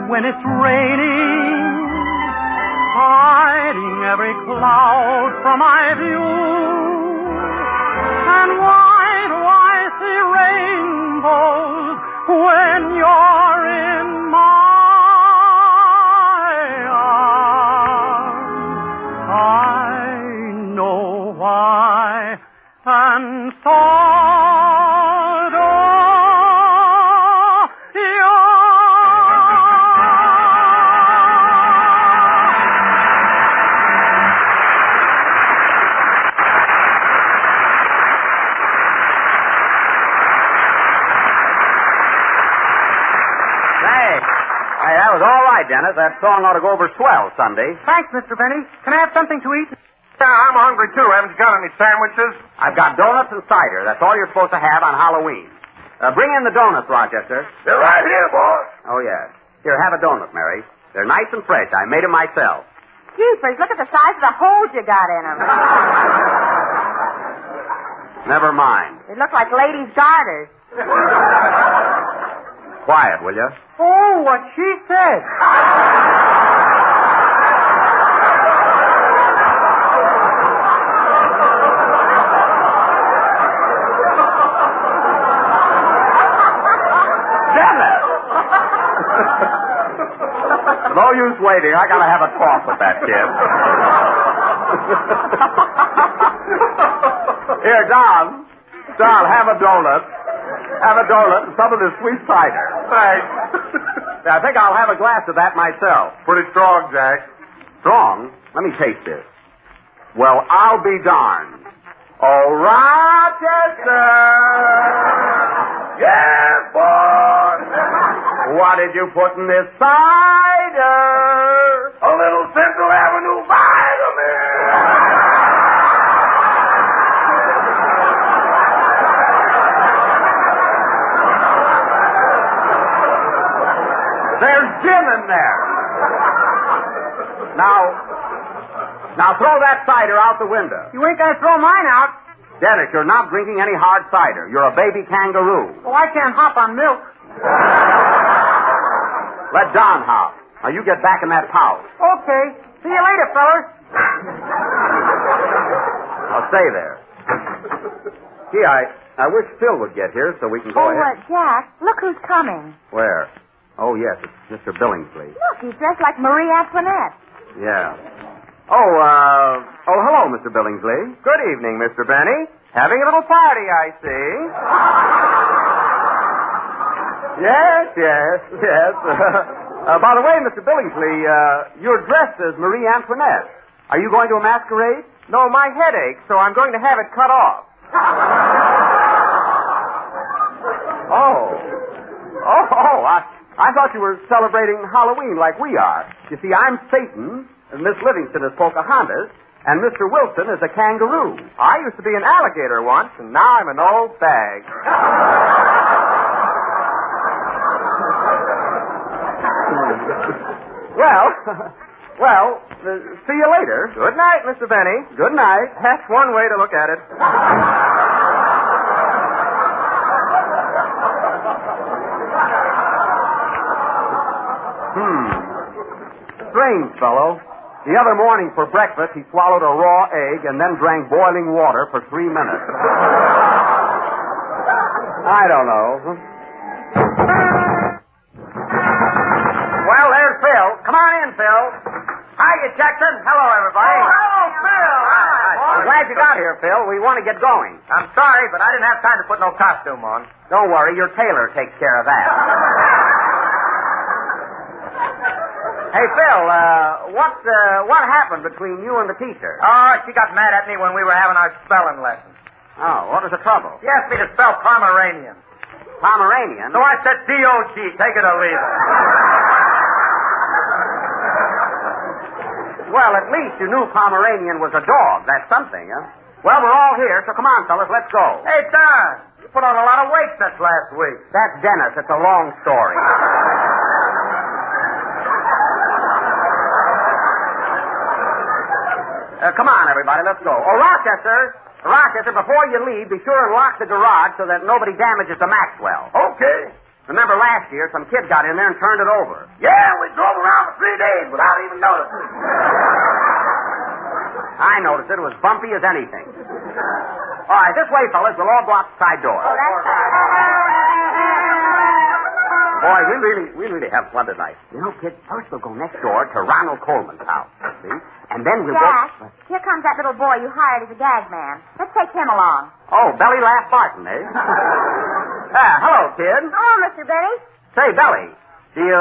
Speaker 6: when it's raining, hiding every cloud from my view. And why do I see rainbows when you're in my and so do you.
Speaker 23: Hey, that was all right, Dennis. That song ought to go over swell Sunday.
Speaker 11: Thanks, Mr. Benny. Can I have something to eat?
Speaker 21: Yeah, I'm hungry, too. Haven't you got any sandwiches?
Speaker 23: I've got donuts and cider. That's all you're supposed to have on Halloween. Bring in the donuts, Rochester.
Speaker 22: They're right here, boss.
Speaker 23: Oh, yes. Here, have a donut, Mary. They're nice and fresh. I made them myself.
Speaker 20: Jeepers, look at the size of the holes you got in them.
Speaker 23: Never mind.
Speaker 20: They look like ladies' garters.
Speaker 23: Quiet, will you?
Speaker 11: Oh, what she said.
Speaker 23: No use waiting. I gotta have a talk with that kid. Here, Don, have a donut. Have a donut and some of this sweet cider.
Speaker 21: Thanks.
Speaker 23: I think I'll have a glass of that myself.
Speaker 21: Pretty strong, Jack.
Speaker 23: Strong? Let me taste this. Well, I'll be darned. Oh, Rochester!
Speaker 22: Yes, boy!
Speaker 23: What did you put in this cider?
Speaker 22: A little Central Avenue vitamin!
Speaker 23: There's gin in there. Now throw that cider out the window.
Speaker 11: You ain't gonna throw mine out.
Speaker 23: Dennis, you're not drinking any hard cider. You're a baby kangaroo.
Speaker 11: Oh, I can't hop on milk.
Speaker 23: Let Don hop. Now you get back in that pouch.
Speaker 11: Okay. See you later, fellas.
Speaker 23: I'll stay there. Gee, I wish Phil would get here so we can go ahead.
Speaker 20: Jack, look who's coming.
Speaker 23: Where? Oh, yes, it's Mr. Billingsley.
Speaker 20: Look, he's dressed like Marie Antoinette.
Speaker 23: Yeah. Oh, hello, Mr. Billingsley.
Speaker 10: Good evening, Mr. Benny. Having a little party, I see.
Speaker 23: Yes. By the way, Mr. Billingsley, you're dressed as Marie Antoinette. Are you going to a masquerade?
Speaker 10: No, my head aches, so I'm going to have it cut off.
Speaker 23: I thought you were celebrating Halloween like we are. You see, I'm Satan, and Miss Livingston is Pocahontas, and Mr. Wilson is a kangaroo.
Speaker 10: I used to be an alligator once, and now I'm an old bag.
Speaker 23: Well, see you later.
Speaker 10: Good night, Mr. Benny.
Speaker 23: Good night.
Speaker 10: That's one way to look at it.
Speaker 23: Strange fellow. The other morning for breakfast, he swallowed a raw egg and then drank boiling water for 3 minutes. I don't know.
Speaker 10: Well, there's Phil. Come on in, Phil. Hiya, Jackson. Hello, everybody.
Speaker 23: Oh, hello, Phil.
Speaker 10: Hi.
Speaker 23: I'm glad you got here, Phil. We want to get going.
Speaker 10: I'm sorry, but I didn't have time to put no costume on.
Speaker 23: Don't worry, your tailor takes care of that. Hey, Phil, what happened between you and the teacher?
Speaker 10: Oh, she got mad at me when we were having our spelling lesson.
Speaker 23: Oh, what was the trouble?
Speaker 10: She asked me to spell Pomeranian.
Speaker 23: Pomeranian?
Speaker 10: So I said D-O-G. Take it or leave it.
Speaker 23: Well, at least you knew Pomeranian was a dog. That's something, huh? Well, we're all here, so come on, fellas, let's go.
Speaker 10: Hey, Don, you put on a lot of weight since last week.
Speaker 23: That's Dennis. It's a long story. Come on, everybody, let's go. Oh, Rochester, before you leave, be sure and lock the garage so that nobody damages the Maxwell.
Speaker 22: Okay.
Speaker 23: Remember last year, some kid got in there and turned it over.
Speaker 22: Yeah, we drove around for 3 days without even noticing.
Speaker 23: I noticed it. It was bumpy as anything. All right, this way, fellas. We'll all go out the side door.
Speaker 20: Oh, that's right.
Speaker 23: Boy, we really have fun tonight. You know, kid, first we'll go next door to Ronald Coleman's house, see? And then we'll
Speaker 20: Jack,
Speaker 23: go...
Speaker 20: here comes that little boy you hired as a gag man. Let's take him along.
Speaker 23: Oh, Belly Laugh Barton, eh? Hello, kid.
Speaker 20: Hello, Mr. Benny.
Speaker 23: Say, Belly, do you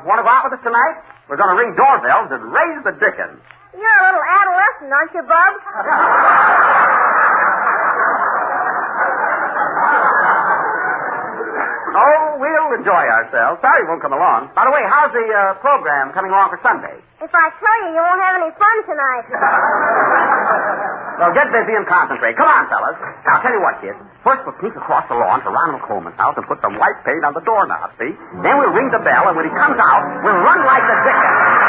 Speaker 23: want to go out with us tonight? We're going to ring doorbells and raise the dickens.
Speaker 20: You're a little adolescent, aren't you, Bub?
Speaker 23: Oh, we'll enjoy ourselves. Sorry you won't come along. By the way, how's the program coming along for Sunday?
Speaker 20: If I tell you, you won't have any fun tonight.
Speaker 23: Well, get busy and concentrate. Come on, fellas. Now, I'll tell you what, kid. First, we'll sneak across the lawn to Ronald Coleman's house and put some white paint on the doorknob, see? Then we'll ring the bell, and when he comes out, we'll run like the dickens.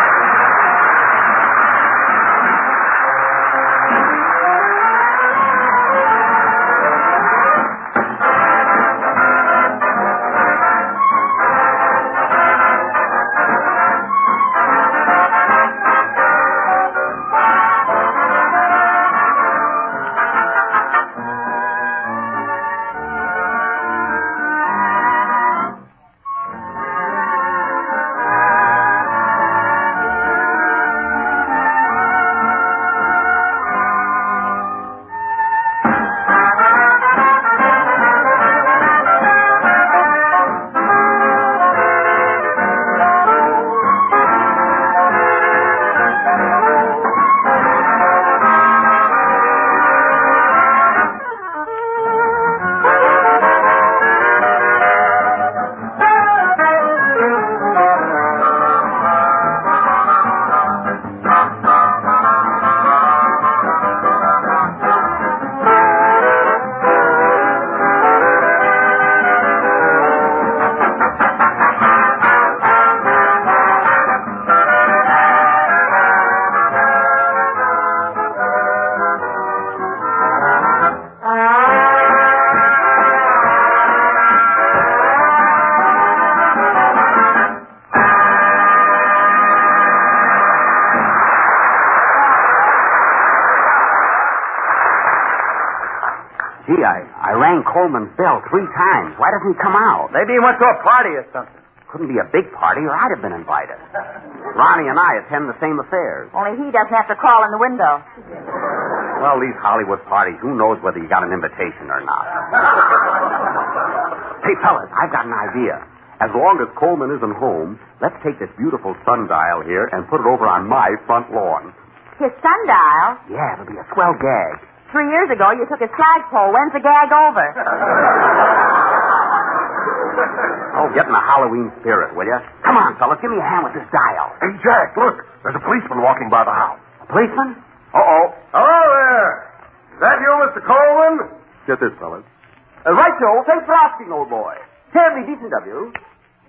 Speaker 23: Gee, I rang Coleman's bell 3 times. Why doesn't he come out?
Speaker 10: Maybe he went to a party or something.
Speaker 23: Couldn't be a big party, or I'd have been invited. Ronnie and I attend the same affairs.
Speaker 11: Only he doesn't have to crawl in the window.
Speaker 23: Well, these Hollywood parties, who knows whether you got an invitation or not. Hey, fellas, I've got an idea. As long as Coleman isn't home, let's take this beautiful sundial here and put it over on my front lawn.
Speaker 11: His sundial?
Speaker 23: Yeah, it'll be a swell gag.
Speaker 11: 3 years ago, you took his flagpole. When's the gag over?
Speaker 23: Oh, get in the Halloween spirit, will you? Come on, fellas, give me a hand with this dial.
Speaker 21: Hey, Jack, look. There's a policeman walking by the house.
Speaker 23: A policeman?
Speaker 21: Uh-oh. Hello there. Is that you, Mr. Coleman?
Speaker 23: Get this, fellas. Right, Joe. Thanks for asking, old boy. Terribly decent of you.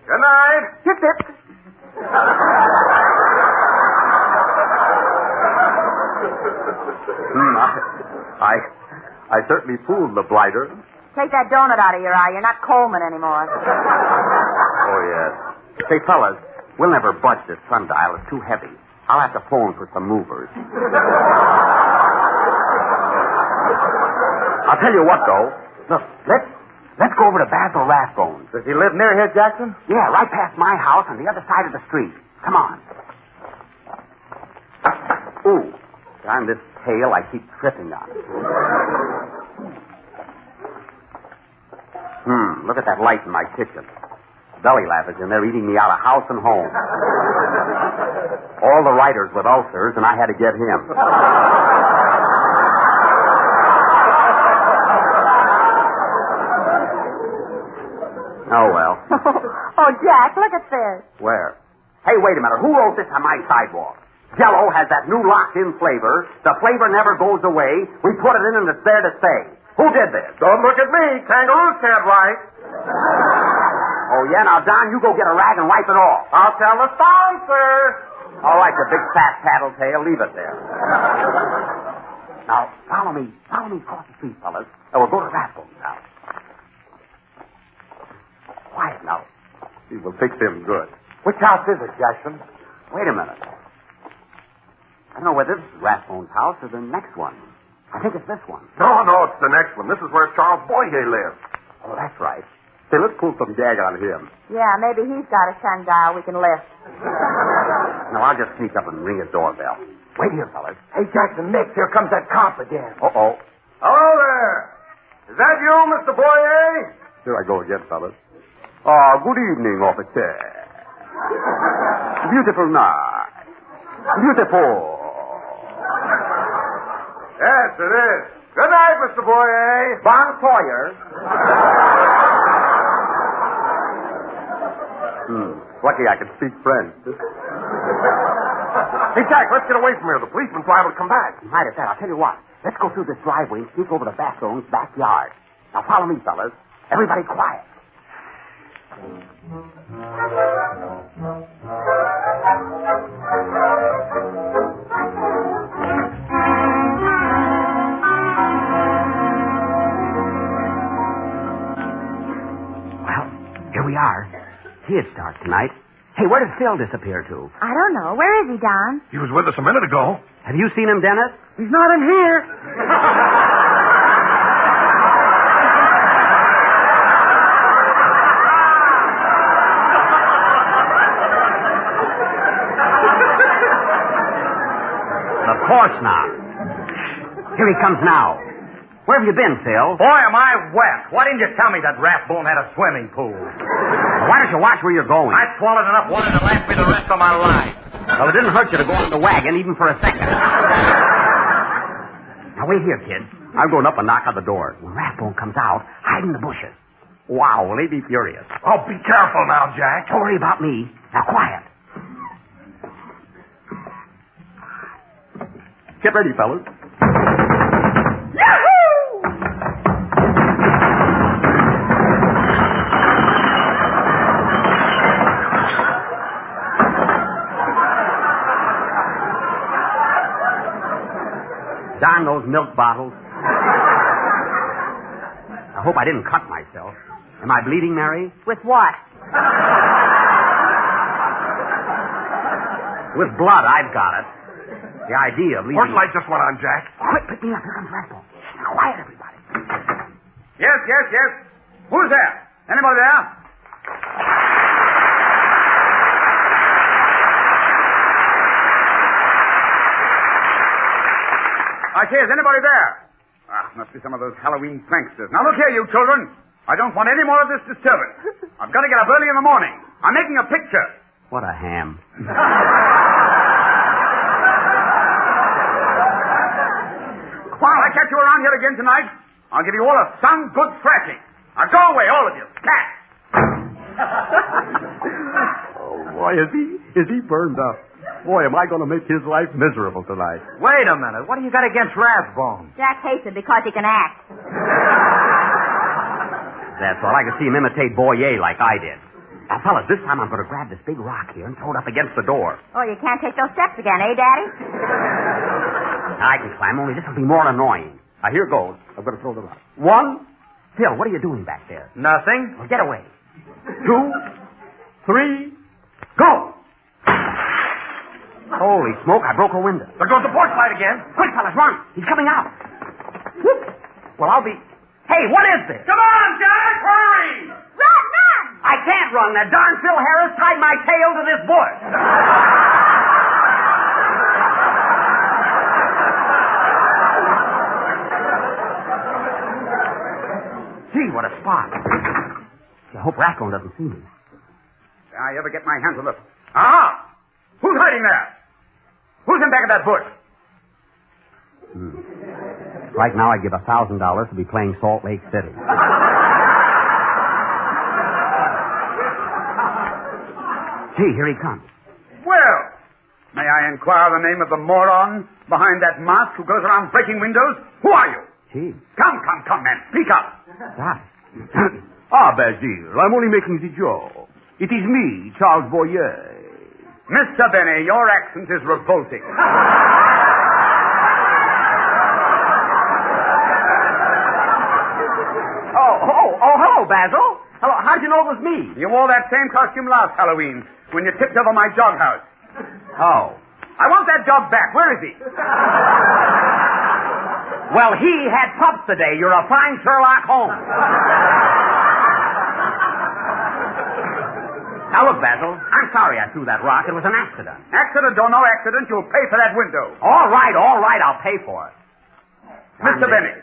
Speaker 21: Good night.
Speaker 23: Hip, hip. I certainly fooled the blighter.
Speaker 11: Take that donut out of your eye. You're not Coleman anymore.
Speaker 23: Oh, yes. Say, fellas, we'll never budge this sundial. It's too heavy. I'll have to phone for some movers. I'll tell you what, though. Look, let's go over to Basil Rathbone's.
Speaker 10: Does he live near here, Jackson?
Speaker 23: Yeah, right past my house on the other side of the street. Come on. Ooh, darn this tail I keep tripping on. Look at that light in my kitchen. Belly Laugh is in there eating me out of house and home. All the writers with ulcers, and I had to get him. Oh, well.
Speaker 11: Oh, Jack, look at this.
Speaker 23: Where? Hey, wait a minute. Who wrote this on my sidewalk? Jell-O has that new locked-in flavor. The flavor never goes away. We put it in and it's there to stay. Who did this?
Speaker 21: Don't look at me. Kangaroos can't write.
Speaker 23: Oh, yeah? Now, Don, you go get a rag and wipe it off.
Speaker 21: I'll tell the sponsor.
Speaker 23: All right, you big fat tattletale. Leave it there. Now, follow me across the street, fellas. And we'll go to Rathbone's house. Quiet now. He will fix him good.
Speaker 10: Which house is it, Jackson?
Speaker 23: Wait a minute. I don't know whether this is Rathbone's house or the next one. I think it's this one.
Speaker 21: No, it's the next one. This is where Charles Boyer lives.
Speaker 23: Oh, that's right. Say, let's pull some gag on him.
Speaker 11: Yeah, maybe he's got a sundial we can lift.
Speaker 23: No, I'll just sneak up and ring his doorbell. Wait here, fellas.
Speaker 10: Hey, Jackson, next, here comes that cop again.
Speaker 23: Uh-oh.
Speaker 21: Hello there. Is that you, Mr. Boyer?
Speaker 23: Here I go again, fellas. Good evening, officer. Beautiful night. Beautiful.
Speaker 21: Yes, it is. Good night, Mr. Boyer.
Speaker 23: Bon Sawyer. Lucky I can speak French.
Speaker 21: Hey, Jack, let's get away from here. The policeman's liable to come back.
Speaker 23: Right at that. I'll tell you what. Let's go through this driveway and sneak over to Bastone's backyard. Now, follow me, fellas. Everybody quiet. Well, here we are. See, it starts tonight. Hey, where did Phil disappear to?
Speaker 11: I don't know. Where is he, Don?
Speaker 21: He was with us a minute ago.
Speaker 23: Have you seen him, Dennis?
Speaker 10: He's not in here.
Speaker 23: Of course not. Here he comes now. Where have you been, Phil?
Speaker 10: Boy, am I wet. Why didn't you tell me that Rathbone had a swimming pool?
Speaker 23: Why don't you watch where you're going?
Speaker 10: I swallowed enough water to last me the rest of my life.
Speaker 23: Well, it didn't hurt you to go on the wagon even for a second. Now, wait here, kid. I'm going up and knock on the door. When Rathbone comes out, hide in the bushes. Wow, will he be furious?
Speaker 21: Oh, be careful now, Jack.
Speaker 23: Don't worry about me. Now, quiet. Get ready, fellas. Darn those milk bottles. I hope I didn't cut myself. Am I bleeding, Mary?
Speaker 11: With what?
Speaker 23: With blood, I've got it. The idea of leaving...
Speaker 21: Horse light just went on, Jack.
Speaker 23: Quick, pick me up. Here comes Rathbone. Now, quiet, everybody. Yes. Who's there? Anybody there? I say, is anybody there? Must be some of those Halloween pranksters. Now, look here, you children. I don't want any more of this disturbance. I've got to get up early in the morning. I'm making a picture. What a ham. While I catch you around here again tonight, I'll give you all a some good thrashing. Now, go away, all of you. Cat.
Speaker 2: Oh, boy, is he burned up. Boy, am I going to make his life miserable tonight.
Speaker 10: Wait a minute. What do you got against Rathbone?
Speaker 11: Jack hates him because he can act.
Speaker 23: That's all. I can see him imitate Boyer like I did. Now, fellas, this time I'm going to grab this big rock here and throw it up against the door.
Speaker 11: Oh, you can't take those steps again, eh, Daddy?
Speaker 23: I can climb, only this will be more annoying. Now, here goes. I'm going to throw the rock. 1. Phil, what are you doing back there?
Speaker 10: Nothing.
Speaker 23: Well, get away. 2, 3, go! Holy smoke, I broke a window.
Speaker 10: There goes the porch light again.
Speaker 23: Quick, fellas, run. He's coming out. Whoop. Well, I'll be... Hey, what is this?
Speaker 10: Come on, Jack, hurry!
Speaker 11: Run!
Speaker 23: I can't run. That darn Phil Harris tied my tail to this bush. Gee, what a spot. I hope Rathbone doesn't see me. If I ever get my hands on this... Ah! Who's hiding there? Who's in back of that bush? Right now, I'd give $1,000 to be playing Salt Lake City. Gee, here he comes. Well, may I inquire the name of the moron behind that mask who goes around breaking windows? Who are you? Gee. Come, man. Speak up. Stop.
Speaker 2: Basil, I'm only making the joke. It is me, Charles Boyer.
Speaker 23: Mr. Benny, your accent is revolting. Hello, Basil. Hello, how'd you know it was me? You wore that same costume last Halloween when you tipped over my jog house. Oh. I want that dog back. Where is he? Well, he had pups today. You're a fine Sherlock Holmes. Now, look, Basil, I'm sorry I threw that rock. It was an accident. Accident or no accident, you'll pay for that window. All right, I'll pay for it. Mr. Benny,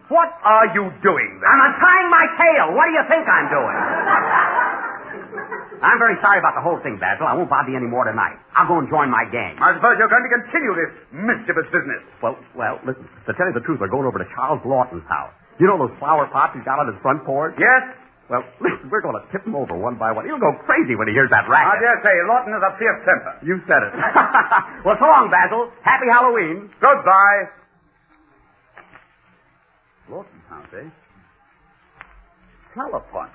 Speaker 23: what are you doing there? I'm untying my tail. What do you think I'm doing? I'm very sorry about the whole thing, Basil. I won't bother you any more tonight. I'll go and join my gang. I suppose you're going to continue this mischievous business. Well, listen, to tell you the truth, we're going over to Charles Lawton's house. You know those flower pots he's got on his front porch? Yes. Well, listen, we're going to tip him over one by one. He'll go crazy when he hears that racket. I dare say, Lawton has a fierce temper. You said it. Well, so long, Basil. Happy Halloween. Goodbye. Lawton's house, eh? Telephone.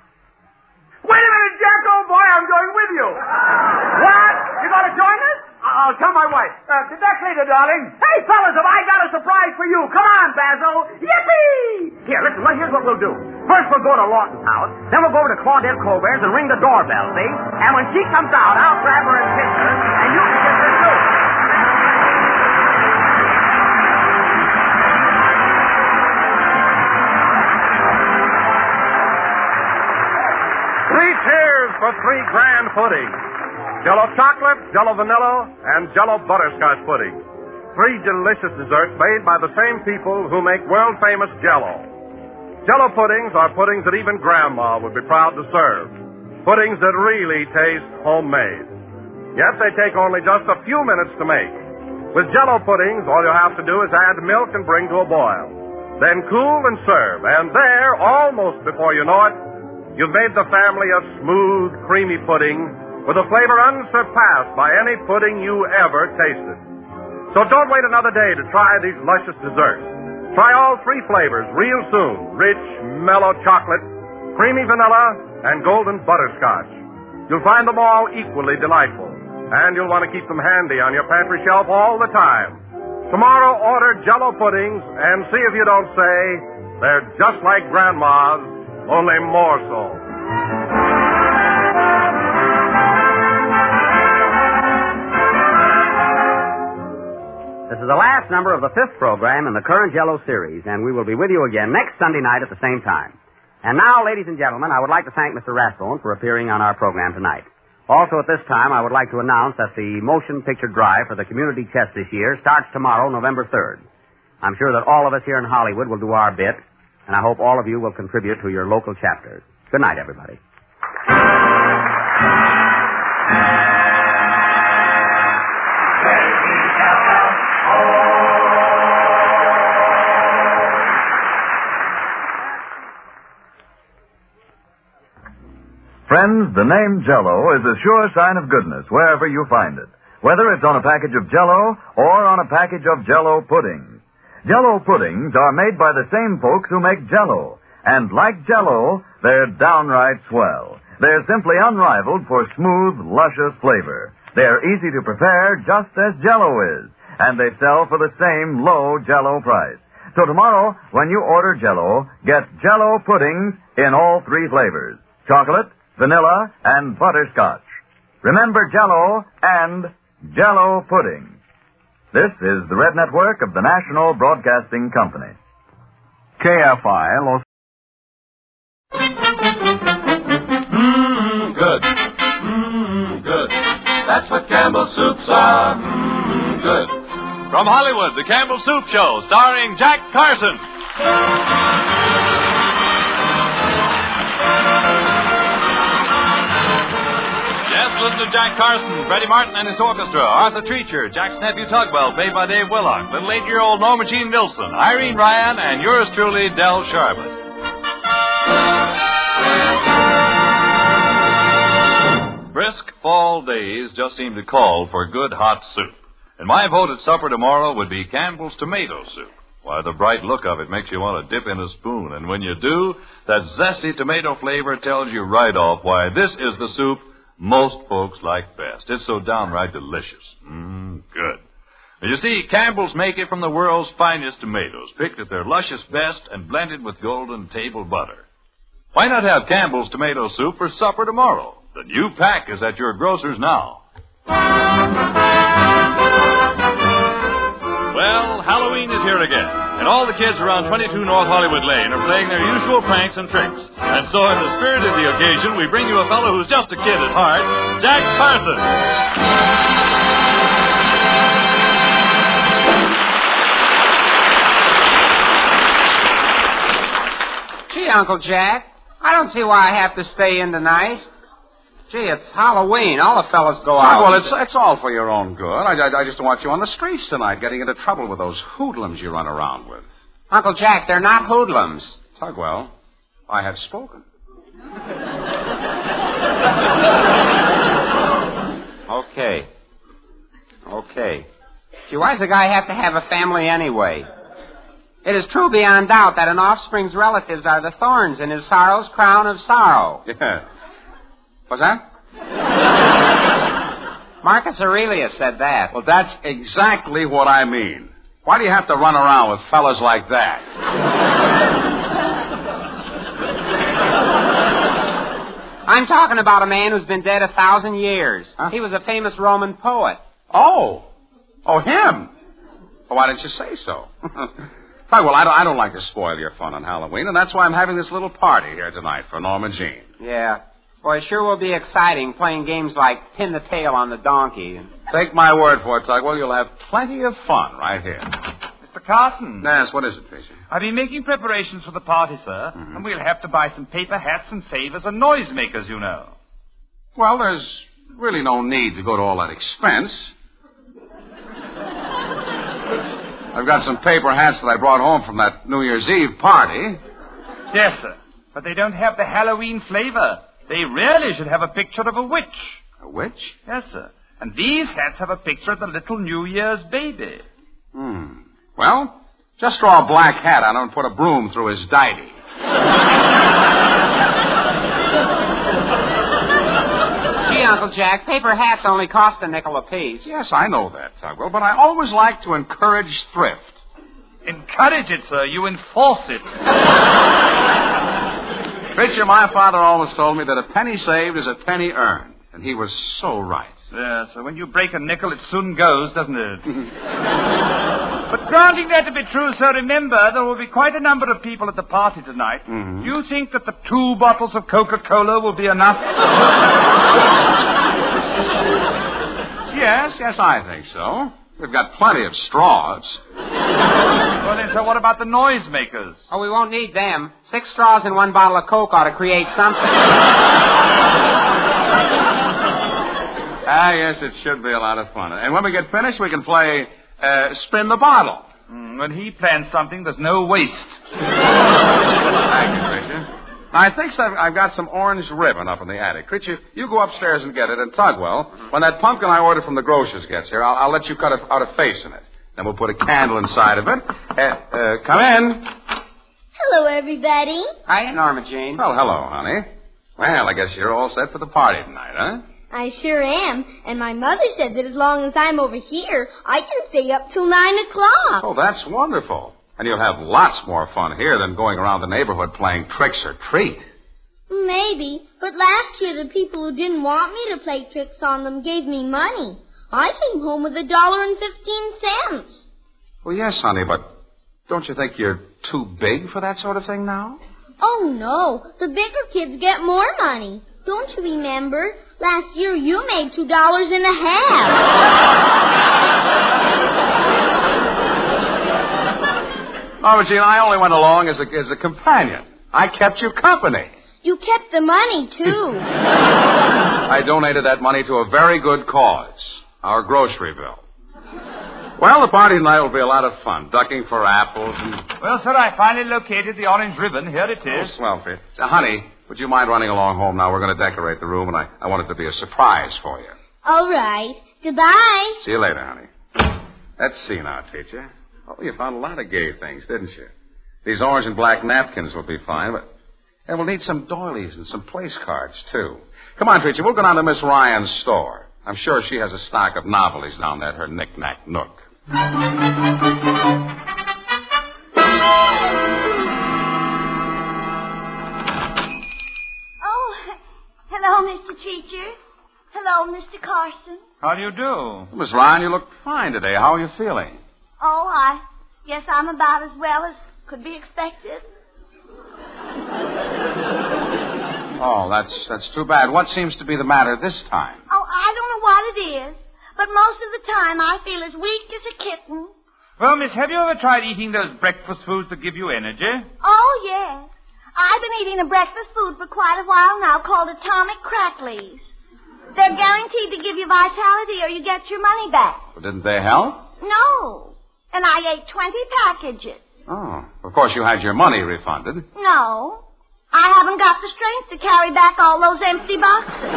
Speaker 23: Wait a minute, Jack, old boy, I'm going with you. What? You going to join us? I'll tell my wife. Did that later, darling? Hey, fellas, have I got a surprise for you? Come on, Basil. Yippee! Here, listen, here's what we'll do. First, we'll go to Lawton's house. Then we'll go over to Claudette Colbert's and ring the doorbell, see? And when she comes out, I'll grab her and kiss her, and you can kiss her, too.
Speaker 21: Three cheers for 3 grand puddings. Jello chocolate, Jello vanilla, and Jello butterscotch pudding. 3 delicious desserts made by the same people who make world-famous Jello. Jello puddings are puddings that even Grandma would be proud to serve. Puddings that really taste homemade. Yes, they take only just a few minutes to make. With Jello puddings, all you have to do is add milk and bring to a boil. Then cool and serve. And there, almost before you know it, you've made the family a smooth, creamy pudding with a flavor unsurpassed by any pudding you ever tasted. So don't wait another day to try these luscious desserts. Try all 3 flavors real soon. Rich, mellow chocolate, creamy vanilla, and golden butterscotch. You'll find them all equally delightful. And you'll want to keep them handy on your pantry shelf all the time. Tomorrow, order Jello puddings and see if you don't say they're just like Grandma's, only more so.
Speaker 23: This is the last number of the 5th program in the current Jello series, and we will be with you again next Sunday night at the same time. And now, ladies and gentlemen, I would like to thank Mr. Rathbone for appearing on our program tonight. Also, at this time, I would like to announce that the motion picture drive for the community chest this year starts tomorrow, November 3rd. I'm sure that all of us here in Hollywood will do our bit, and I hope all of you will contribute to your local chapters. Good night, everybody.
Speaker 7: Friends, the name Jell-O is a sure sign of goodness wherever you find it, whether it's on a package of Jell-O or on a package of Jell-O puddings. Jell-O puddings are made by the same folks who make Jell-O, and like Jell-O, they're downright swell. They're simply unrivaled for smooth, luscious flavor. They're easy to prepare just as Jell-O is, and they sell for the same low Jell-O price. So tomorrow, when you order Jell-O, get Jell-O puddings in all 3 flavors: chocolate, vanilla, and butterscotch. Remember Jell-O and Jell-O pudding. This is the Red Network of the National Broadcasting Company.
Speaker 21: KFI Los...
Speaker 12: Good. Good. That's what Campbell soups are. Good. From Hollywood, the Campbell Soup Show, starring Jack Carson. Listen to Jack Carson, Freddie Martin and his orchestra, Arthur Treacher, Jack's nephew Tugwell, played by Dave Willock, little 8-year-old Norma Jean Nilsson, Irene Ryan, and yours truly, Del Sharbutt. Brisk fall days just seem to call for good hot soup. And my vote at supper tomorrow would be Campbell's tomato soup. Why, the bright look of it makes you want to dip in a spoon. And when you do, that zesty tomato flavor tells you right off why this is the soup most folks like best. It's so downright delicious. Good. You see, Campbell's make it from the world's finest tomatoes, picked at their luscious best and blended with golden table butter. Why not have Campbell's tomato soup for supper tomorrow? The new pack is at your grocer's now. Well, Halloween is here again, and all the kids around 22 North Hollywood Lane are playing their usual pranks and tricks. And so, in the spirit of the occasion, we bring you a fellow who's just a kid at heart, Jack Carson.
Speaker 13: Gee, Uncle Jack, I don't see why I have to stay in tonight. Gee, it's Halloween. All the fellas go out.
Speaker 15: Well, it's all for your own good. I just don't want you on the streets tonight getting into trouble with those hoodlums you run around with.
Speaker 13: Uncle Jack, they're not hoodlums.
Speaker 15: Tugwell, I have spoken.
Speaker 13: Okay. Gee, why does a guy have to have a family anyway? It is true beyond doubt that an offspring's relatives are the thorns in his sorrow's crown of sorrow.
Speaker 15: Yeah. What's that?
Speaker 13: Marcus Aurelius said that.
Speaker 15: Well, that's exactly what I mean. Why do you have to run around with fellas like that?
Speaker 13: I'm talking about a man who's been dead 1,000 years. Huh? He was a famous Roman poet.
Speaker 15: Oh, him. Well, why didn't you say so? Fine, well, I don't like to spoil your fun on Halloween, and that's why I'm having this little party here tonight for Norma Jean.
Speaker 13: Yeah. Well, it sure will be exciting playing games like Pin the Tail on the Donkey.
Speaker 15: Take my word for it, Tugwell. You'll have plenty of fun right here.
Speaker 19: Mr. Carson.
Speaker 15: Yes, what is it, Fisher?
Speaker 19: I've been making preparations for the party, sir, and we'll have to buy some paper hats and favors and noisemakers, you know.
Speaker 15: Well, there's really no need to go to all that expense. I've got some paper hats that I brought home from that New Year's Eve party.
Speaker 19: Yes, sir, but they don't have the Halloween flavor. They really should have a picture of a witch.
Speaker 15: A witch?
Speaker 19: Yes, sir. And these hats have a picture of the little New Year's baby.
Speaker 15: Well, just draw a black hat on him and put a broom through his dighty.
Speaker 13: Gee, Uncle Jack, paper hats only cost a nickel apiece.
Speaker 15: Yes, I know that, Tugwell, but I always like to encourage thrift.
Speaker 19: Encourage it, sir. You enforce it.
Speaker 15: Fisher, my father always told me that a penny saved is a penny earned, and he was so right.
Speaker 19: Yeah, so when you break a nickel, it soon goes, doesn't it? But granting that to be true, sir, remember, there will be quite a number of people at the party tonight.
Speaker 15: Mm-hmm.
Speaker 19: Do you think that the 2 bottles of Coca-Cola will be enough?
Speaker 15: Yes, I think so. We've got plenty of straws.
Speaker 19: Well, then, sir, what about the noisemakers?
Speaker 13: Oh, we won't need them. 6 straws in 1 bottle of Coke ought to create something.
Speaker 15: Yes, it should be a lot of fun. And when we get finished, we can play Spin the Bottle.
Speaker 19: When he plans something, there's no waste.
Speaker 15: Thank you, Creature. Now, I think I've got some orange ribbon up in the attic. Creature, you go upstairs and get it. And Tugwell, when that pumpkin I ordered from the grocer's gets here, I'll let you cut out a face in it. Then we'll put a candle inside of it. Come in.
Speaker 3: Hello, everybody.
Speaker 13: Hi, Norma Jean.
Speaker 15: Well, hello, honey. Well, I guess you're all set for the party tonight, huh?
Speaker 3: I sure am. And my mother said that as long as I'm over here, I can stay up till 9 o'clock.
Speaker 15: Oh, that's wonderful. And you'll have lots more fun here than going around the neighborhood playing tricks or treat.
Speaker 3: Maybe. But last year, the people who didn't want me to play tricks on them gave me money. I came home with $1.15.
Speaker 15: Well, yes, honey, but don't you think you're too big for that sort of thing now?
Speaker 3: Oh, no. The bigger kids get more money. Don't you remember? Last year you made $2.50.
Speaker 15: Oh, Gene, I only went along as a companion. I kept you company.
Speaker 3: You kept the money, too.
Speaker 15: I donated that money to a very good cause, our grocery bill. Well, the party tonight will be a lot of fun, ducking for apples and...
Speaker 19: Well, sir, I finally located the orange ribbon. Here it is.
Speaker 15: Oh, swell, Pete. So, honey, would you mind running along home now? We're going to decorate the room, and I want it to be a surprise for you.
Speaker 3: All right. Goodbye.
Speaker 15: See you later, honey. Let's see now, teacher. Oh, you found a lot of gay things, didn't you? These orange and black napkins will be fine, but... And we'll need some doilies and some place cards, too. Come on, teacher, we'll go down to Miss Ryan's store. I'm sure she has a stock of novelties down there at her knick-knack nook.
Speaker 3: Oh, hello, Mr. Teacher. Hello, Mr. Carson.
Speaker 19: How do you do?
Speaker 15: Miss Ryan, you look fine today. How are you feeling?
Speaker 3: Oh, I guess I'm about as well as could be expected.
Speaker 15: Oh, that's too bad. What seems to be the matter this time?
Speaker 3: Oh, I don't know what it is, but most of the time I feel as weak as a kitten.
Speaker 19: Well, miss, have you ever tried eating those breakfast foods that give you energy?
Speaker 3: Oh, yes. I've been eating a breakfast food for quite a while now called Atomic Cracklies. They're guaranteed to give you vitality or you get your money back.
Speaker 15: Well, didn't they help?
Speaker 3: No. And I ate 20 packages.
Speaker 15: Oh, of course you had your money refunded.
Speaker 3: No. I haven't got the strength to carry back all those empty boxes.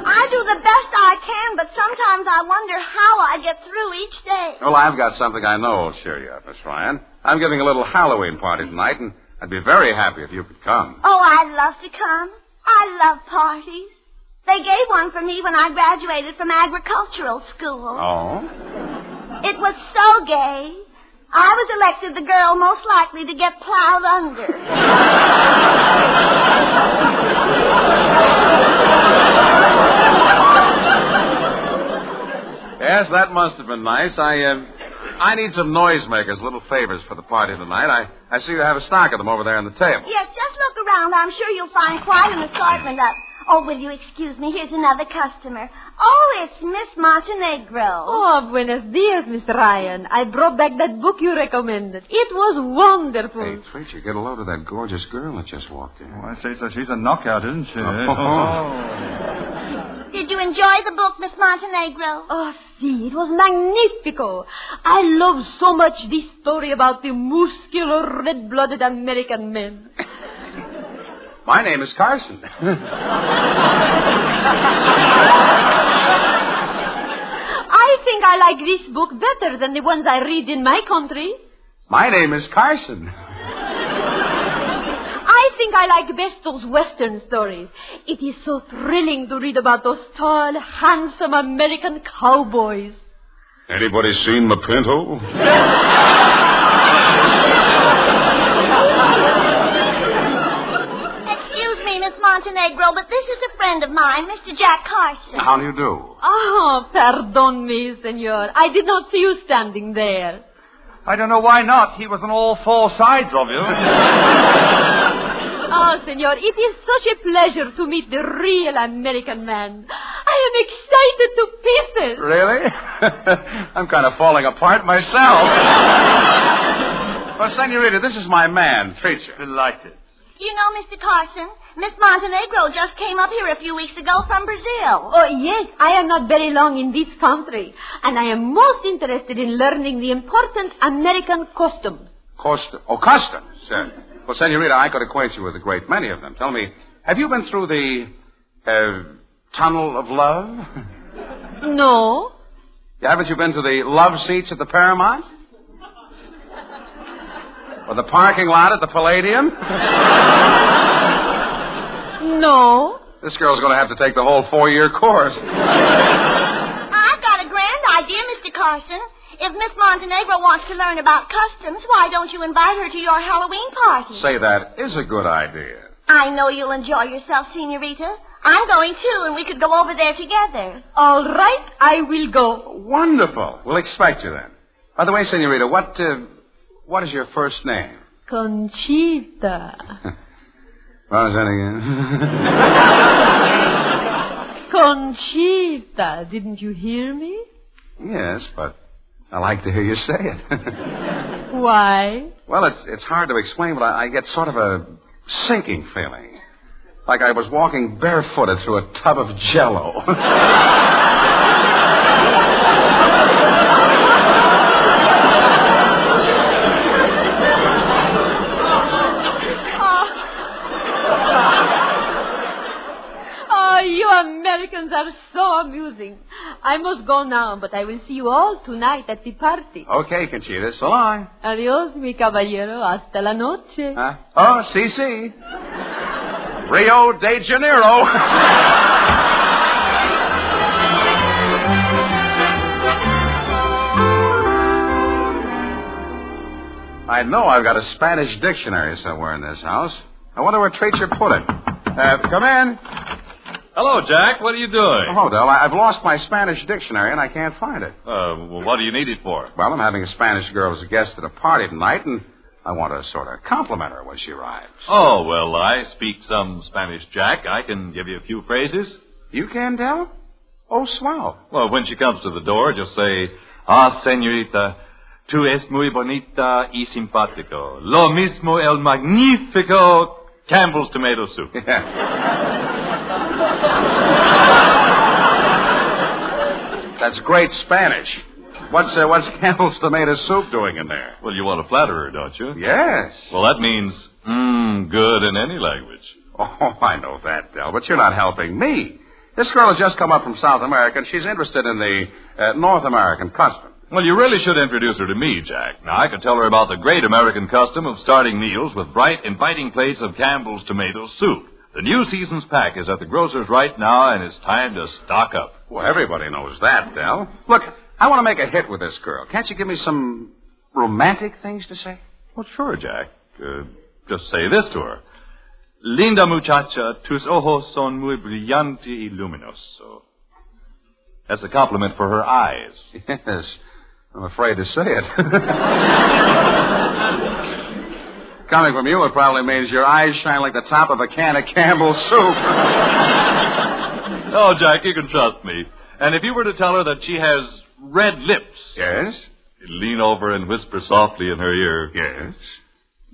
Speaker 3: I do the best I can, but sometimes I wonder how I get through each day.
Speaker 15: Well, I've got something I know will cheer you up, Miss Ryan. I'm giving a little Halloween party tonight, and I'd be very happy if you could come.
Speaker 3: Oh, I'd love to come. I love parties. They gave one for me when I graduated from agricultural school.
Speaker 15: Oh?
Speaker 3: It was so gay. I was elected the girl most likely to get plowed under.
Speaker 15: Yes, that must have been nice. I need some noisemakers, little favors for the party tonight. I see you have a stock of them over there on the table.
Speaker 3: Yes, just look around. I'm sure you'll find quite an assortment of... Oh, will you excuse me? Here's another customer. Oh, it's Miss Montenegro.
Speaker 5: Oh, buenos dias, Mr. Ryan. I brought back that book you recommended. It was wonderful.
Speaker 15: Hey, Treacher, get a load of that gorgeous girl that just walked in.
Speaker 19: Oh, I say so. She's a knockout, isn't she?
Speaker 3: Did you enjoy the book, Miss Montenegro?
Speaker 5: Oh, see, it was magnifico. I love so much this story about the muscular, red-blooded American men.
Speaker 15: My name is Carson.
Speaker 5: I think I like this book better than the ones I read in my country.
Speaker 15: My name is Carson.
Speaker 5: I think I like best those Western stories. It is so thrilling to read about those tall, handsome American cowboys.
Speaker 15: Anybody seen my pinto?
Speaker 3: Montenegro, but this is a friend of mine, Mr. Jack Carson.
Speaker 15: How do you do?
Speaker 5: Oh, pardon me, senor. I did not see you standing there.
Speaker 19: I don't know why not. He was on all four sides of you.
Speaker 5: Oh, senor, it is such a pleasure to meet the real American man. I am excited to pieces.
Speaker 15: Really? I'm kind of falling apart myself. Well, senorita, this is my man, Treacher.
Speaker 19: Delighted.
Speaker 3: You know, Mr. Carson, Miss Montenegro just came up here a few weeks ago from Brazil.
Speaker 5: Oh, yes, I am not very long in this country, and I am most interested in learning the important American customs.
Speaker 15: Customs? Well, senorita, I could acquaint you with a great many of them. Tell me, have you been through the, Tunnel of Love?
Speaker 5: No.
Speaker 15: Haven't you been to the love seats at the Paramount? Or the parking lot at the Palladium?
Speaker 5: No.
Speaker 15: This girl's going to have to take the whole 4-year course.
Speaker 3: I've got a grand idea, Mr. Carson. If Miss Montenegro wants to learn about customs, why don't you invite her to your Halloween party?
Speaker 15: Say, that is a good idea.
Speaker 3: I know you'll enjoy yourself, Senorita. I'm going too, and we could go over there together.
Speaker 5: All right, I will go.
Speaker 15: Wonderful. We'll expect you then. By the way, Senorita, what is your first name?
Speaker 5: Conchita.
Speaker 15: What is that again?
Speaker 5: Conchita. Didn't you hear me?
Speaker 15: Yes, but I like to hear you say it.
Speaker 5: Why?
Speaker 15: Well, it's hard to explain, but I get sort of a sinking feeling. Like I was walking barefooted through a tub of Jell-O.
Speaker 5: You Americans are so amusing. I must go now, but I will see you all tonight at the party.
Speaker 15: Okay, Conchita. So long.
Speaker 5: Adios, mi caballero. Hasta la noche.
Speaker 15: Oh, si. Rio de Janeiro. I know I've got a Spanish dictionary somewhere in this house. I wonder where Treacher put it. Come in.
Speaker 12: Hello, Jack. What are you doing?
Speaker 15: Oh, Del, I've lost my Spanish dictionary, and I can't find it.
Speaker 12: Well, what do you need it for?
Speaker 15: Well, I'm having a Spanish girl as a guest at a party tonight, and I want to sort of compliment her when she arrives.
Speaker 12: Oh, well, I speak some Spanish, Jack. I can give you a few phrases.
Speaker 15: You can, Del? Oh, swell.
Speaker 12: Well, when she comes to the door, just say, "Ah, señorita, tú es muy bonita y simpático. Lo mismo el magnífico Campbell's tomato soup."
Speaker 15: That's great Spanish. What's Campbell's tomato soup doing in there?
Speaker 12: Well, you want to flatter her, don't you?
Speaker 15: Yes.
Speaker 12: Well, that means, good in any language.
Speaker 15: Oh, I know that, Del, but you're not helping me. This girl has just come up from South America, and she's interested in the North American custom.
Speaker 12: Well, you really should introduce her to me, Jack. Now, I could tell her about the great American custom of starting meals with bright, inviting plates of Campbell's tomato soup. The new season's pack is at the grocer's right now, and it's time to stock up.
Speaker 15: Well, everybody knows that, Del. Look, I want to make a hit with this girl. Can't you give me some romantic things to say?
Speaker 12: Well, sure, Jack. Just say this to her. Linda muchacha, tus ojos son muy brillante y luminoso. That's a compliment for her eyes.
Speaker 15: Yes, I'm afraid to say it. Coming from you, it probably means your eyes shine like the top of a can of Campbell's soup.
Speaker 12: Oh, Jack, you can trust me. And if you were to tell her that she has red lips...
Speaker 15: Yes?
Speaker 12: You'd lean over and whisper softly in her ear...
Speaker 15: Yes?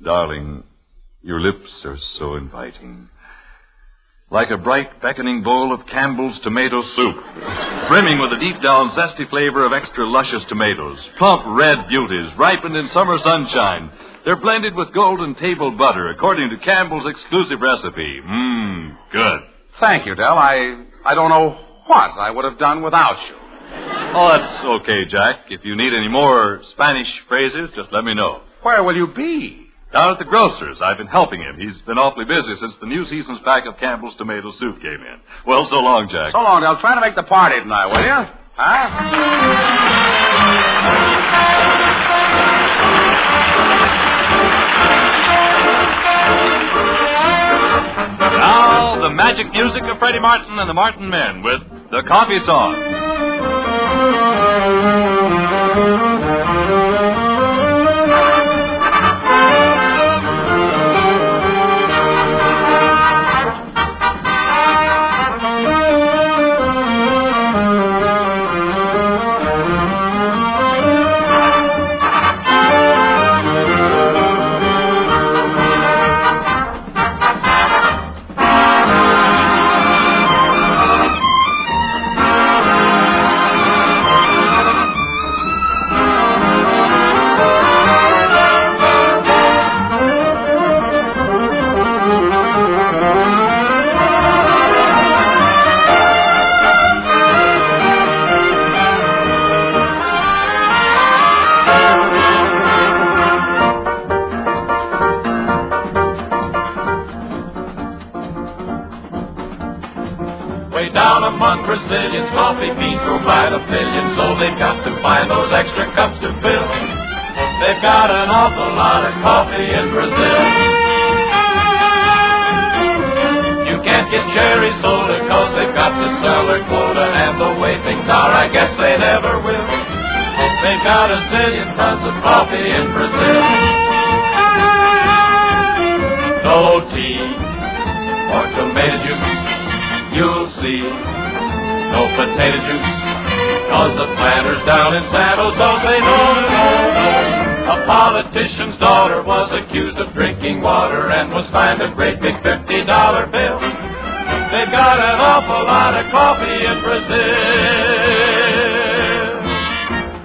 Speaker 12: Darling, your lips are so inviting. Like a bright, beckoning bowl of Campbell's tomato soup, brimming with a deep-down, zesty flavor of extra luscious tomatoes, plump red beauties, ripened in summer sunshine. They're blended with golden table butter, according to Campbell's exclusive recipe. Good.
Speaker 15: Thank you, Del. I don't know what I would have done without you.
Speaker 12: Oh, that's okay, Jack. If you need any more Spanish phrases, just let me know.
Speaker 15: Where will you be?
Speaker 12: Down at the grocer's. I've been helping him. He's been awfully busy since the new season's pack of Campbell's tomato soup came in. Well, so long, Jack.
Speaker 15: So long, Del. Try to make the party tonight, will you? Huh?
Speaker 12: Now, the the magic music of Freddie Martin and the Martin Men with the Coffee Song.
Speaker 8: Down among Brazilians, coffee beans grow by the billion, so they've got to find those extra cups to fill. They've got an awful lot of coffee in Brazil. You can't get cherry soda, cause they've got to sell their quota, and the way things are, I guess they never will. They've got a zillion tons of coffee in Brazil. No tea or tomato juice, you'll see. No potato juice, cause the planters down in San Jose say no. A politician's daughter was accused of drinking water and was fined a great big $50 bill. They've got an awful lot of coffee in Brazil.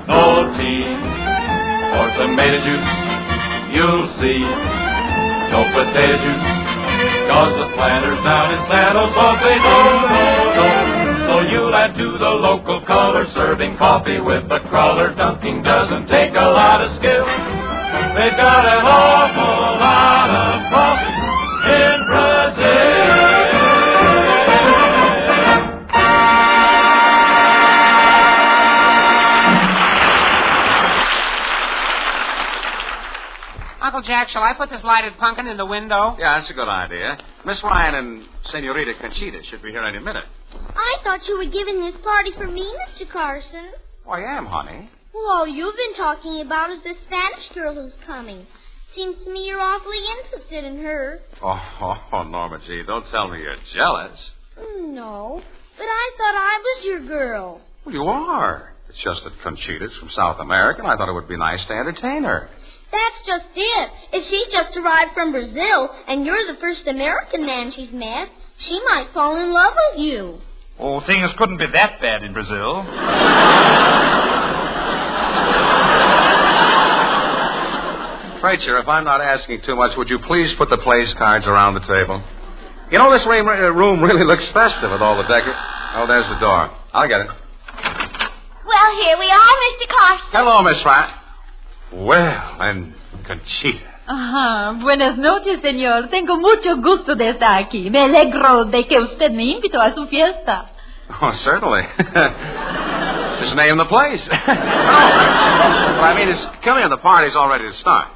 Speaker 8: No tea or tomato juice, you'll see. No potato juice, cause the planters down in San Jose say no. So you'll add to the local color, serving coffee with a crawler. Dunking doesn't take a lot of skill. They've got an awful lot of coffee in Brazil.
Speaker 13: Uncle Jack, shall I put this lighted pumpkin in the window?
Speaker 15: Yeah, that's a good idea. Miss Ryan and Senorita Conchita should be here any minute.
Speaker 3: I thought you were giving this party for me, Mr. Carson.
Speaker 15: Oh, I am, honey.
Speaker 3: Well, all you've been talking about is the Spanish girl who's coming. Seems to me you're awfully interested in her.
Speaker 15: Oh, Norma G., don't tell me you're jealous.
Speaker 3: No, but I thought I was your girl.
Speaker 15: Well, you are. It's just that Conchita's from South America, and I thought it would be nice to entertain her.
Speaker 3: That's just it. If she just arrived from Brazil and you're the first American man she's met, she might fall in love with you.
Speaker 19: Oh, things couldn't be that bad in Brazil.
Speaker 15: Preacher, if I'm not asking too much, would you please put the place cards around the table? You know, this room really looks festive with all the decor. Oh, there's the door. I'll get it.
Speaker 3: Well, here we are, Mr. Carson.
Speaker 15: Hello, Miss Ryan. Well, and Conchita.
Speaker 5: Ajá. Buenas noches, señor. Tengo mucho gusto de estar aquí. Me alegro de que usted me invitó a su fiesta.
Speaker 15: Oh, certainly. Just name the place. Well, I mean, come in. The party's all ready to start.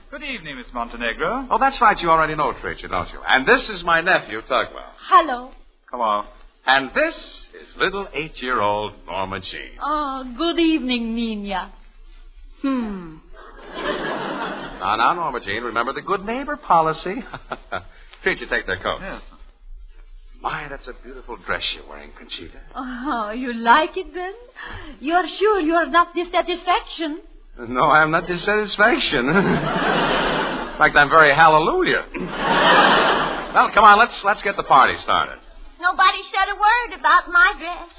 Speaker 19: Good evening, Miss Montenegro.
Speaker 15: Oh, that's right. You already know Treacher, don't you? And this is my nephew, Tugwell.
Speaker 5: Hello.
Speaker 15: Hello. And this is little 8-year-old Norma Jean.
Speaker 5: Oh, good evening, Nina.
Speaker 15: Now, Norma Jean, remember the good neighbor policy. Treacher, take their coats.
Speaker 19: Yes.
Speaker 15: My, that's a beautiful dress you're wearing, Conchita.
Speaker 5: Oh, you like it then? You're sure you're not dissatisfaction?
Speaker 15: No, I'm not dissatisfaction. In fact, I'm very hallelujah. Well, come on, let's get the party started.
Speaker 3: Nobody said a word about my dress.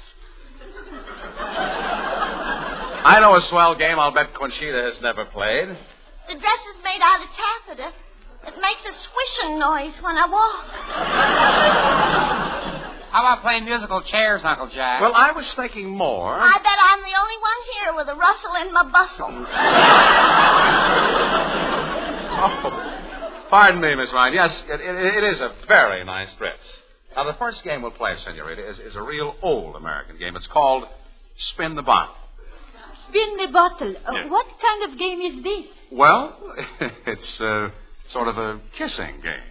Speaker 15: I know a swell game I'll bet Conchita has never played.
Speaker 3: The dress is made out of taffeta. It makes a swishing noise when I walk.
Speaker 13: How about playing musical chairs, Uncle Jack?
Speaker 15: Well, I was thinking more.
Speaker 3: I bet I'm the only one here with a rustle in my bustle.
Speaker 15: Oh, pardon me, Miss Ryan. Yes, it is a very nice dress. Now, the first game we'll play, Senorita, is a real old American game. It's called Spin the Bottle.
Speaker 5: Spin the bottle.
Speaker 15: Yes.
Speaker 5: What kind of game is this?
Speaker 15: Well, it's sort of a kissing game.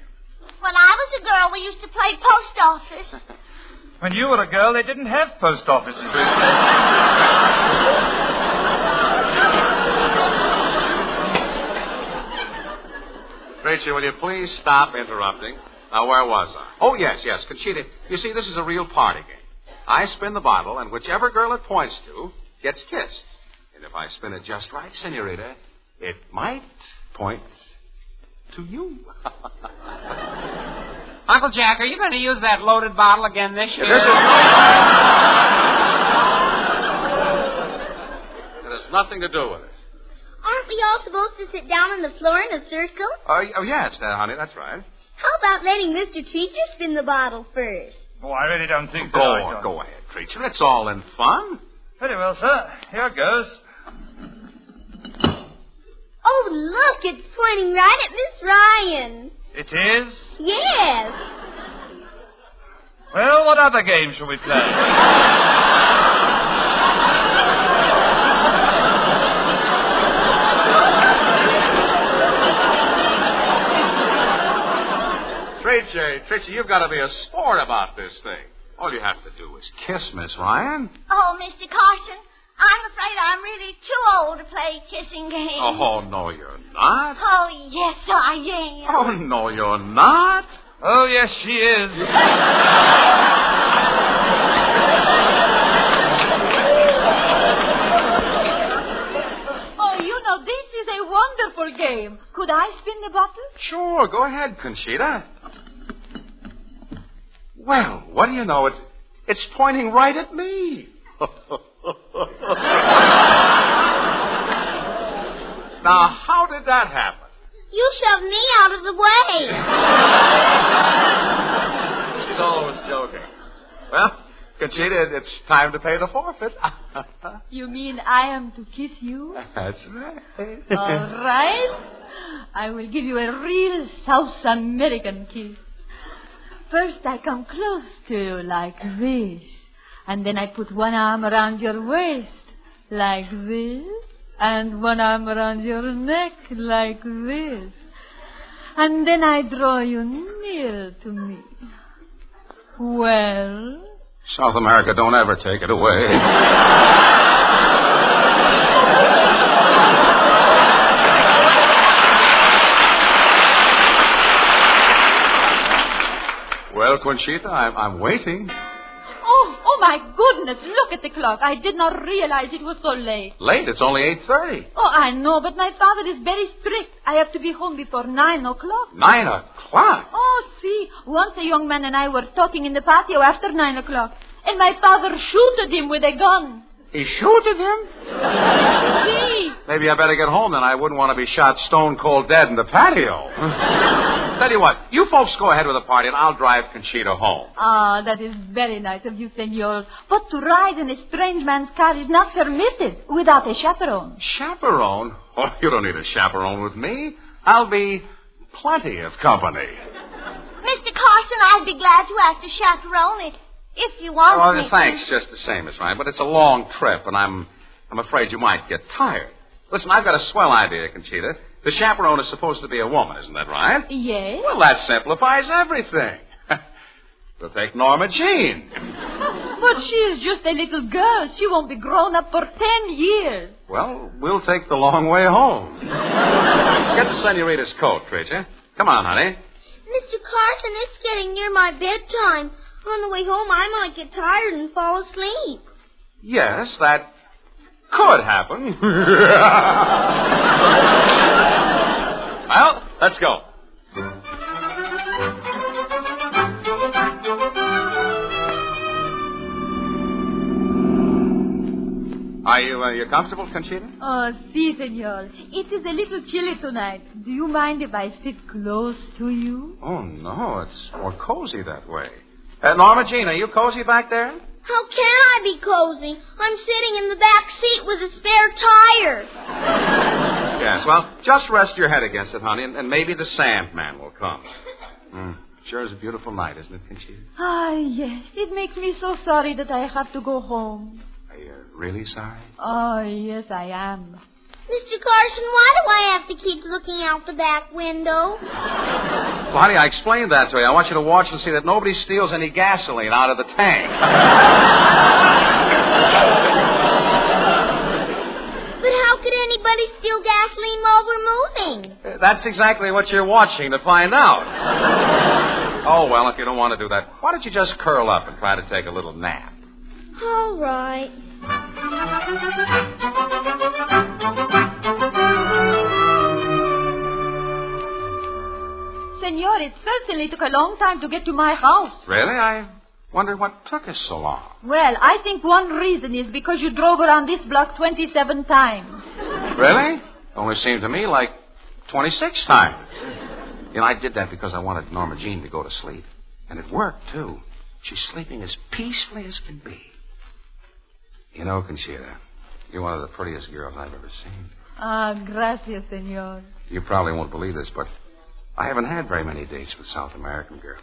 Speaker 3: When I was a girl, we used to play post office.
Speaker 19: When you were a girl, they didn't have post offices.
Speaker 15: Tracy, will you please stop interrupting? Now, where was I? Oh, yes. Conchita, you see, this is a real party game. I spin the bottle, and whichever girl it points to gets kissed. And if I spin it just right, senorita, it might point to you.
Speaker 13: Uncle Jack, are you going to use that loaded bottle again this year?
Speaker 15: It has nothing to do with it.
Speaker 3: Aren't we all supposed to sit down on the floor in a circle?
Speaker 15: Oh yes, honey, that's right.
Speaker 3: How about letting Mr. Treacher spin the bottle first?
Speaker 19: Oh, I really don't think so.
Speaker 15: Go ahead, Treacher. It's all in fun.
Speaker 19: Very well, sir. Here it goes.
Speaker 3: Oh, look, it's pointing right at Miss Ryan.
Speaker 19: It is?
Speaker 3: Yes.
Speaker 19: Well, what other game shall we play?
Speaker 15: Tracy, you've got to be a sport about this thing. All you have to do is kiss Miss Ryan.
Speaker 3: Oh, Mr. Carson, I'm afraid I'm really too old to play kissing games.
Speaker 15: Oh, no, you're not.
Speaker 3: Oh, yes, I am.
Speaker 15: Oh, no, you're not.
Speaker 19: Oh, yes, she is.
Speaker 5: Oh, you know, this is a wonderful game. Could I spin the bottle?
Speaker 15: Sure, go ahead, Conchita. Well, what do you know? It's pointing right at me. Now, how did that happen?
Speaker 3: You shoved me out of the way.
Speaker 15: So I was joking. Well, Conchita, it's time to pay the forfeit.
Speaker 5: You mean I am to kiss you?
Speaker 15: That's right.
Speaker 5: All right. I will give you a real South American kiss. First, I come close to you like this. And then I put one arm around your waist like this. And one arm around your neck like this. And then I draw you near to me. Well?
Speaker 15: South America, don't ever take it away. Well, Conchita, I'm waiting.
Speaker 5: Oh, my goodness. Look at the clock. I did not realize it was so late.
Speaker 15: Late? It's only 8:30.
Speaker 5: Oh, I know, but my father is very strict. I have to be home before 9 o'clock.
Speaker 15: 9 o'clock?
Speaker 5: Oh, see, once a young man and I were talking in the patio after 9 o'clock, and my father shooted him with a gun.
Speaker 15: He shooted him?
Speaker 5: See?
Speaker 15: Maybe I better get home then. I wouldn't want to be shot stone cold dead in the patio. Tell you what, you folks go ahead with the party and I'll drive Conchita home.
Speaker 5: Ah, that is very nice of you, senor. But to ride in a strange man's car is not permitted without a chaperone.
Speaker 15: Chaperone? Oh, you don't need a chaperone with me. I'll be plenty of company.
Speaker 3: Mr. Carson, I'd be glad to act as chaperone if you want me.
Speaker 15: Oh, thanks, just the same, Miss Ryan. But it's a long trip, and I'm afraid you might get tired. Listen, I've got a swell idea, Conchita. The chaperone is supposed to be a woman, isn't that right?
Speaker 5: Yes.
Speaker 15: Well, that simplifies everything. We'll take Norma Jean.
Speaker 5: But she is just a little girl. She won't be grown up for 10 years.
Speaker 15: Well, we'll take the long way home. Get the senorita's coat, Tricia. Come on, honey.
Speaker 3: Mr. Carson, it's getting near my bedtime. On the way home, I might get tired and fall asleep.
Speaker 15: Yes, that could happen. Well, let's go. Are you comfortable, Conchita?
Speaker 5: Oh, si, senor. It is a little chilly tonight. Do you mind if I sit close to you?
Speaker 15: Oh, no, it's more cozy that way. Norma Jean, are you cozy back there?
Speaker 3: How can I be cozy? I'm sitting in the back seat with a spare tire.
Speaker 15: Yes, well, just rest your head against it, honey, and maybe the Sandman will come. Sure is a beautiful night, isn't it, Conchita?
Speaker 5: Ah, yes. It makes me so sorry that I have to go home.
Speaker 15: Are you really sorry?
Speaker 5: Oh, yes, I am.
Speaker 3: Mr. Carson, why do I have to keep looking out the back window?
Speaker 15: Well, honey, I explained that to you. I want you to watch and see that nobody steals any gasoline out of the tank.
Speaker 3: But how could anybody steal gasoline while we're moving?
Speaker 15: That's exactly what you're watching to find out. Oh, well, if you don't want to do that, why don't you just curl up and try to take a little nap?
Speaker 3: All right.
Speaker 5: Senor, it certainly took a long time to get to my house.
Speaker 15: Really? I wonder what took us so long.
Speaker 5: Well, I think one reason is because you drove around this block 27 times.
Speaker 15: Really? Only seemed to me like 26 times. You know, I did that because I wanted Norma Jean to go to sleep. And it worked, too. She's sleeping as peacefully as can be. You know, Conchita, you're one of the prettiest girls I've ever seen.
Speaker 5: Ah, gracias, senor.
Speaker 15: You probably won't believe this, but I haven't had very many dates with South American girls.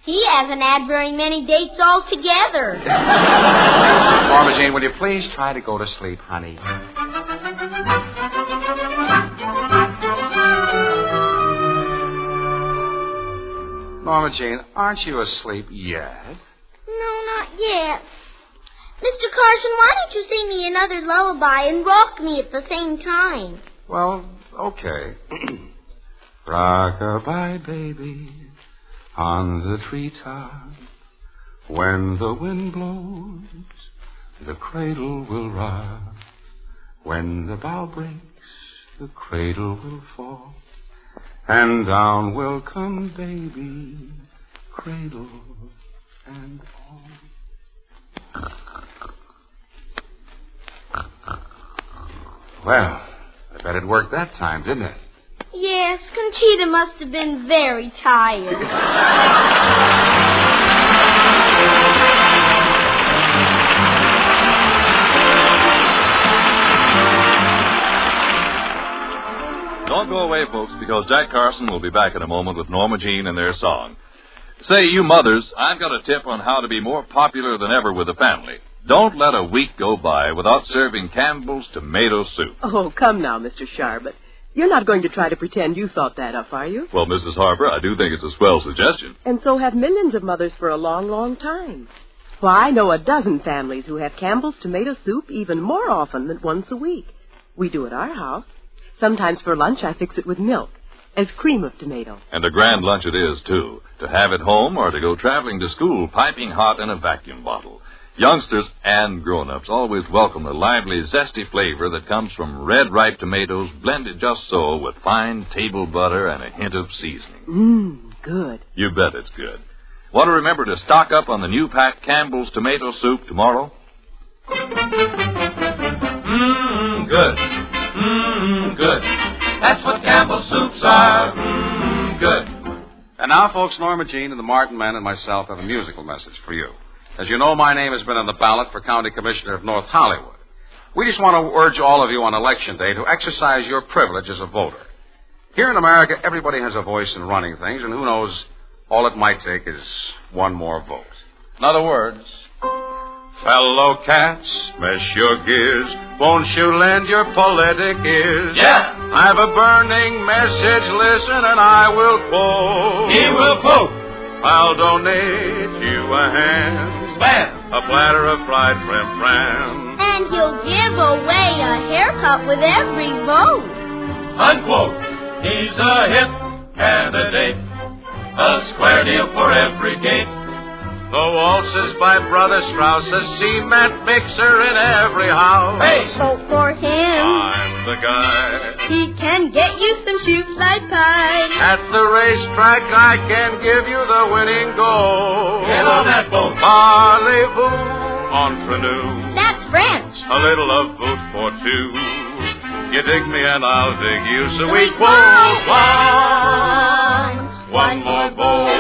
Speaker 3: He hasn't had very many dates altogether.
Speaker 15: Norma Jean, will you please try to go to sleep, honey? Norma Jean, aren't you asleep yet?
Speaker 3: No, not yet. Mr. Carson, why don't you sing me another lullaby and rock me at the same time?
Speaker 15: Well, okay. Rock-a-bye, baby, on the treetop. When the wind blows, the cradle will rock. When the bough breaks, the cradle will fall. And down will come baby, cradle and all. Well, I bet it worked that time, didn't it?
Speaker 3: Yes, Conchita must have been very tired.
Speaker 12: Don't go away, folks, because Jack Carson will be back in a moment with Norma Jean and their song. Say, you mothers, I've got a tip on how to be more popular than ever with the family. Don't let a week go by without serving Campbell's tomato soup.
Speaker 4: Oh, come now, Mr. Sharbert. You're not going to try to pretend you thought that up, are you?
Speaker 12: Well, Mrs. Harper, I do think it's a swell suggestion.
Speaker 4: And so have millions of mothers for a long, long time. Why, I know a dozen families who have Campbell's tomato soup even more often than once a week. We do at our house. Sometimes for lunch I fix it with milk, as cream of tomato.
Speaker 12: And a grand lunch it is, too. To have at home or to go traveling to school piping hot in a vacuum bottle. Youngsters and grown-ups always welcome the lively, zesty flavor that comes from red, ripe tomatoes blended just so with fine table butter and a hint of seasoning.
Speaker 4: Good.
Speaker 12: You bet it's good. Want to remember to stock up on the new pack Campbell's tomato soup tomorrow?
Speaker 8: Good. Good. That's what Campbell's soups are. Good.
Speaker 15: And now, folks, Norma Jean and the Martin men and myself have a musical message for you. As you know, my name has been on the ballot for County Commissioner of North Hollywood. We just want to urge all of you on Election Day to exercise your privilege as a voter. Here in America, everybody has a voice in running things, and who knows, all it might take is one more vote. In other words, fellow cats, mesh your gears. Won't you lend your politic ears?
Speaker 8: Yeah.
Speaker 15: I've a burning message, listen, and I will quote.
Speaker 8: He will quote.
Speaker 15: I'll donate you a hand.
Speaker 8: Bam.
Speaker 15: A platter of fried frim-fram.
Speaker 3: And you'll give away a haircut with every vote.
Speaker 8: Unquote. He's a hip candidate. A square deal for every gate.
Speaker 15: The waltzes by Brother Strauss, a cement mixer in every house.
Speaker 8: Hey!
Speaker 3: Vote for him.
Speaker 15: I'm the guy.
Speaker 3: He can get you some shoes like pie.
Speaker 15: At the racetrack, I can give you the winning goal.
Speaker 8: Get on that boat.
Speaker 15: Parlez-vous entre nous.
Speaker 3: That's French.
Speaker 15: A little of boot for two. You dig me and I'll dig you, so we quote one more boat.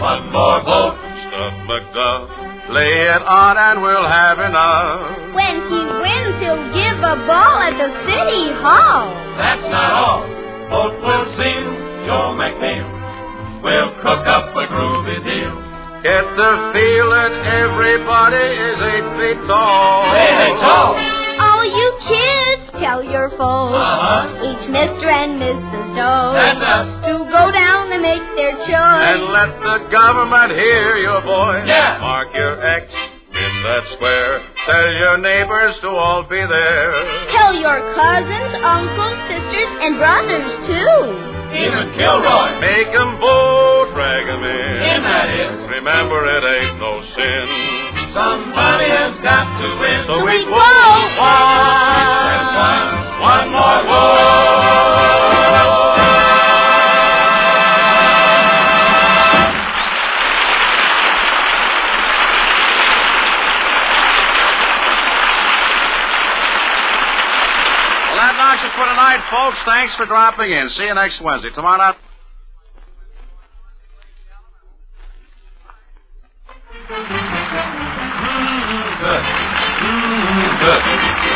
Speaker 8: One more vote.
Speaker 15: Stuff McDuff, lay it on and we'll have enough.
Speaker 3: When he wins, he'll give a ball at the City Hall.
Speaker 8: That's not all. Vote will seal Joe McNeil. We'll cook up a groovy deal.
Speaker 15: Get the feeling everybody is 8 feet tall.
Speaker 8: 8 feet tall.
Speaker 3: All you kids, tell your folks, each Mr. and Mrs. Doe,
Speaker 8: That's us.
Speaker 3: to go down and make their choice.
Speaker 8: And let the government hear your voice. Yeah. Mark your X in that square. Tell your neighbors to all be there.
Speaker 3: Tell your cousins, uncles, sisters, and brothers, too.
Speaker 8: Even Kilroy. Make 'em vote, drag 'em in. That is. Remember, it ain't no sin. Somebody has got to win. So we vote one more vote.
Speaker 15: Well, that knocks it for tonight, folks. Thanks for dropping in. See you next Wednesday. Tomorrow night.
Speaker 8: Good.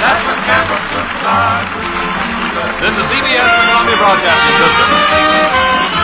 Speaker 8: That's what Campbell's are.
Speaker 12: This is CBS Columbia Broadcasting System.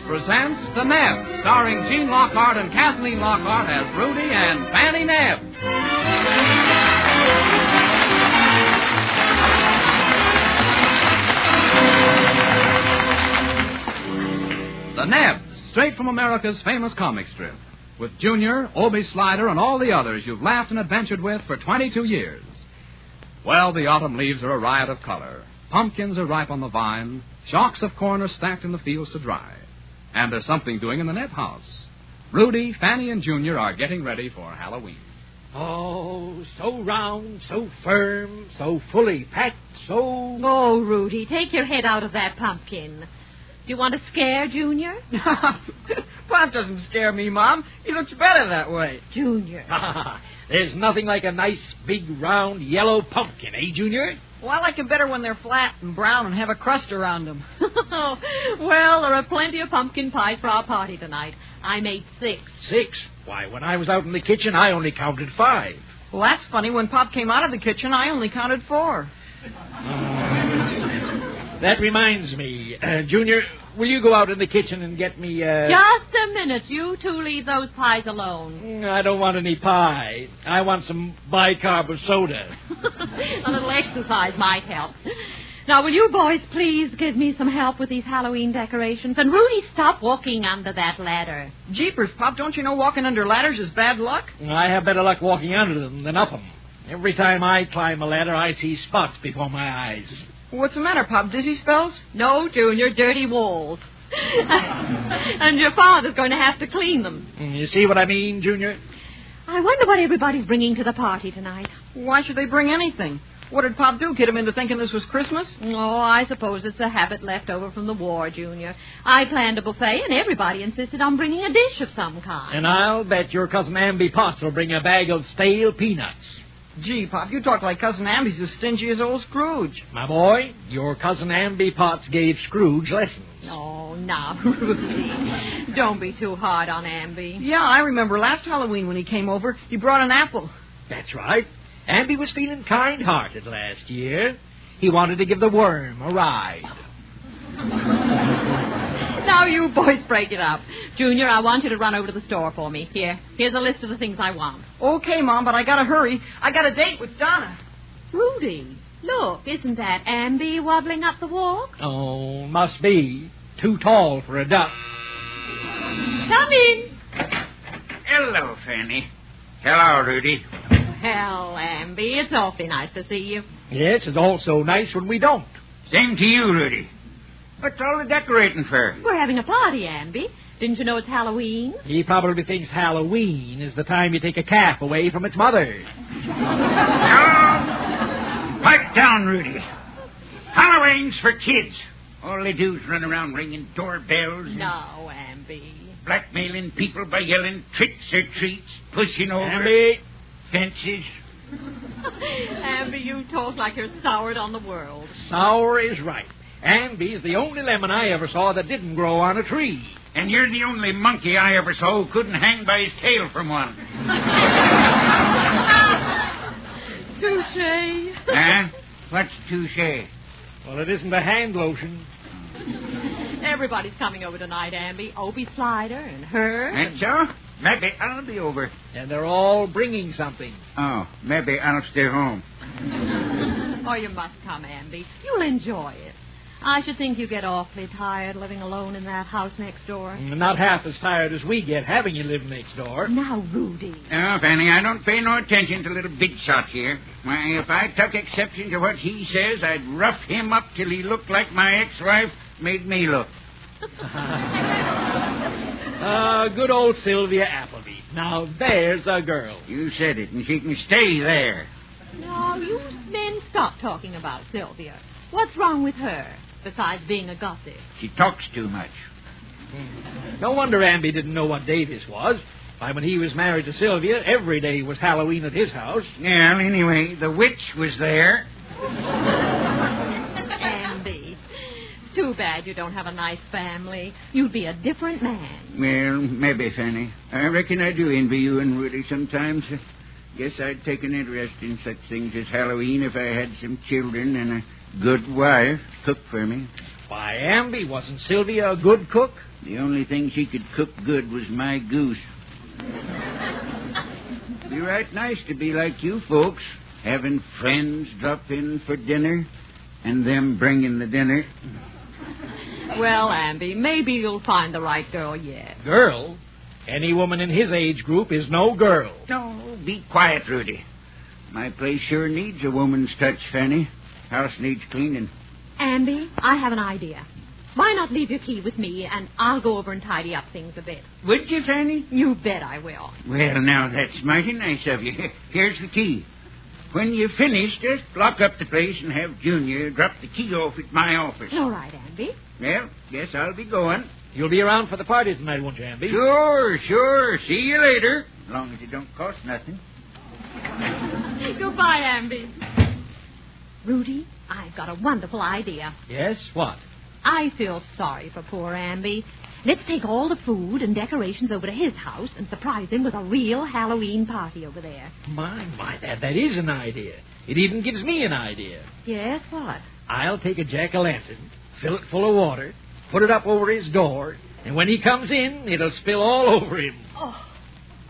Speaker 9: Presents The Nebbs, starring Gene Lockhart and Kathleen Lockhart as Rudy and Fanny Nebbs. The Nebbs, straight from America's famous comic strip, with Junior, Obie Slider, and all the others you've laughed and adventured with for 22 years. Well, the autumn leaves are a riot of color. Pumpkins are ripe on the vine. Shocks of corn are stacked in the fields to dry. And there's something doing in the Nebb house. Rudy, Fanny, and Junior are getting ready for Halloween.
Speaker 14: Oh, so round, so firm, so fully packed, so...
Speaker 5: Oh, Rudy, take your head out of that pumpkin. Do you want to scare Junior?
Speaker 14: Pop doesn't scare me, Mom. He looks better that way.
Speaker 5: Junior.
Speaker 14: There's nothing like a nice, big, round, yellow pumpkin, eh, Junior?
Speaker 4: Well, I like them better when they're flat and brown and have a crust around them.
Speaker 5: Well, there are plenty of pumpkin pies for our party tonight. I made 6.
Speaker 14: 6? Why, when I was out in the kitchen, I only counted 5.
Speaker 4: Well, that's funny. When Pop came out of the kitchen, I only counted 4.
Speaker 14: That reminds me. Junior, will you go out in the kitchen and get me,
Speaker 5: Just a minute. You two leave those pies alone.
Speaker 14: I don't want any pie. I want some bicarb of soda.
Speaker 5: A little exercise might help. Now, will you boys please give me some help with these Halloween decorations? And Rudy, stop walking under that ladder.
Speaker 4: Jeepers, Pop, don't you know walking under ladders is bad luck?
Speaker 14: I have better luck walking under them than up them. Every time I climb a ladder, I see spots before my eyes.
Speaker 4: What's the matter, Pop? Dizzy spells?
Speaker 5: No, Junior, dirty walls. And your father's going to have to clean them.
Speaker 14: You see what I mean, Junior?
Speaker 5: I wonder what everybody's bringing to the party tonight.
Speaker 4: Why should they bring anything? What did Pop do, kid him into thinking this was Christmas?
Speaker 5: Oh, I suppose it's a habit left over from the war, Junior. I planned a buffet, and everybody insisted on bringing a dish of some kind.
Speaker 14: And I'll bet your Cousin Amby Potts will bring a bag of stale peanuts.
Speaker 4: Gee, Pop, you talk like Cousin Amby's as stingy as old Scrooge.
Speaker 14: My boy, your Cousin Amby Potts gave Scrooge lessons.
Speaker 5: Oh, now, Rudy, don't be too hard on Amby.
Speaker 4: Yeah, I remember last Halloween when he came over, he brought an apple.
Speaker 14: That's right. Amby was feeling kind-hearted last year. He wanted to give the worm a ride.
Speaker 5: Now you boys break it up. Junior, I want you to run over to the store for me. Here's a list of the things I want.
Speaker 4: Okay, Mom, but I gotta hurry. I got a date with Donna.
Speaker 5: Rudy, look, isn't that Amby wobbling up the walk?
Speaker 14: Oh, must be. Too tall for a duck.
Speaker 5: Come in.
Speaker 16: Hello, Fanny. Hello, Rudy.
Speaker 5: Hell, Amby, it's awfully nice to see you.
Speaker 14: Yes, it's also nice when we don't.
Speaker 16: Same to you, Rudy. What's all the decorating for?
Speaker 5: We're having a party, Amby. Didn't you know it's Halloween?
Speaker 14: He probably thinks Halloween is the time you take a calf away from its mother.
Speaker 16: Pipe down, Rudy. Halloween's for kids. All they do is run around ringing doorbells.
Speaker 5: No, Amby.
Speaker 16: Blackmailing people by yelling tricks or treats, pushing over
Speaker 14: Amby.
Speaker 16: fences.
Speaker 5: Amby, you talk like you're soured on the world.
Speaker 14: Sour is right. Amby's the only lemon I ever saw that didn't grow on a tree.
Speaker 16: And you're the only monkey I ever saw who couldn't hang by his tail from one.
Speaker 5: Touche.
Speaker 16: Huh? What's touche?
Speaker 14: Well, it isn't a hand lotion.
Speaker 5: Everybody's coming over tonight, Amby. Obie Slider and her.
Speaker 16: And so? Maybe I'll be over.
Speaker 14: And they're all bringing something.
Speaker 16: Oh, maybe I'll stay home.
Speaker 5: Oh, you must come, Amby. You'll enjoy it. I should think you get awfully tired living alone in that house next door.
Speaker 14: Not half as tired as we get having you live next door.
Speaker 5: Now, Rudy.
Speaker 16: Oh, Fanny, I don't pay no attention to little big shots here. Why, if I took exception to what he says, I'd rough him up till he looked like my ex-wife made me look.
Speaker 14: Good old Sylvia Appleby. Now, there's a girl.
Speaker 16: You said it, and she can stay there.
Speaker 5: No, you men stop talking about Sylvia. What's wrong with her, besides being a gossip?
Speaker 16: She talks too much.
Speaker 14: No wonder Amby didn't know what day this was. Why, when he was married to Sylvia, every day was Halloween at his house.
Speaker 16: Well, anyway, the witch was there.
Speaker 5: Amby, too bad you don't have a nice family. You'd be a different man.
Speaker 16: Well, maybe, Fanny. I reckon I do envy you and Rudy sometimes. Guess I'd take an interest in such things as Halloween if I had some children and a good wife to cook for me.
Speaker 14: Why, Amby, wasn't Sylvia a good cook?
Speaker 16: The only thing she could cook good was my goose. It'd be right nice to be like you folks, having friends drop in for dinner and them bringing the dinner.
Speaker 5: Well, Amby, maybe you'll find the right girl yet.
Speaker 14: Girl? Any woman in his age group is no girl.
Speaker 16: No, be quiet, Rudy. My place sure needs a woman's touch, Fanny. House needs cleaning.
Speaker 5: Amby, I have an idea. Why not leave your key with me, and I'll go over and tidy up things a bit.
Speaker 16: Would you, Fanny?
Speaker 5: You bet I will.
Speaker 16: Well, now, that's mighty nice of you. Here's the key. When you finish, just lock up the place and have Junior drop the key off at my office.
Speaker 5: All right, Amby.
Speaker 16: Well, guess I'll be going.
Speaker 14: You'll be around for the party tonight, won't you, Amby?
Speaker 16: Sure. See you later. As long as it don't cost nothing.
Speaker 5: Goodbye, Amby. Rudy, I've got a wonderful idea.
Speaker 14: Yes? What?
Speaker 5: I feel sorry for poor Amby. Let's take all the food and decorations over to his house and surprise him with a real Halloween party over there.
Speaker 14: My, that is an idea. It even gives me an idea.
Speaker 5: Yes, what?
Speaker 14: I'll take a jack-o'-lantern, fill it full of water, put it up over his door, and when he comes in, it'll spill all over him.
Speaker 5: Oh,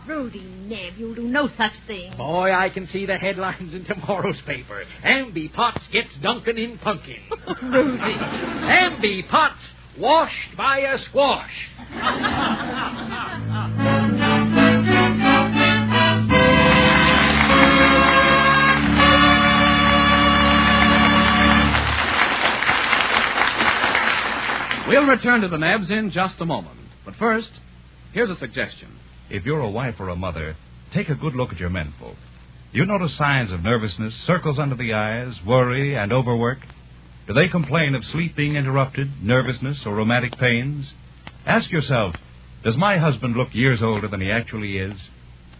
Speaker 5: Rudy Nebb, you'll do no such thing.
Speaker 14: Boy, I can see the headlines in tomorrow's paper. Amby Potts gets Duncan in pumpkin.
Speaker 5: Rudy.
Speaker 14: Amby Potts washed by a squash.
Speaker 9: We'll return to the Nebbs in just a moment. But first, here's a suggestion.
Speaker 1: If you're a wife or a mother, take a good look at your menfolk. Do you notice signs of nervousness, circles under the eyes, worry, and overwork? Do they complain of sleep being interrupted, nervousness, or rheumatic pains? Ask yourself, does my husband look years older than he actually is?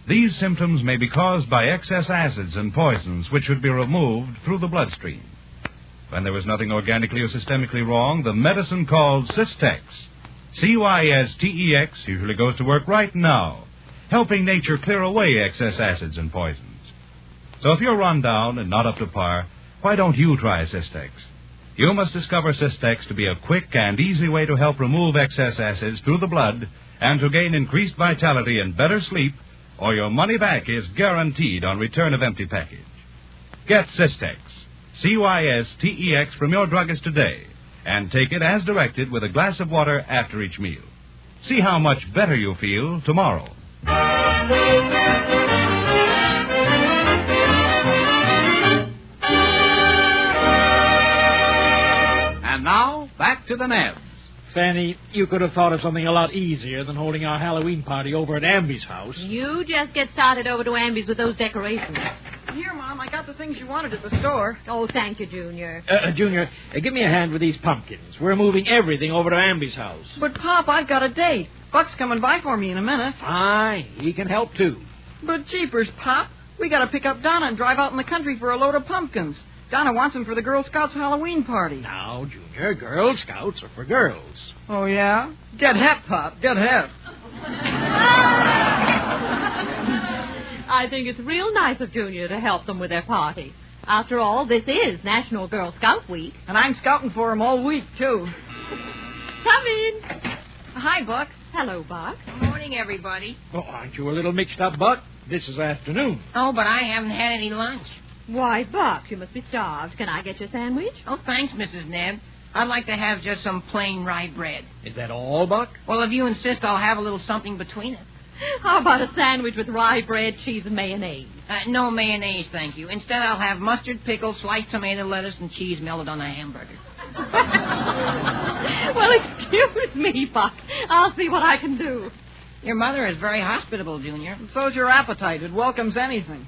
Speaker 1: These symptoms may be caused by excess acids and poisons which should be removed through the bloodstream. When there is nothing organically or systemically wrong, the medicine called Cystex, Cystex, usually goes to work right now, helping nature clear away excess acids and poisons. So if you're run down and not up to par, why don't you try Cystex? You must discover Cystex to be a quick and easy way to help remove excess acids through the blood and to gain increased vitality and better sleep, or your money back is guaranteed on return of empty package. Get Cystex, Cystex, from your druggist today, and take it as directed with a glass of water after each meal. See how much better you feel tomorrow.
Speaker 9: And now, back to the Nebbs.
Speaker 14: Fanny, you could have thought of something a lot easier than holding our Halloween party over at Amby's house.
Speaker 5: You just get started over to Amby's with those decorations.
Speaker 4: Here, Mom, I got the things you wanted at the store.
Speaker 5: Oh, thank you, Junior.
Speaker 14: Junior, give me a hand with these pumpkins. We're moving everything over to Amby's house.
Speaker 4: But, Pop, I've got a date. Buck's coming by for me in a minute.
Speaker 14: Fine. He can help, too.
Speaker 4: But jeepers, Pop.
Speaker 6: We got to pick up Donna and drive out in the country for a load of pumpkins. Donna wants them for the Girl Scouts Halloween party.
Speaker 14: Now, Junior, Girl Scouts are for girls.
Speaker 6: Oh, yeah? Get hep, Pop. Get hep.
Speaker 17: I think it's real nice of Junior to help them with their party. After all, this is National Girl Scout Week.
Speaker 6: And I'm scouting for them all week, too.
Speaker 17: Come in.
Speaker 6: Hi, Buck.
Speaker 17: Hello, Buck.
Speaker 18: Good morning, everybody.
Speaker 14: Oh, aren't you a little mixed up, Buck? This is afternoon.
Speaker 18: Oh, but I haven't had any lunch.
Speaker 17: Why, Buck, you must be starved. Can I get your sandwich?
Speaker 18: Oh, thanks, Mrs. Nebb. I'd like to have just some plain rye bread.
Speaker 14: Is that all, Buck?
Speaker 18: Well, if you insist, I'll have a little something between it.
Speaker 17: How about a sandwich with rye bread, cheese, and mayonnaise?
Speaker 18: No mayonnaise, thank you. Instead, I'll have mustard, pickles, sliced tomato, lettuce, and cheese melted on a hamburger.
Speaker 17: Well, excuse me, Buck. I'll see what I can do.
Speaker 18: Your mother is very hospitable, Junior.
Speaker 6: And so's your appetite. It welcomes anything.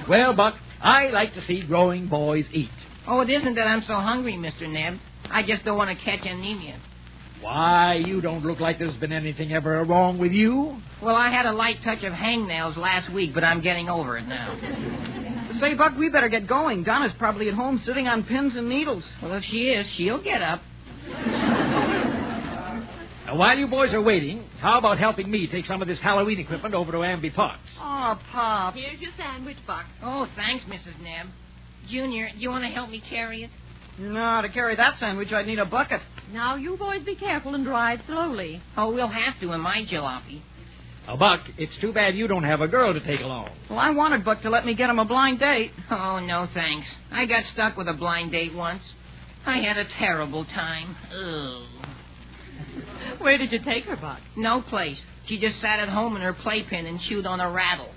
Speaker 14: Well, Buck, I like to see growing boys eat.
Speaker 18: Oh, it isn't that I'm so hungry, Mr. Nebb. I just don't want to catch anemia.
Speaker 14: Why, you don't look like there's been anything ever wrong with you.
Speaker 18: Well, I had a light touch of hangnails last week, but I'm getting over it now.
Speaker 6: Say, Buck, we better get going. Donna's probably at home sitting on pins and needles.
Speaker 18: Well, if she is, she'll get up.
Speaker 14: Now, while you boys are waiting, how about helping me take some of this Halloween equipment over to Amby Potts?
Speaker 6: Oh, Pop.
Speaker 17: Here's your sandwich, Buck.
Speaker 18: Oh, thanks, Mrs. Nebb. Junior, do you want to help me carry it?
Speaker 6: No, to carry that sandwich, I'd need a bucket.
Speaker 17: Now, you boys be careful and drive slowly.
Speaker 18: Oh, we'll have to in my jalopy.
Speaker 14: Now, Buck, it's too bad you don't have a girl to take along.
Speaker 6: Well, I wanted Buck to let me get him a blind date.
Speaker 18: Oh, no, thanks. I got stuck with a blind date once. I had a terrible time. Ugh.
Speaker 17: Where did you take her, Buck?
Speaker 18: No place. She just sat at home in her playpen and chewed on a rattle.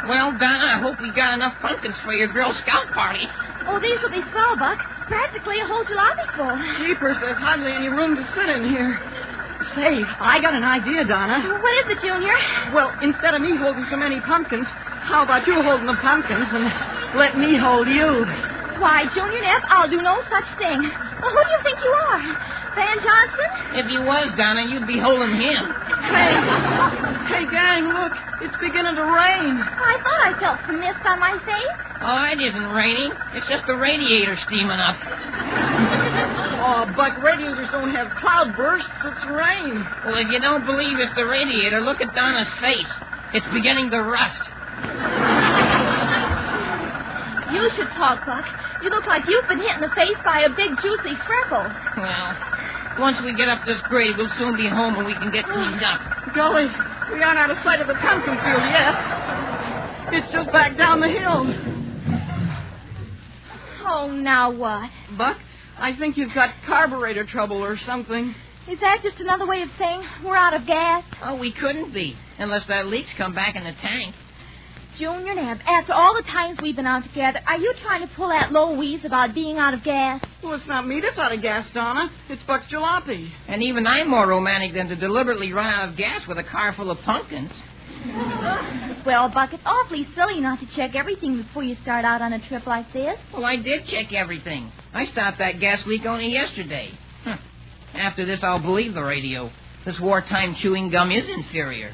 Speaker 18: Well, Donna, I hope we got enough pumpkins for your Girl Scout party.
Speaker 3: Oh, these will be swell, Buck. Practically a whole jalopy full.
Speaker 6: Jeepers, there's hardly any room to sit in here. Say, I got an idea, Donna.
Speaker 3: What is it, Junior?
Speaker 6: Well, instead of me holding so many pumpkins, how about you holding the pumpkins and let me hold you?
Speaker 3: Why, Junior Neff, I'll do no such thing. Well, who do you think you are? Van Johnson?
Speaker 18: If you was, Donna, you'd be holding him.
Speaker 6: Hey, gang, look. It's beginning to rain.
Speaker 3: I thought I felt some mist on my face.
Speaker 18: Oh, it isn't raining. It's just the radiator steaming up.
Speaker 6: Oh, Buck, radiators don't have cloud bursts. It's rain.
Speaker 18: Well, if you don't believe it's the radiator, look at Donna's face. It's beginning to rust.
Speaker 3: You should talk, Buck. You look like you've been hit in the face by a big, juicy freckle.
Speaker 18: Well, once we get up this grade, we'll soon be home and we can get cleaned up.
Speaker 6: Golly, we aren't out of sight of the pumpkin field yet. It's just back down the hill.
Speaker 3: Oh, now what?
Speaker 6: Buck, I think you've got carburetor trouble or something.
Speaker 3: Is that just another way of saying we're out of gas?
Speaker 18: Oh, we couldn't be, unless that leak's come back in the tank.
Speaker 3: Junior Nebb, after all the times we've been out together, are you trying to pull that low wheeze about being out of gas?
Speaker 6: Well, it's not me that's out of gas, Donna. It's Buck's jalopy.
Speaker 18: And even I'm more romantic than to deliberately run out of gas with a car full of pumpkins.
Speaker 3: Well, Buck, it's awfully silly not to check everything before you start out on a trip like this.
Speaker 18: Well, I did check everything. I stopped that gas leak only yesterday. After this, I'll believe the radio. This wartime chewing gum is inferior.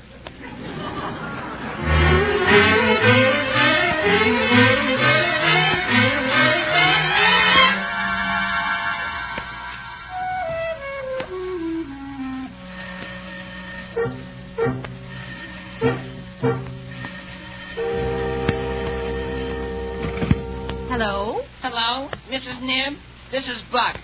Speaker 17: Hello?
Speaker 18: Hello, Mrs. Nebb? This is Buck.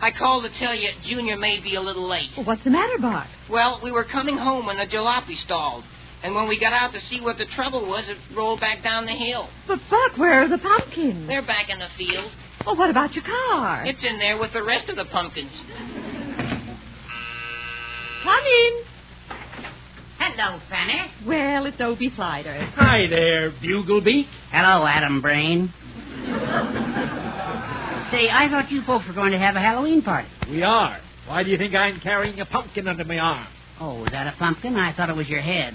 Speaker 18: I called to tell you Junior may be a little late.
Speaker 17: Well, what's the matter, Buck?
Speaker 18: Well, we were coming home when the jalopy stalled. And when we got out to see what the trouble was, it rolled back down the hill.
Speaker 17: But, Buck, where are the pumpkins?
Speaker 18: They're back in the field.
Speaker 17: Well, what about your car?
Speaker 18: It's in there with the rest of the pumpkins.
Speaker 17: Come in.
Speaker 24: Hello, Fanny.
Speaker 17: Well, it's Obie Slider.
Speaker 14: Hi there, Buglebeak.
Speaker 24: Hello, Adam Brain. Say, I thought you folks were going to have a Halloween party.
Speaker 14: We are. Why do you think I'm carrying a pumpkin under my arm?
Speaker 24: Oh, is that a pumpkin? I thought it was your head.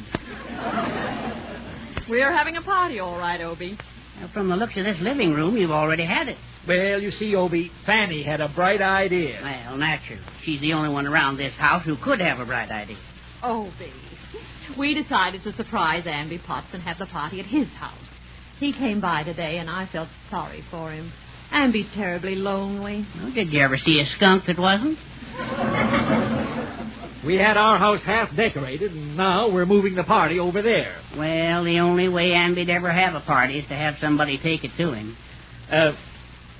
Speaker 17: We're having a party, all right, Obie.
Speaker 24: Well, from the looks of this living room, you've already had it.
Speaker 14: Well, you see, Obie, Fanny had a bright idea.
Speaker 24: Well, naturally. She's the only one around this house who could have a bright idea.
Speaker 17: Obie, we decided to surprise Amby Potts and have the party at his house. He came by today, and I felt sorry for him. Amby's terribly lonely.
Speaker 24: Well, did you ever see a skunk that wasn't?
Speaker 14: We had our house half decorated, and now we're moving the party over there.
Speaker 24: Well, the only way Amby'd ever have a party is to have somebody take it to him.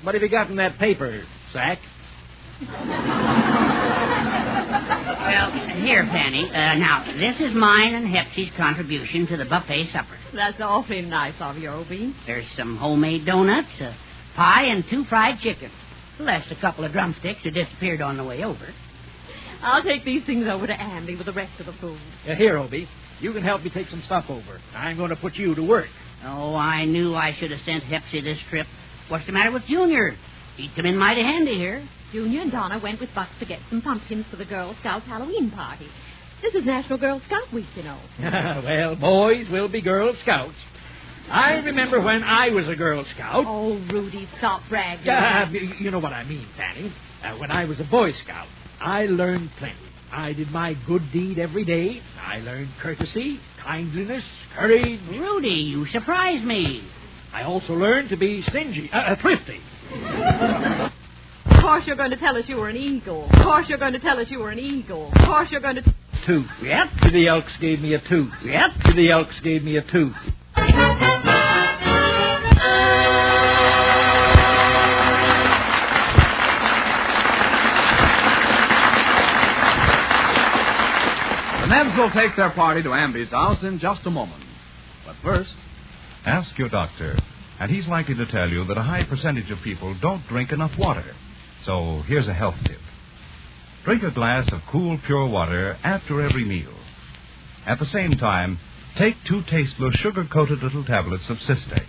Speaker 14: What have you got in that paper, Sack?
Speaker 24: Well, here, Fanny. Now, this is mine and Hepsy's contribution to the buffet supper.
Speaker 17: That's awfully nice of you, Obie.
Speaker 24: There's some homemade donuts, a pie, and 2 fried chickens. Less a couple of drumsticks that disappeared on the way over.
Speaker 17: I'll take these things over to Amby with the rest of the food.
Speaker 14: Here, Obie. You can help me take some stuff over. I'm going to put you to work.
Speaker 24: Oh, I knew I should have sent Hepsy this trip. What's the matter with Junior? He'd come in mighty handy here.
Speaker 17: Junior and Donna went with Buck to get some pumpkins for the Girl Scouts Halloween party. This is National Girl Scout Week, you know.
Speaker 14: Well, boys will be Girl Scouts. I remember when I was a Girl Scout.
Speaker 17: Oh, Rudy, stop bragging.
Speaker 14: You know what I mean, Fanny. When I was a Boy Scout, I learned plenty. I did my good deed every day. I learned courtesy, kindliness, courage.
Speaker 24: Rudy, you surprise me.
Speaker 14: I also learned to be stingy, thrifty.
Speaker 17: Of course you're going to tell us you were an eagle. Of course you're going to tell us you were an eagle. Of course you're going to...
Speaker 14: Tooth.
Speaker 24: Yep.
Speaker 14: To the Elks gave me a tooth.
Speaker 24: Yep.
Speaker 14: To the Elks gave me a tooth.
Speaker 9: The Nebbs will take their party to Amby's house in just a moment. But first...
Speaker 1: Ask your doctor, and he's likely to tell you that a high percentage of people don't drink enough water. So here's a health tip. Drink a glass of cool, pure water after every meal. At the same time, take 2 tasteless sugar-coated little tablets of Cystex.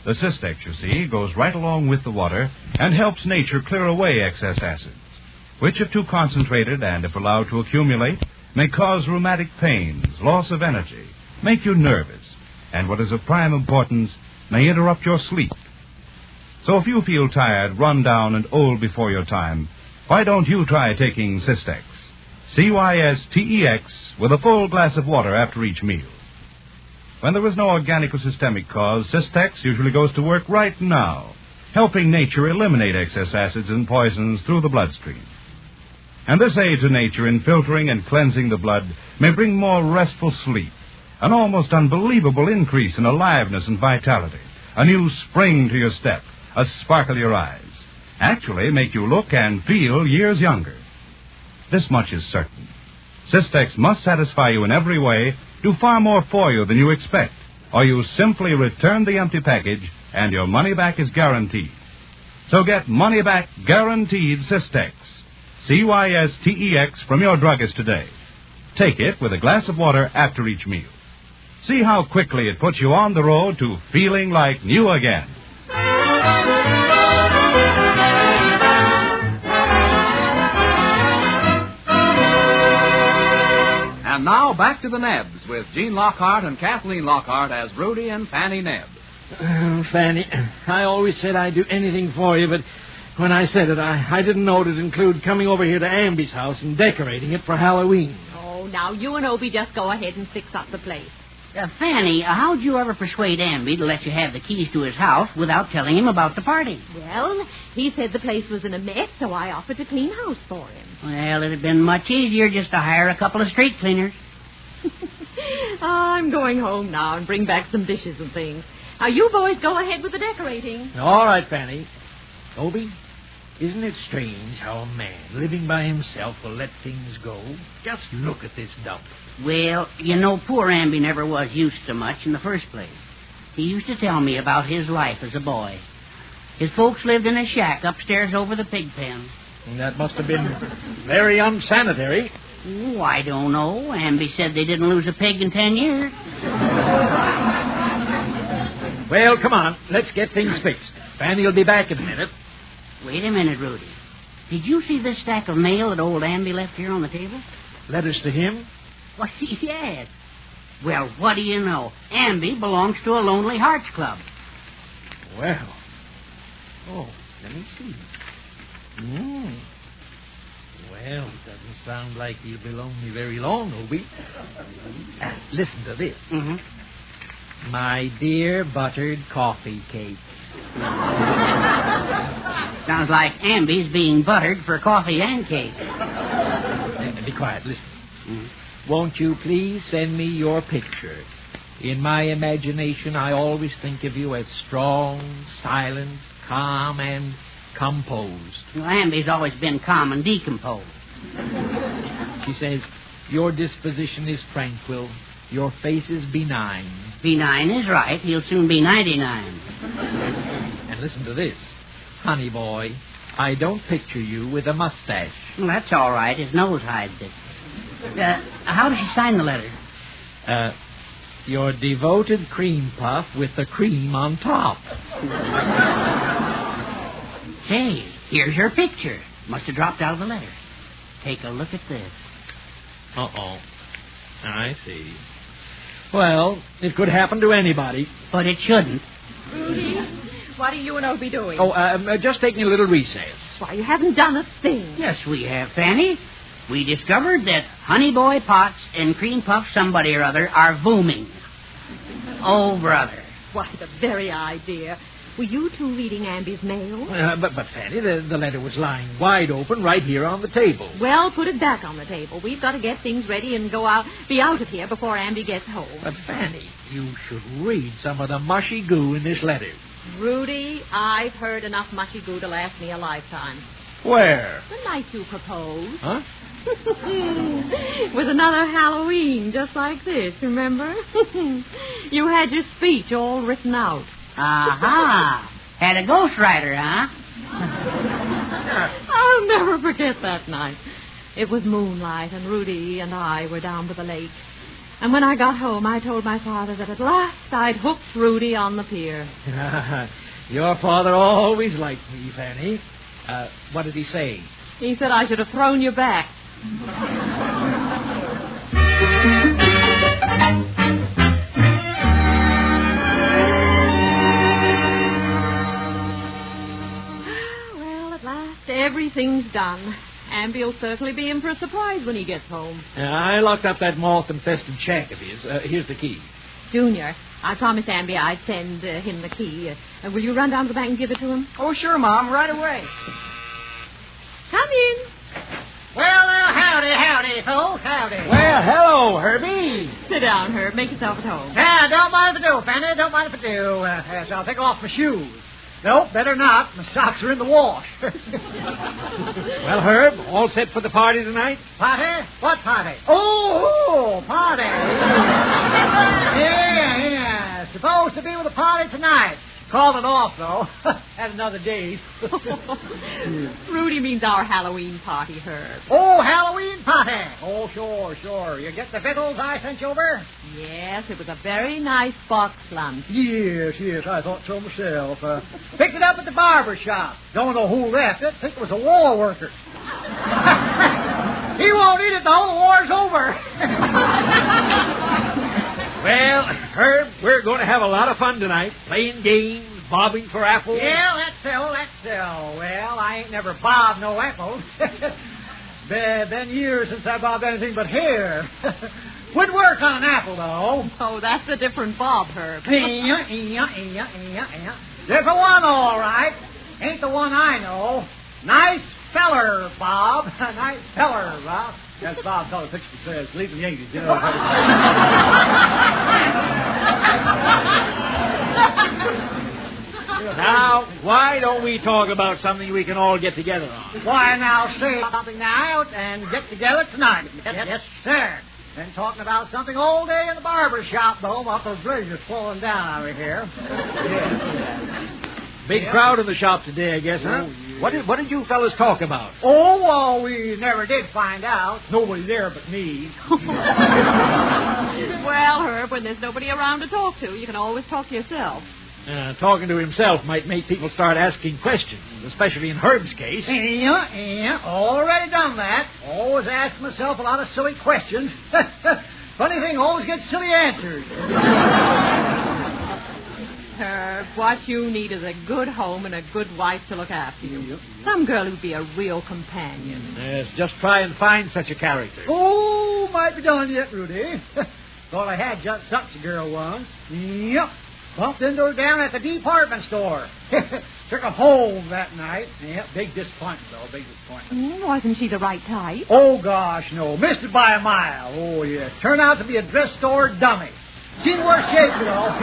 Speaker 1: The Cystex, you see, goes right along with the water and helps nature clear away excess acids, which, if too concentrated and if allowed to accumulate, may cause rheumatic pains, loss of energy, make you nervous, and what is of prime importance, may interrupt your sleep. So if you feel tired, run down, and old before your time, why don't you try taking Cystex? Cystex with a full glass of water after each meal. When there is no organic or systemic cause, Cystex usually goes to work right now, helping nature eliminate excess acids and poisons through the bloodstream. And this aid to nature in filtering and cleansing the blood may bring more restful sleep, an almost unbelievable increase in aliveness and vitality, a new spring to your step, a sparkle to your eyes, actually make you look and feel years younger. This much is certain. Cystex must satisfy you in every way, do far more for you than you expect, or you simply return the empty package and your money back is guaranteed. So get money back guaranteed Cystex. Cystex from your druggist today. Take it with a glass of water after each meal. See how quickly it puts you on the road to feeling like new again.
Speaker 9: And now back to the Nebbs with Gene Lockhart and Kathleen Lockhart as Rudy and Fanny Nebbs.
Speaker 14: Fanny, I always said I'd do anything for you, but when I said it, I didn't know it'd include coming over here to Amby's house and decorating it for Halloween.
Speaker 17: Oh, now you and Obie just go ahead and fix up the place.
Speaker 24: Fanny, how'd you ever persuade Amby to let you have the keys to his house without telling him about the party?
Speaker 17: Well, he said the place was in a mess, so I offered to clean house for him.
Speaker 24: Well, it'd have been much easier just to hire a couple of street cleaners.
Speaker 17: I'm going home now and bring back some dishes and things. Now, you boys go ahead with the decorating.
Speaker 14: All right, Fanny. Obie, isn't it strange how a man living by himself will let things go? Just look at this dump.
Speaker 24: Well, you know, poor Amby never was used to much in the first place. He used to tell me about his life as a boy. His folks lived in a shack upstairs over the pig pen.
Speaker 14: That must have been very unsanitary.
Speaker 24: Oh, I don't know. Amby said they didn't lose a pig in 10 years.
Speaker 14: Well, come on. Let's get things fixed. Fanny will be back in a minute.
Speaker 24: Wait a minute, Rudy. Did you see this stack of mail that old Amby left here on the table?
Speaker 14: Letters to him?
Speaker 24: Why, yes. Well, what do you know? Amby belongs to a Lonely Hearts Club.
Speaker 14: Well. Oh, let me see. Well, it doesn't sound like he'll be lonely very long, Obie. Listen to this.
Speaker 24: Mm-hmm.
Speaker 14: My dear buttered coffee cake.
Speaker 24: Sounds like Amby's being buttered for coffee and cake.
Speaker 14: Be quiet, listen. Won't you please send me your picture? In my imagination, I always think of you as strong, silent, calm, and composed.
Speaker 24: Well, Amby's always been calm and decomposed.
Speaker 14: She says, your disposition is tranquil. Your face is benign.
Speaker 24: Benign is right. He'll soon be 99.
Speaker 14: And listen to this. Honey boy, I don't picture you with a mustache.
Speaker 24: Well, that's all right. His nose hides it. How does she sign the letter?
Speaker 14: Your devoted cream puff with the cream on top.
Speaker 24: Say, here's her picture. Must have dropped out of the letter. Take a look at this.
Speaker 14: Uh-oh. I see. Well, it could happen to anybody.
Speaker 24: But it shouldn't.
Speaker 17: Rudy, what are you and Obie doing?
Speaker 14: Oh, just taking a little recess.
Speaker 17: Why, you haven't done a thing.
Speaker 24: Yes, we have, Fanny. We discovered that Honey Boy Potts and Cream Puff somebody or other are booming. Oh, brother.
Speaker 17: Why, the very idea. Were you two reading Amby's mail?
Speaker 14: But Fanny, the letter was lying wide open right here on the table.
Speaker 17: Well, put it back on the table. We've got to get things ready and be out of here before Amby gets home.
Speaker 14: But Fanny, you should read some of the mushy goo in this letter.
Speaker 17: Rudy, I've heard enough mushy goo to last me a lifetime.
Speaker 14: Where?
Speaker 17: The night you proposed.
Speaker 14: Huh?
Speaker 17: With another Halloween, just like this, remember? You had your speech all written out.
Speaker 24: Aha! Had a ghostwriter, huh?
Speaker 17: I'll never forget that night. It was moonlight, and Rudy and I were down by the lake. And when I got home, I told my father that at last I'd hooked Rudy on the pier.
Speaker 14: Your father always liked me, Fanny. What did he say?
Speaker 17: He said I should have thrown you back. Well, at last, everything's done. Amby'll certainly be in for a surprise when he gets home.
Speaker 14: I locked up that moth-infested shack of his. Here's the key.
Speaker 17: Junior, I promised Amby I'd send him the key. Will you run down to the bank and give it to him?
Speaker 6: Oh, sure, Mom. Right away.
Speaker 17: Come in.
Speaker 6: Well, howdy, folks. Howdy.
Speaker 14: Well, hello, Herbie.
Speaker 17: Sit down, Herb. Make yourself at home.
Speaker 6: Yeah, don't mind if I do, Fanny. Don't mind if I do. Yes, I'll take off my shoes. Nope, better not. My socks are in the wash.
Speaker 14: Well, Herb, all set for the party tonight?
Speaker 6: Party? What party? Oh, party. Yeah. Supposed to be with a party tonight. Called it off, though. Had another date.
Speaker 17: Rudy means our Halloween party, Herb.
Speaker 6: Oh, Halloween party. Oh, sure. You get the victuals I sent you over?
Speaker 17: Yes, it was a very nice box lunch.
Speaker 6: Yes, I thought so myself. Picked it up at the barber shop. Don't know who left it. Think it was a war worker. He won't eat it, though. The war's over.
Speaker 14: Well, Herb, we're going to have a lot of fun tonight, playing games, bobbing for apples.
Speaker 6: Yeah, that's so. Well, I ain't never bobbed no apples. Been years since I bobbed anything but hair. Wouldn't work on an apple, though.
Speaker 17: Oh, that's a different bob, Herb.
Speaker 6: Different one, all right. Ain't the one I know. Nice feller, Bob. Nice feller, Bob. That's Bob Feller picture says, leave the Yankees, you know.
Speaker 14: Now, why don't we talk about something we can all get together on?
Speaker 6: Why, now, say something now and get together tonight. Yes, sir. Been talking about something all day in the barber shop, though, while the blizzard's slowing down over here.
Speaker 14: Big crowd in the shop today, I guess, huh? What did you fellas talk about?
Speaker 6: Oh, well, we never did find out. Nobody there but me.
Speaker 17: Well, Herb, when there's nobody around to talk to, you can always talk to yourself.
Speaker 14: Talking to himself might make people start asking questions, especially in Herb's case.
Speaker 6: Yeah, already done that. Always ask myself a lot of silly questions. Funny thing, always gets silly answers.
Speaker 17: Herb, what you need is a good home and a good wife to look after you. Some girl who'd be a real companion.
Speaker 14: Yes, just try and find such a character.
Speaker 6: Oh, might be done yet, Rudy. Thought I had just such a girl once. Yep. Bumped into her down at the department store. Took her home that night. Yep, big disappointment, though, big disappointment.
Speaker 17: Wasn't she the right type?
Speaker 6: Oh, gosh, no. Missed it by a mile. Oh, yeah. Turned out to be a dress store dummy. Seen worse shape, you know.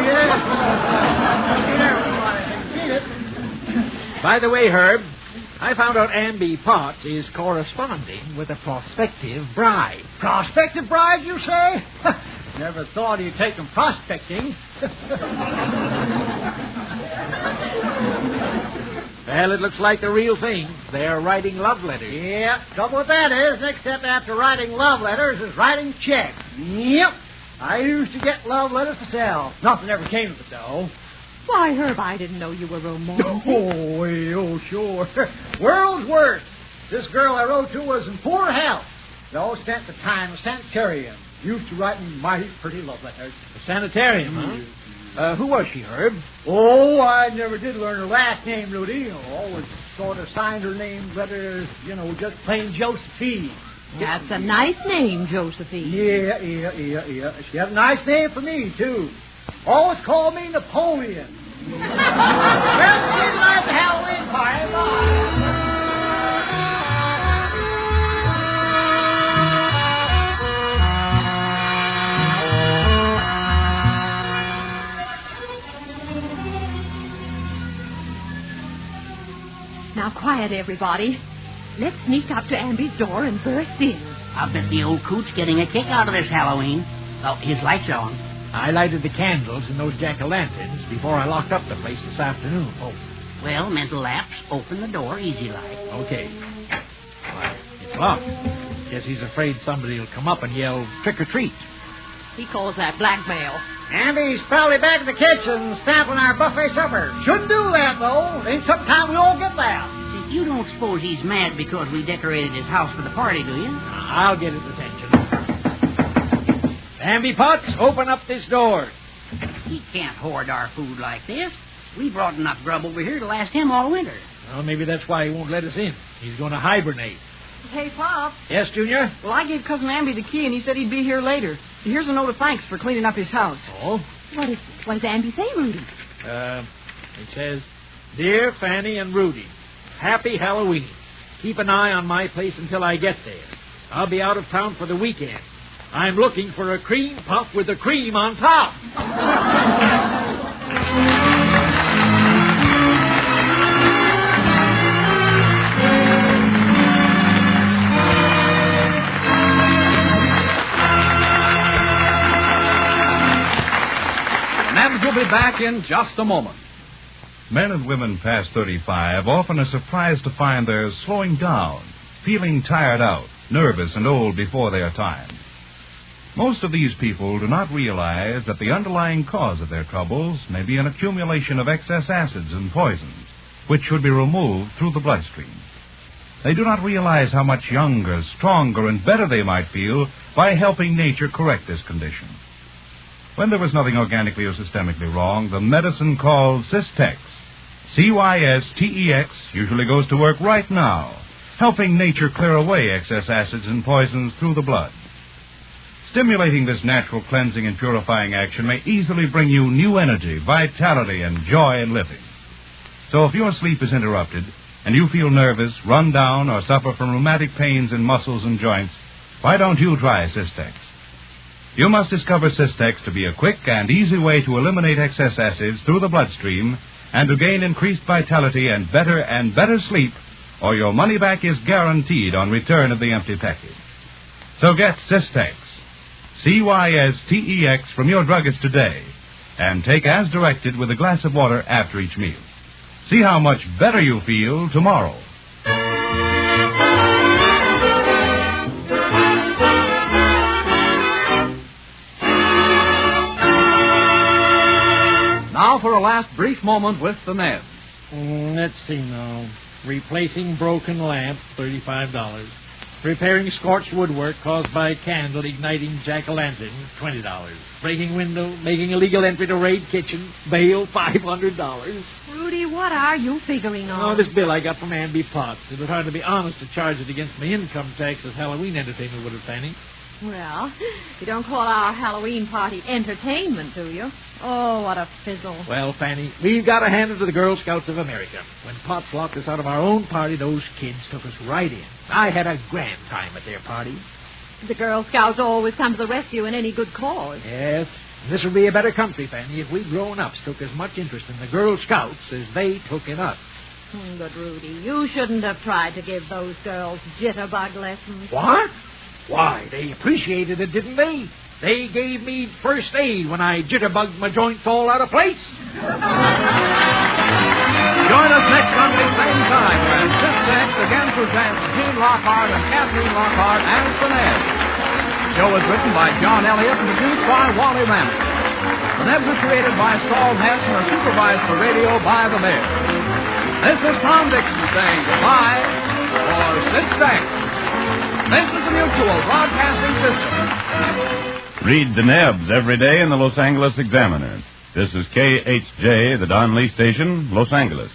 Speaker 14: By the way, Herb, I found out Amby Potts is corresponding with a prospective bride.
Speaker 6: Prospective bride, you say? Never thought he'd take them prospecting.
Speaker 14: Well, it looks like the real thing. They're writing love letters.
Speaker 6: Yep. Trouble with that is, next step after writing love letters is writing checks. Yep. I used to get love letters myself. Nothing ever came of it, though.
Speaker 17: Why, Herb, I didn't know you were romantic.
Speaker 6: Oh, sure. World's worst. This girl I wrote to was in poor health. Though spent the time in a sanitarium. Used to write me mighty pretty love letters.
Speaker 14: A sanitarium, huh? Who was she, Herb?
Speaker 6: Oh, I never did learn her last name, Rudy. Always sort of signed her name letters, just plain Josephine.
Speaker 17: That's a nice name, Josephine.
Speaker 6: Yeah. She had a nice name for me, too. Always called me Napoleon. Well, see you at the Halloween party. Bye.
Speaker 17: Now, quiet, everybody. Let's sneak up to Amby's door and burst in.
Speaker 24: I bet the old coot's getting a kick out of this Halloween. Oh, his lights are on.
Speaker 14: I lighted the candles and those jack-o'-lanterns before I locked up the place this afternoon. Oh.
Speaker 24: Well, mental lapse. Open the door easy like.
Speaker 14: Okay. Why, it's locked. Guess he's afraid somebody will come up and yell trick or treat.
Speaker 17: He calls that blackmail.
Speaker 6: Amby's probably back in the kitchen sampling our buffet supper. Shouldn't do that, though. Ain't sometime we all get that.
Speaker 24: You don't suppose he's mad because we decorated his house for the party, do you?
Speaker 14: I'll get his attention. Amby Potts, open up this door.
Speaker 24: He can't hoard our food like this. We brought enough grub over here to last him all winter.
Speaker 14: Well, maybe that's why he won't let us in. He's going to hibernate.
Speaker 10: Hey, Pop.
Speaker 14: Yes, Junior?
Speaker 10: Well, I gave Cousin Amby the key, and he said he'd be here later. Here's a note of thanks for cleaning up his house.
Speaker 14: Oh?
Speaker 17: What does Amby say, Rudy?
Speaker 14: It says, Dear Fanny and Rudy, Happy Halloween. Keep an eye on my place until I get there. I'll be out of town for the weekend. I'm looking for a cream puff with the cream on top.
Speaker 9: Nebbs will be back in just a moment.
Speaker 1: Men and women past 35 often are surprised to find they're slowing down, feeling tired out, nervous and old before their time. Most of these people do not realize that the underlying cause of their troubles may be an accumulation of excess acids and poisons, which should be removed through the bloodstream. They do not realize how much younger, stronger, and better they might feel by helping nature correct this condition. When there was nothing organically or systemically wrong, the medicine called Cystex, Cystex, usually goes to work right now, helping nature clear away excess acids and poisons through the blood. Stimulating this natural cleansing and purifying action may easily bring you new energy, vitality, and joy in living. So if your sleep is interrupted and you feel nervous, run down, or suffer from rheumatic pains in muscles and joints, why don't you try Cystex? You must discover Cystex to be a quick and easy way to eliminate excess acids through the bloodstream and to gain increased vitality and better sleep, or your money back is guaranteed on return of the empty package. So get Cystex, Cystex, from your druggist today, and take as directed with a glass of water after each meal. See how much better you feel tomorrow.
Speaker 9: Now for a last brief moment with the Nebbs.
Speaker 14: Let's see now. Replacing broken lamp, $35. Repairing scorched woodwork caused by candle igniting jack-o'-lantern, $20. Breaking window, making illegal entry to raid kitchen, bail, $500.
Speaker 17: Rudy, what are you figuring on?
Speaker 14: Oh, this bill I got from Amby Potts. It would hardly be honest to charge it against my income tax as Halloween entertainment would have, Fanny.
Speaker 17: Well, you don't call our Halloween party entertainment, do you? Oh, what a fizzle.
Speaker 14: Well, Fanny, we've got to hand it to the Girl Scouts of America. When Potts locked us out of our own party, those kids took us right in. I had a grand time at their party.
Speaker 17: The Girl Scouts always come to the rescue in any good cause.
Speaker 14: Yes. This would be a better country, Fanny, if we grown-ups took as much interest in the Girl Scouts as they took in us.
Speaker 17: But, Rudy, you shouldn't have tried to give those girls jitterbug lessons.
Speaker 14: What? Why, they appreciated it, didn't they? They gave me first aid when I jitterbugged my joints all out of place.
Speaker 9: Join us next Sunday, same time, when Sistex again presents Gene Lockhart and Kathleen Lockhart as the Nebbs. The show is written by John Elliott and produced by Wally Ramsey. The Nebbs is created by Saul Hess and are supervised for radio by the Mayor. This is Tom Dixon saying goodbye for Sistex. This is the Mutual Broadcasting System.
Speaker 12: Read the Nebbs every day in the Los Angeles Examiner. This is KHJ, the Don Lee Station, Los Angeles.